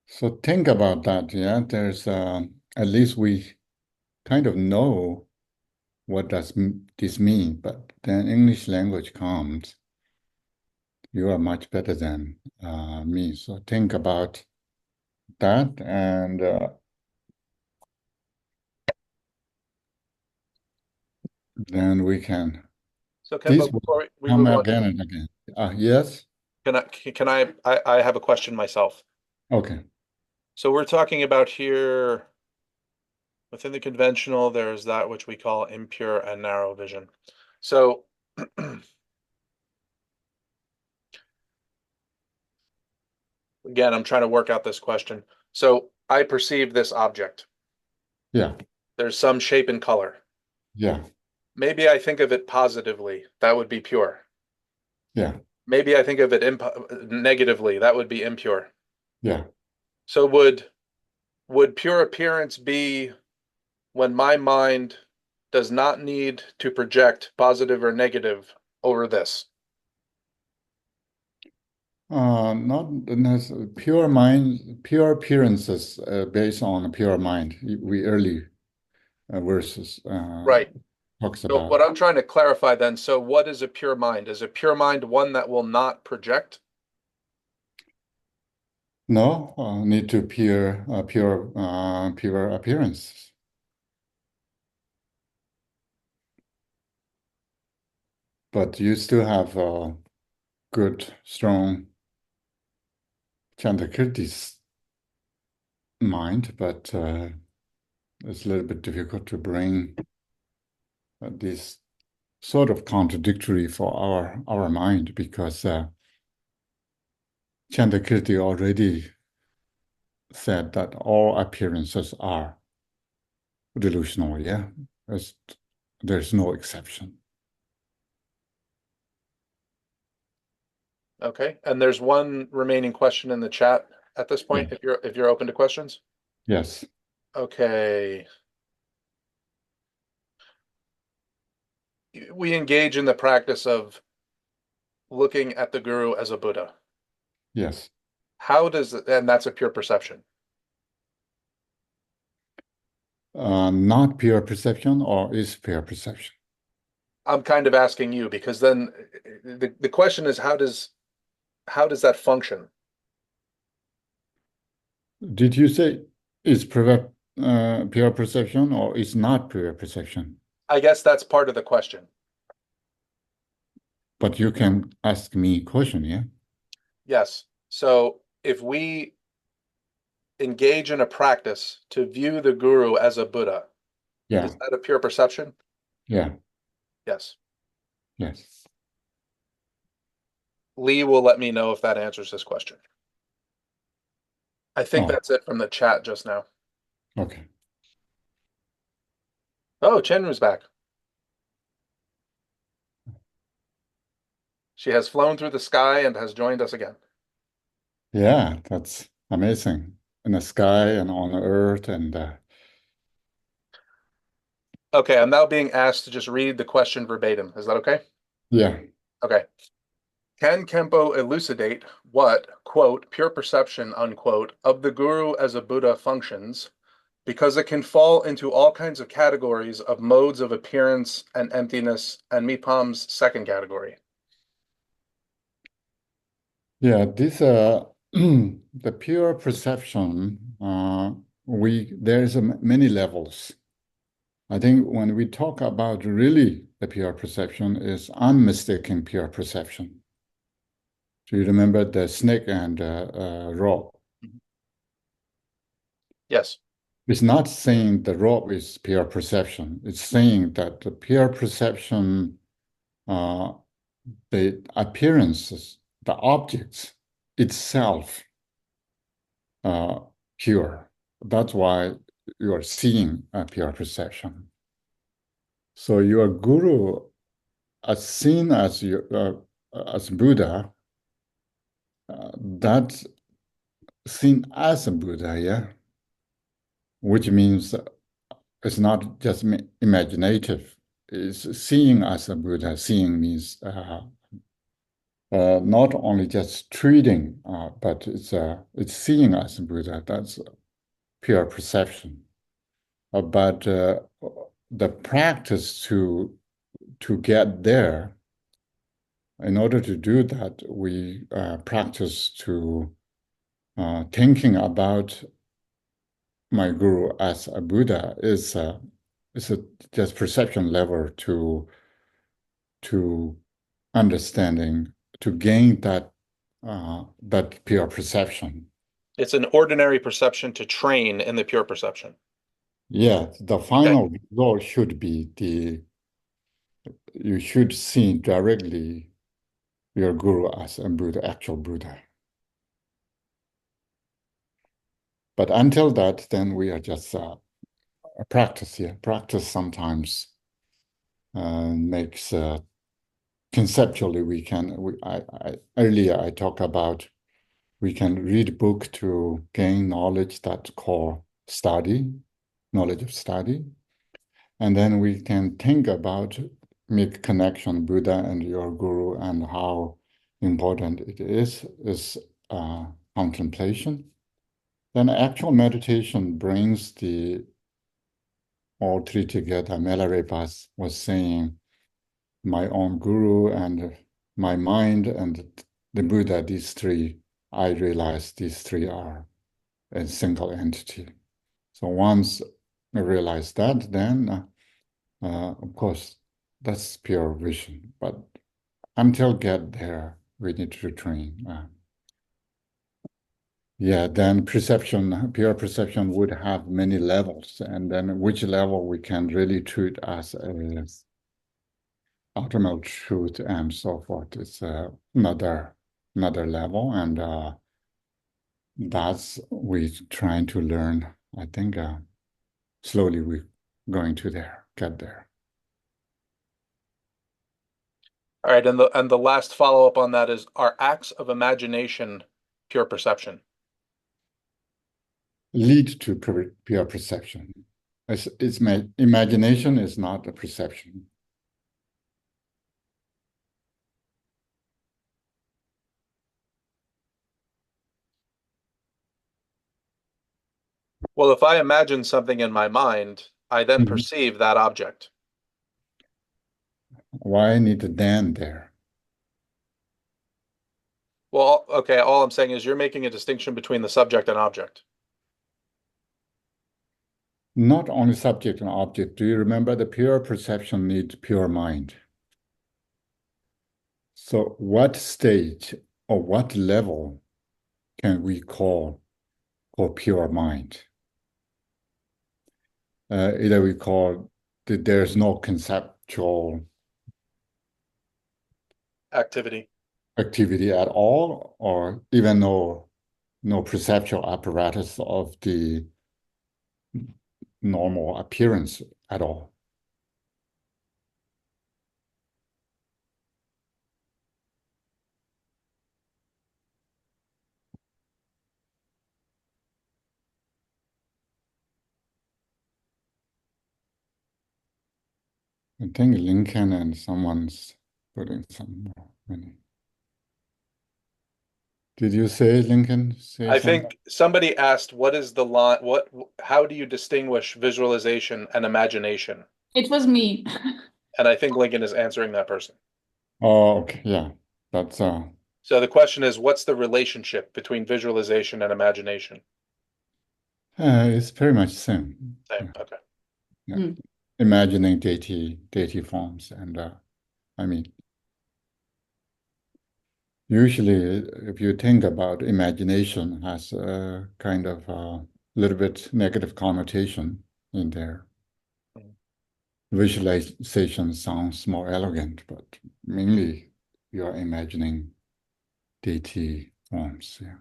So think about that. Yeah, there's at least we kind of know what does this mean, but then English language comes. You are much better than me. So think about that, and then we can. So, These Khenpo, will before we come move on, again and again. Yes. I have a question myself. Okay. So we're talking about here within the conventional, there's that which we call impure and narrow vision. So again, I'm trying to work out this question. So I perceive this object. Yeah, There's some shape and color. yeah, Maybe I think of it positively. That would be pure. yeah, Maybe I think of it negatively. That would be impure. yeah. So would pure appearance be when my mind does not need to project positive or negative over this? Not necessarily pure mind, pure appearances based on a pure mind. We early verses Right. talks So about. what I'm trying to clarify then, so what is a pure mind? Is a pure mind one that will not project? No, need to pure appearances. But you still have a good, strong Chandrakirti's mind, but it's a little bit difficult to bring this sort of contradictory for our mind because Chandrakirti already said that all appearances are delusional, yeah? There's no exception. Okay. And there's one remaining question in the chat at this point, Yeah. if you're open to questions. Yes. Okay. We engage in the practice of looking at the guru as a Buddha. Yes. How does it, and that's a pure perception. Not pure perception, or is pure perception? I'm kind of asking you because then the question is how does that function? Did you say is pure perception or is not pure perception? I guess that's part of the question. But you can ask me a question, yeah? Yes. So if we engage in a practice to view the guru as a Buddha, Yeah. is that a pure perception? Yeah. Yes. Yes. Lee will let me know if that answers this question. I think Oh. that's it from the chat just now. Okay. Oh, Chenru's back. She has flown through the sky and has joined us again. Yeah, that's amazing. In the sky and on earth and Okay, I'm now being asked to just read the question verbatim. Is that okay? yeah. Okay. Can Kempo elucidate what, quote, pure perception, unquote, of the guru as a Buddha functions, because it can fall into all kinds of categories of modes of appearance and emptiness, and Mipham's second category? Yeah, this the pure perception, there's many levels. I think when we talk about really the pure perception is unmistaken pure perception. Do you remember the snake and rope? Yes. It's not saying the rope is pure perception. It's saying that the pure perception, the appearances, the objects itself, pure. That's why you are seeing a pure perception. So your guru, as seen as as Buddha, that's seen as a Buddha, yeah, which means it's not just imaginative. It's seeing as a Buddha. Seeing means not only just treating, but it's seeing as a Buddha. That's pure perception. But the practice to get there, in order to do that, we practice to thinking about my guru as a Buddha is a just perception level to understanding to gain that pure perception. It's an ordinary perception to train in the pure perception. Yeah, the final result should be you should see directly your guru as a Buddha, actual Buddha. But until that, then we are just practice here. Practice sometimes makes conceptually we can. Earlier I talked about we can read book to gain knowledge that's called study, knowledge of study, and then we can think about make connection Buddha and your guru and how important it is contemplation. Then actual meditation brings the all three together. Milarepa was saying, my own guru and my mind and the Buddha, these three, I realized these three are a single entity. So once I realize that, then of course, that's pure vision. But until get there, we need to train. Yeah, then perception, pure perception would have many levels, and then which level we can really treat as ultimate truth and so forth. It's another level, and that's we trying to learn. I think slowly we're going to get there. All right, and the last follow-up on that is, are acts of imagination pure perception? Lead to pure perception. It's my imagination is not a perception. Well, if I imagine something in my mind, I then perceive that object. Why need to then there? Well, okay, all I'm saying is you're making a distinction between the subject and object. Not only subject and object. Do you remember the pure perception needs pure mind? So what stage or what level can we call pure mind? Either we call that there's no conceptual activity at all, or even no perceptual apparatus of the normal appearance at all. I think Lincoln and someone's putting some more money. Did you say, Lincoln? I think somebody asked, what is the line? How do you distinguish visualization and imagination? It was me. And I think Lincoln is answering that person. Oh, okay. Yeah. That's So the question is, what's the relationship between visualization and imagination? It's very much same. Same. Yeah. Okay. Yeah. Imagining deity forms, and I mean, usually, if you think about imagination, has a kind of a little bit negative connotation in there. Visualization sounds more elegant, but mainly you are imagining deity forms. Yeah.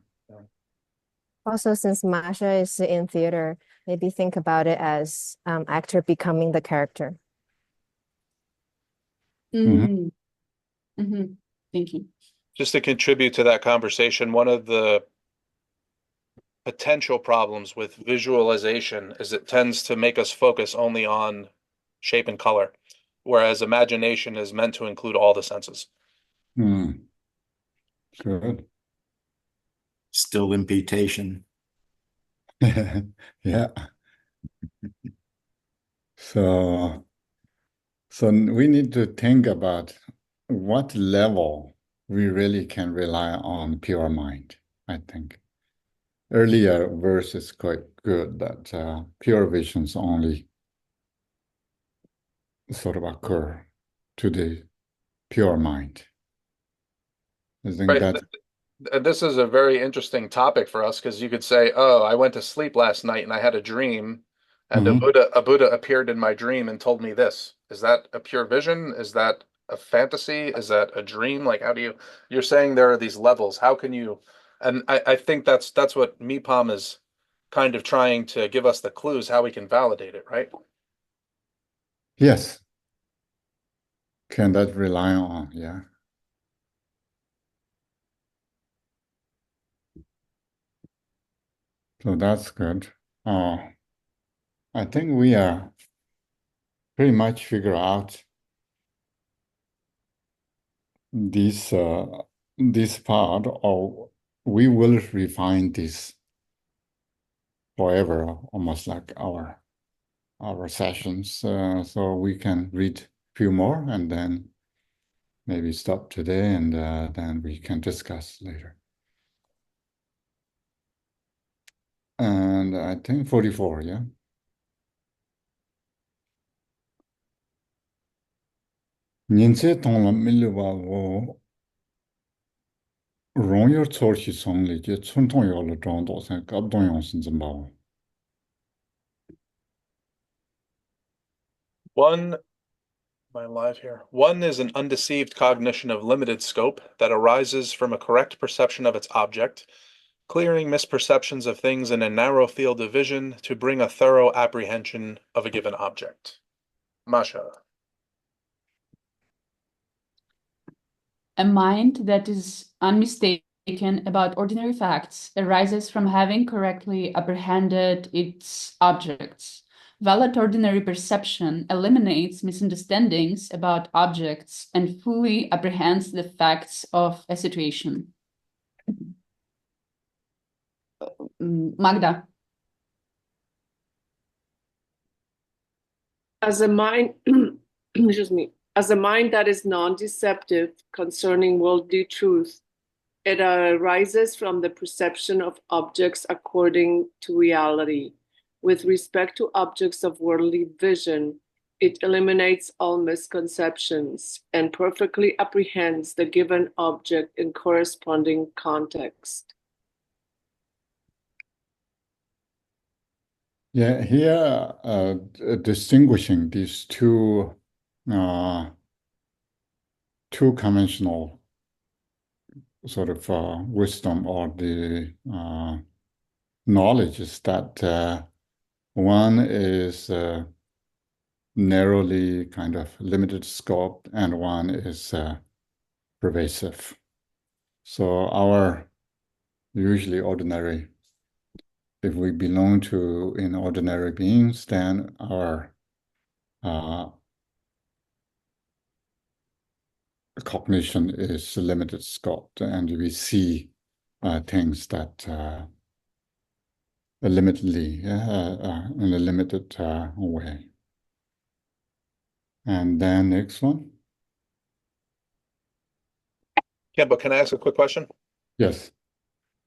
Also, since Masha is in theater, maybe think about it as actor becoming the character. Mm-hmm. Mm-hmm. Thank you. Just to contribute to that conversation, one of the potential problems with visualization is it tends to make us focus only on shape and color, whereas imagination is meant to include all the senses. Good. Still imputation. Yeah. So we need to think about what level we really can rely on pure mind, I think. Earlier verse is quite good that pure visions only sort of occur to the pure mind. I think Right. that This is a very interesting topic for us because you could say, "Oh, I went to sleep last night and I had a dream, and a Buddha appeared in my dream and told me this." Is that a pure vision? Is that a fantasy? Is that a dream? Like, how do you're saying there are these levels. How can you? And I think that's what Mipham is kind of trying to give us the clues how we can validate it, right? Yes. Can that rely on? Yeah. So that's good. I think we are pretty much figure out this part, or we will refine this forever, almost like our sessions. So we can read a few more and then maybe stop today, and then we can discuss later. And I think 44, yeah. Nhìn sẽ tông là mình lưu vào wo rong your chor chi song li je chun tong yo le zhang do san gab dong yong sin zhen bao. One, am I live here? One is an undeceived cognition of limited scope that arises from a correct perception of its object, clearing misperceptions of things in a narrow field of vision to bring a thorough apprehension of a given object. Masha. A mind that is unmistaken about ordinary facts arises from having correctly apprehended its objects. Valid ordinary perception eliminates misunderstandings about objects and fully apprehends the facts of a situation. Magda. As a mind, excuse me, as a mind that is non-deceptive concerning worldly truth, it arises from the perception of objects according to reality. With respect to objects of worldly vision, it eliminates all misconceptions and perfectly apprehends the given object in corresponding context. Yeah, here distinguishing these two conventional sort of wisdom, or the knowledge, is that one is narrowly kind of limited scope and one is pervasive. So our usually ordinary, if we belong to in ordinary beings, then our cognition is limited scope, and we see things that limitedly in a limited way. And then next one. Kempo, can I ask a quick question? Yes.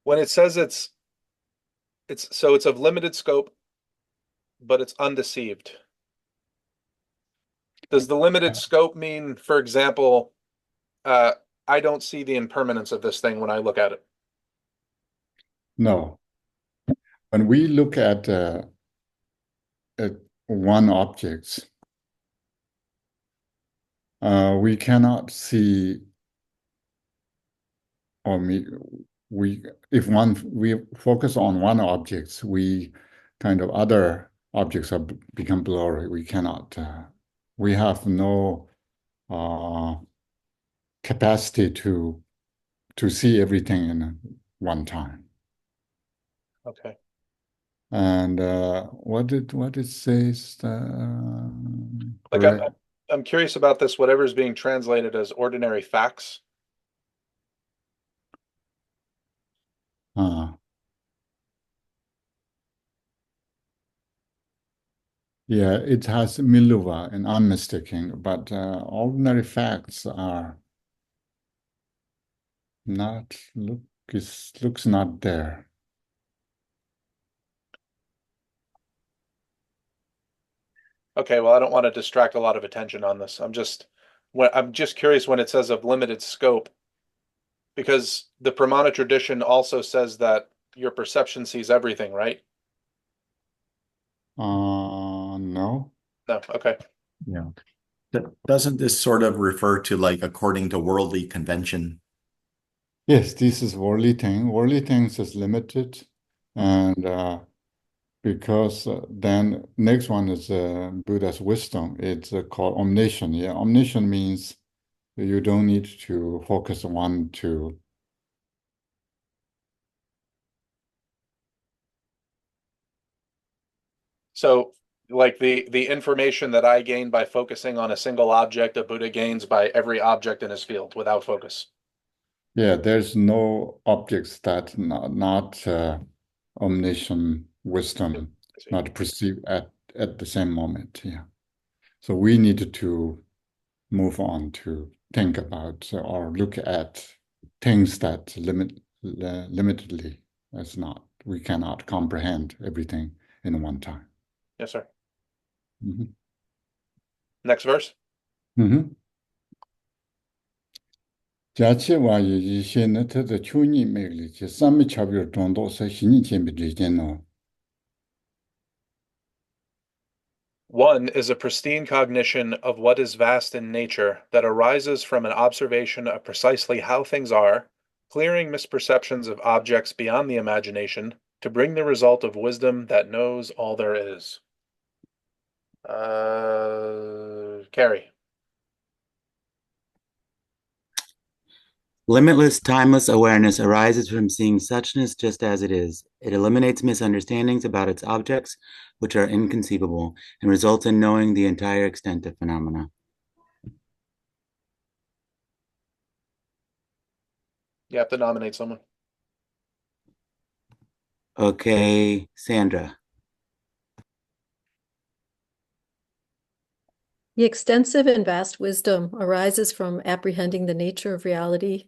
When it says it's of limited scope, but it's undeceived. Does the limited scope mean, for example, I don't see the impermanence of this thing when I look at it? No. When we look at one object, we cannot see, or if we focus on one object, we kind of other objects become blurry. We cannot. We have no capacity to see everything in one time. Okay. And what it says? Like I'm curious about this. Whatever is being translated as ordinary facts. Yeah, it has miluva and unmistaking, but ordinary facts are not looks not there. Okay, well, I don't want to distract a lot of attention on this. I'm just curious when it says of limited scope, because the Pramana tradition also says that your perception sees everything, right? No. No. Okay. Yeah. Doesn't this sort of refer to like according to worldly convention? Yes, this is worldly thing. Worldly things is limited, and because then next one is Buddha's wisdom. It's called omniscience. Yeah, omniscience means you don't need to focus on to. So like the information that I gain by focusing on a single object, a Buddha gains by every object in his field without focus. Yeah, there's no objects that not omniscient wisdom, not perceived at the same moment. Yeah. So we need to move on to think about or look at things that limitedly as not. We cannot comprehend everything in one time. Yes, sir. Mhm. Next verse. Mhm. 假设话有一些呢，它的处理魅力，就三昧差别中都是心理鉴别之间呢。 One is a pristine cognition of what is vast in nature that arises from an observation of precisely how things are, clearing misperceptions of objects beyond the imagination to bring the result of wisdom that knows all there is. Carrie. Limitless, timeless awareness arises from seeing suchness just as it is. It eliminates misunderstandings about its objects, which are inconceivable, and results in knowing the entire extent of phenomena. You have to nominate someone. Okay, Sandra. The extensive and vast wisdom arises from apprehending the nature of reality.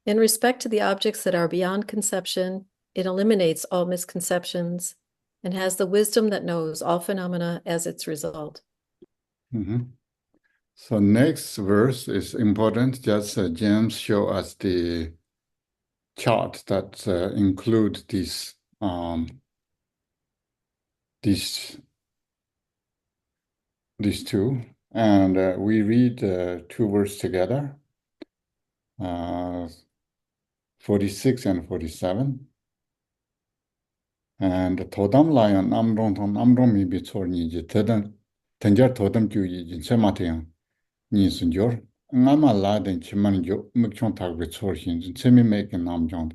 In respect to the objects that are beyond conception, it eliminates all misconceptions and has the wisdom that knows all phenomena as its result. Mm-hmm. So next verse is important. Just James show us the chart that include these two, and we read two words together. 46 and 47. And Todam Lion Amrom Bitorni Tanjar Todam Ju Chemating Nisunjor Ngama Laden Chimanjo Mukchon Tag Bitorhin Semi making Namjong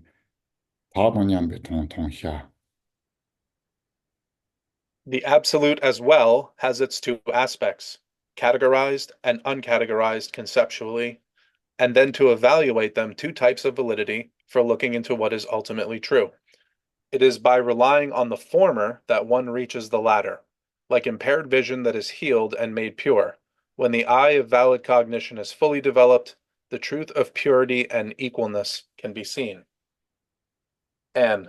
Tabanyam Beton Tonsha. The absolute as well has its two aspects, categorized and uncategorized conceptually, and then to evaluate them two types of validity for looking into what is ultimately true. It is by relying on the former that one reaches the latter, like impaired vision that is healed and made pure. When the eye of valid cognition is fully developed, the truth of purity and equalness can be seen. Anne.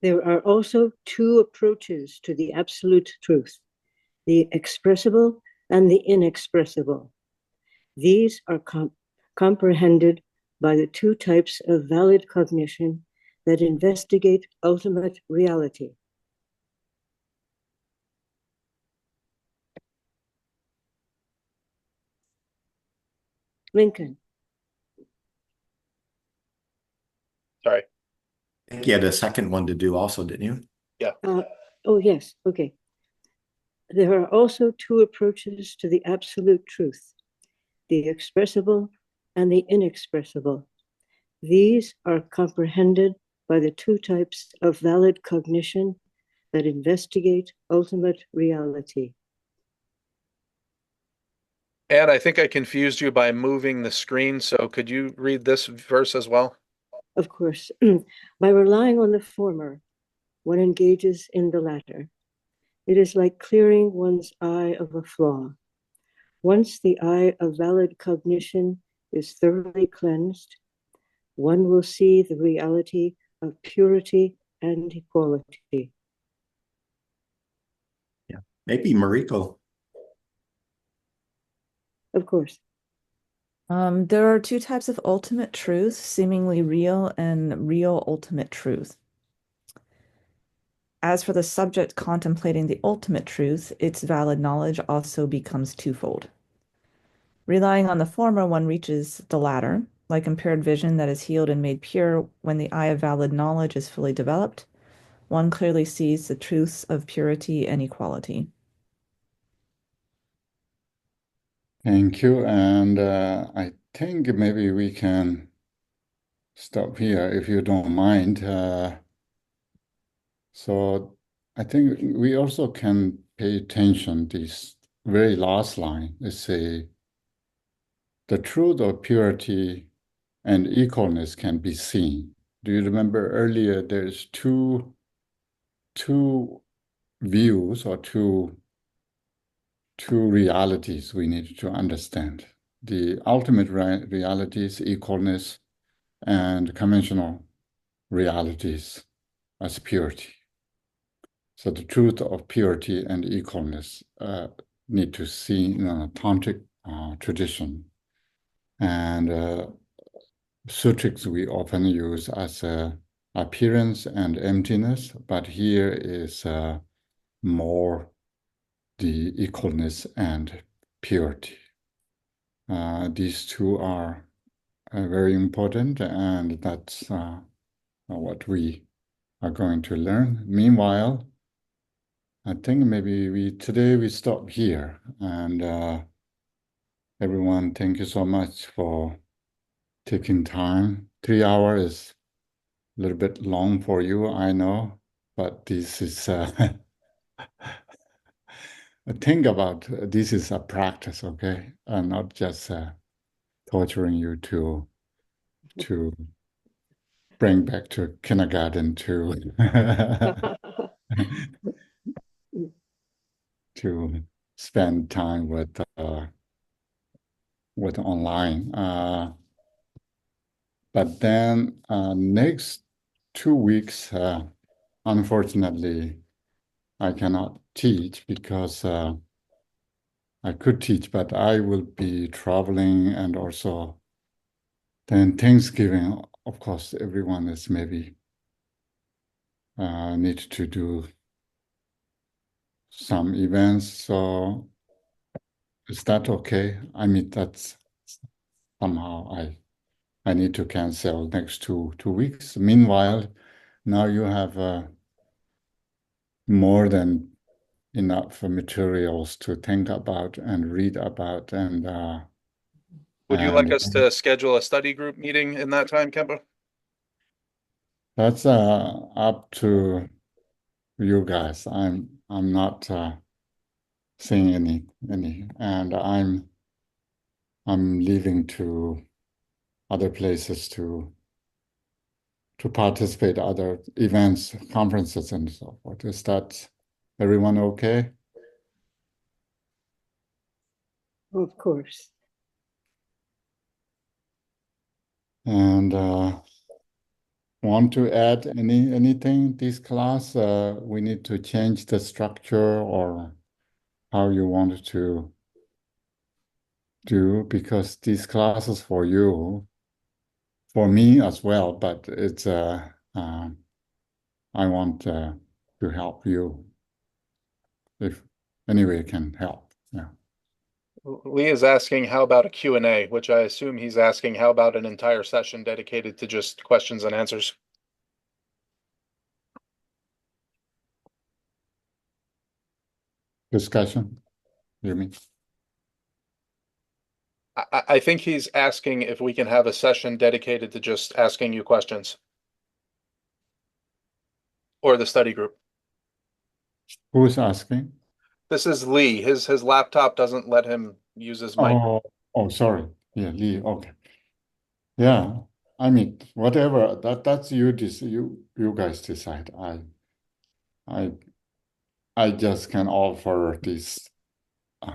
There are also two approaches to the absolute truth, the expressible and the inexpressible. These are comprehended by the two types of valid cognition that investigate ultimate reality. Lincoln. Sorry. I think you had a second one to do also, didn't you? Yeah. Oh, yes. Okay. There are also two approaches to the absolute truth, the expressible and the inexpressible. These are comprehended by the two types of valid cognition that investigate ultimate reality. And I think I confused you by moving the screen, so could you read this verse as well? Of course, by relying on the former, one engages in the latter. It is like clearing one's eye of a flaw. Once the eye of valid cognition is thoroughly cleansed, one will see the reality of purity and equality. Yeah, maybe Mariko. Of course. There are two types of ultimate truth, seemingly real and real ultimate truth. As for the subject contemplating the ultimate truth, its valid knowledge also becomes twofold. Relying on the former, one reaches the latter. like impaired vision that is healed and made pure when the eye of valid knowledge is fully developed. One clearly sees the truths of purity and equality. Thank you. And I think maybe we can stop here if you don't mind. So I think we also can pay attention this very last line. They say, the truth of purity and equalness can be seen. Do you remember earlier there's two views or two realities we need to understand. The ultimate reality is equalness, and conventional realities as purity. So the truth of purity and equalness need to see in a tantric tradition. And sutrics we often use as appearance and emptiness, but here is more the equalness and purity. These two are very important, and that's what we are going to learn. Meanwhile, I think maybe today we stop here, and everyone, thank you so much for taking time. 3 hours is a little bit long for you, I know, but this is think about this is a practice, okay, and not just torturing you to bring back to kindergarten to to spend time with online. But then next 2 weeks, unfortunately, I cannot teach because I could teach, but I will be traveling, and also then Thanksgiving, of course, everyone is maybe need to do some events. So is that okay? I mean, that's somehow I need to cancel next two weeks. Meanwhile, now you have more than enough materials to think about and read about, and Would you like us to schedule a study group meeting in that time, Kempo? that's up to you guys. I'm not saying any, and I'm leaving to other places to participate other events, conferences, and so forth. Is that everyone okay? Of course. And want to add anything this class? We need to change the structure or how you want to do, because these classes for you, for me as well, but it's I want to help you if any way can help. Yeah. Lee is asking how about a Q&A, which I assume he's asking how about an entire session dedicated to just questions and answers. Discussion, you mean? I think he's asking if we can have a session dedicated to just asking you questions. Or the study group. Who's asking? This is Lee. His laptop doesn't let him use his mic. Oh, sorry. Yeah, Lee. Okay. Yeah. I mean, whatever. That's you. You guys decide. I I just can offer uh,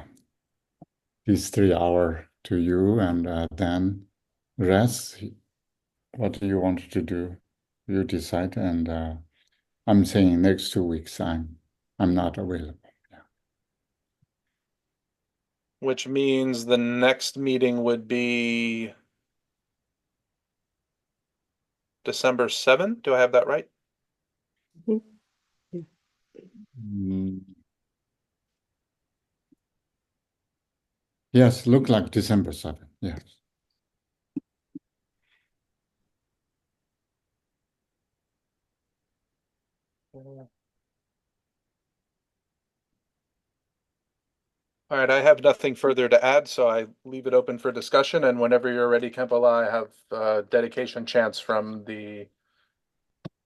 these 3 hours to you, and then rest. What do you want to do? You decide. And I'm saying next 2 weeks I'm not available. Which means the next meeting would be December 7th. Do I have that right? Mm. Yes, look like December 7th. Yes. All right, I have nothing further to add, so I leave it open for discussion. And whenever you're ready, Kempola, I have dedication chants from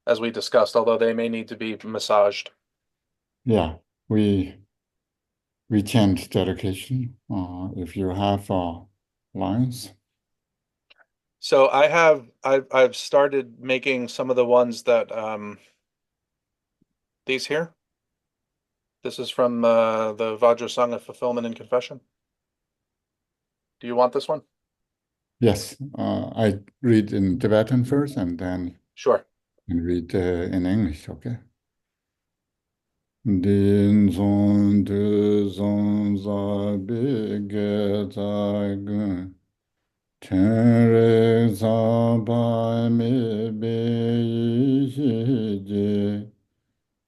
as we discussed, although they may need to be massaged. Yeah, we chant dedication. If you have lines. So I've started making some of the ones that these here. This is from the Vajrasanga Fulfillment and Confession. Do you want this one? Yes, I read in Tibetan first and then Sure. read in English, okay? Din zon de zon za bi ge za gun. Tenre za ba mi bi yi ji.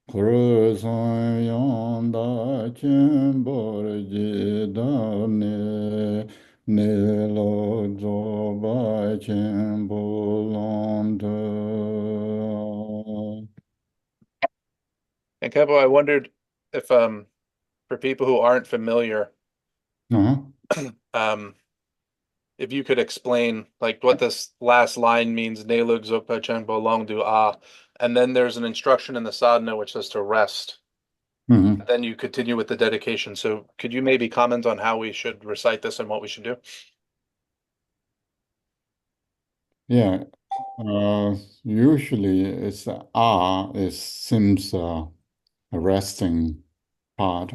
Kuru zon yon da chen bor ji da ne lo zo ba chen bo long de. And Kempo, I wondered if for people who aren't familiar, um if you could explain like what this last line means, Nelug Zokpa Chengpo Long Du Ah, and then there's an instruction in the sadhana which says to rest. Mhm. Then you continue with the dedication. So could you maybe comment on how we should recite this and what we should do? Yeah, usually it's it seems a resting part.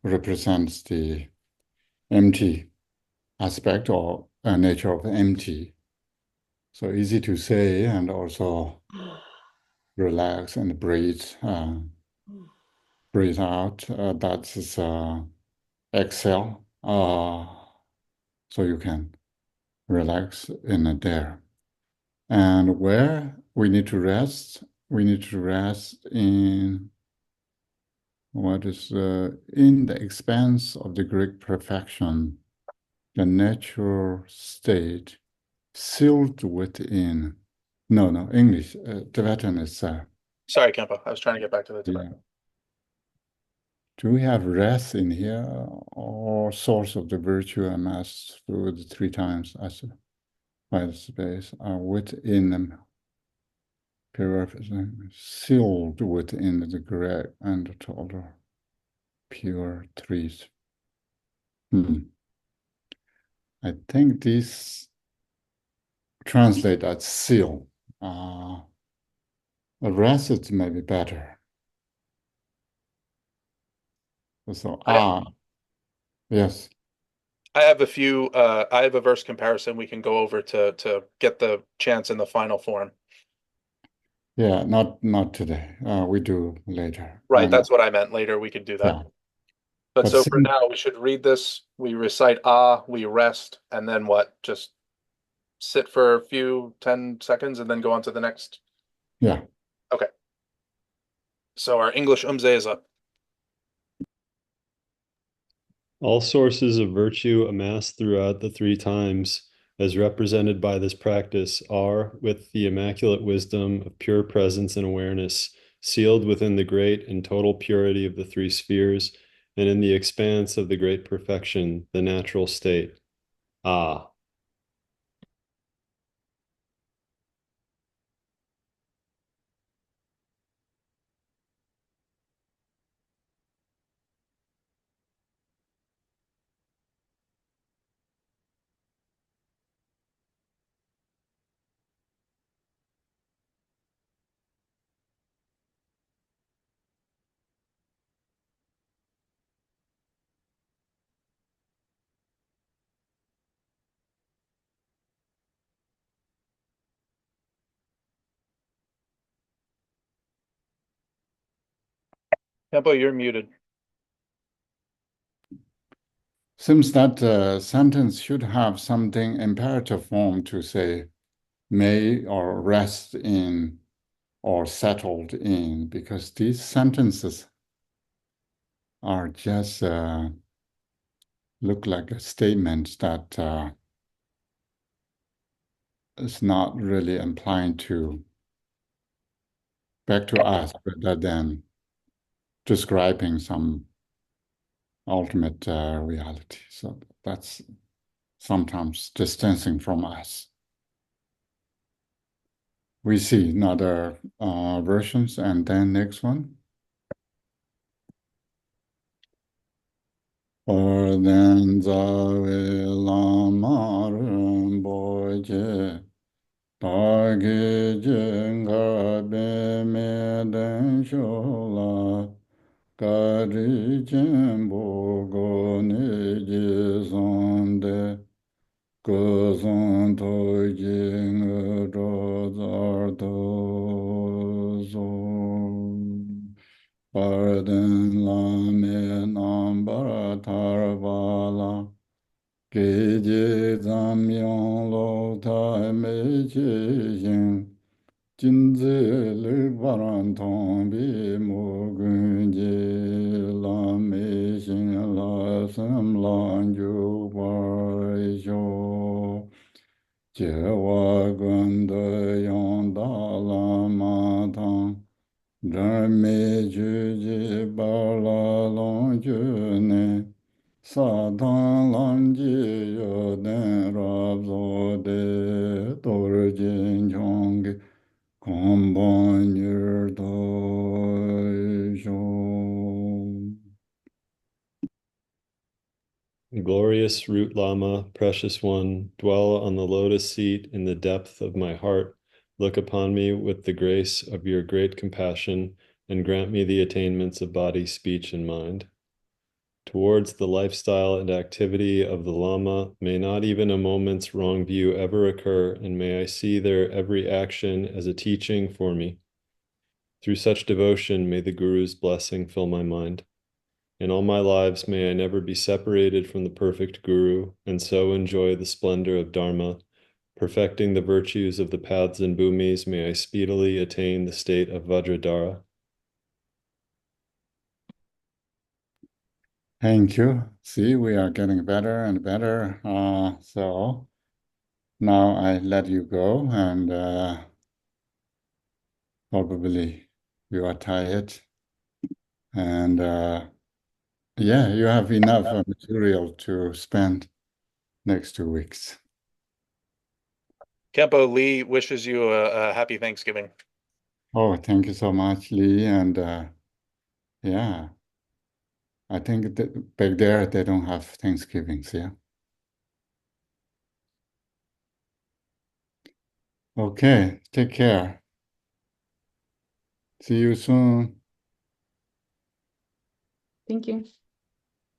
Represents the empty aspect or nature of empty. So easy to say and also relax and breathe out. That is exhale. So you can relax in there. And where we need to rest, we need to rest in what is in the expanse of the great perfection, the natural state, sealed within. No, English, Tibetan is. Sorry, Kempo. I was trying to get back to the Tibetan. Yeah. Do we have rest in here or source of the virtue amassed through the three times as by the space are within them? Sealed within the great and total pure trees. I think this translate as seal. The rest is maybe better. So yes. I have I have a verse comparison we can go over to get the chants in the final form. Yeah, not today. We do later. Right, that's what I meant. Later we could do that. Yeah. But But so for now, we should read this, we recite we rest, and then what? Just sit for a few 10 seconds and then go on to the next. Yeah. Okay. So our English umze is up. All sources of virtue amassed throughout the three times, as represented by this practice, are, with the immaculate wisdom of pure presence and awareness, sealed within the great and total purity of the three spheres, and in the expanse of the great perfection, the natural state. Ah. Tempo, you're muted. Seems that sentence should have something imperative form to say may or rest in or settled in, because these sentences are just look like a statement that is not really implying to back to us rather than describing some ultimate reality. So that's sometimes distancing from us. We see another versions, and then next one. Orden zave lama rinpoche, dagi jenga be me den shola, kari jenpo go ne je zonde, go zon to jing ro zar do zo. Pardon lame nambara tarvala, geje zamyong lo tai me che yin, jinze le baran tong bi mo gun je lame xin la sam lan ju bai jo, je wa gun de yong da la ma tang. Rame juji bala long ne, satan lam ji yo den rab zo de, tor jin chong kombon yur do shom. Glorious Root Lama, precious one, dwell on the lotus seat in the depth of my heart. Look upon me with the grace of your great compassion and grant me the attainments of body, speech, and mind. Towards the lifestyle and activity of the Lama, may not even a moment's wrong view ever occur, and may I see their every action as a teaching for me. Through such devotion, may the Guru's blessing fill my mind. In all my lives, may I never be separated from the perfect Guru, and so enjoy the splendor of Dharma. Perfecting the virtues of the paths and bhumis, may I speedily attain the state of Vajradhara. Thank you. See, we are getting better and better. So now I let you go, and probably you are tired. And yeah, you have enough material to spend next 2 weeks. Kempo Lee wishes you a happy Thanksgiving. Oh, thank you so much, Lee. And yeah, I think that back there they don't have Thanksgivings, yeah. Okay, take care. See you soon. Thank you.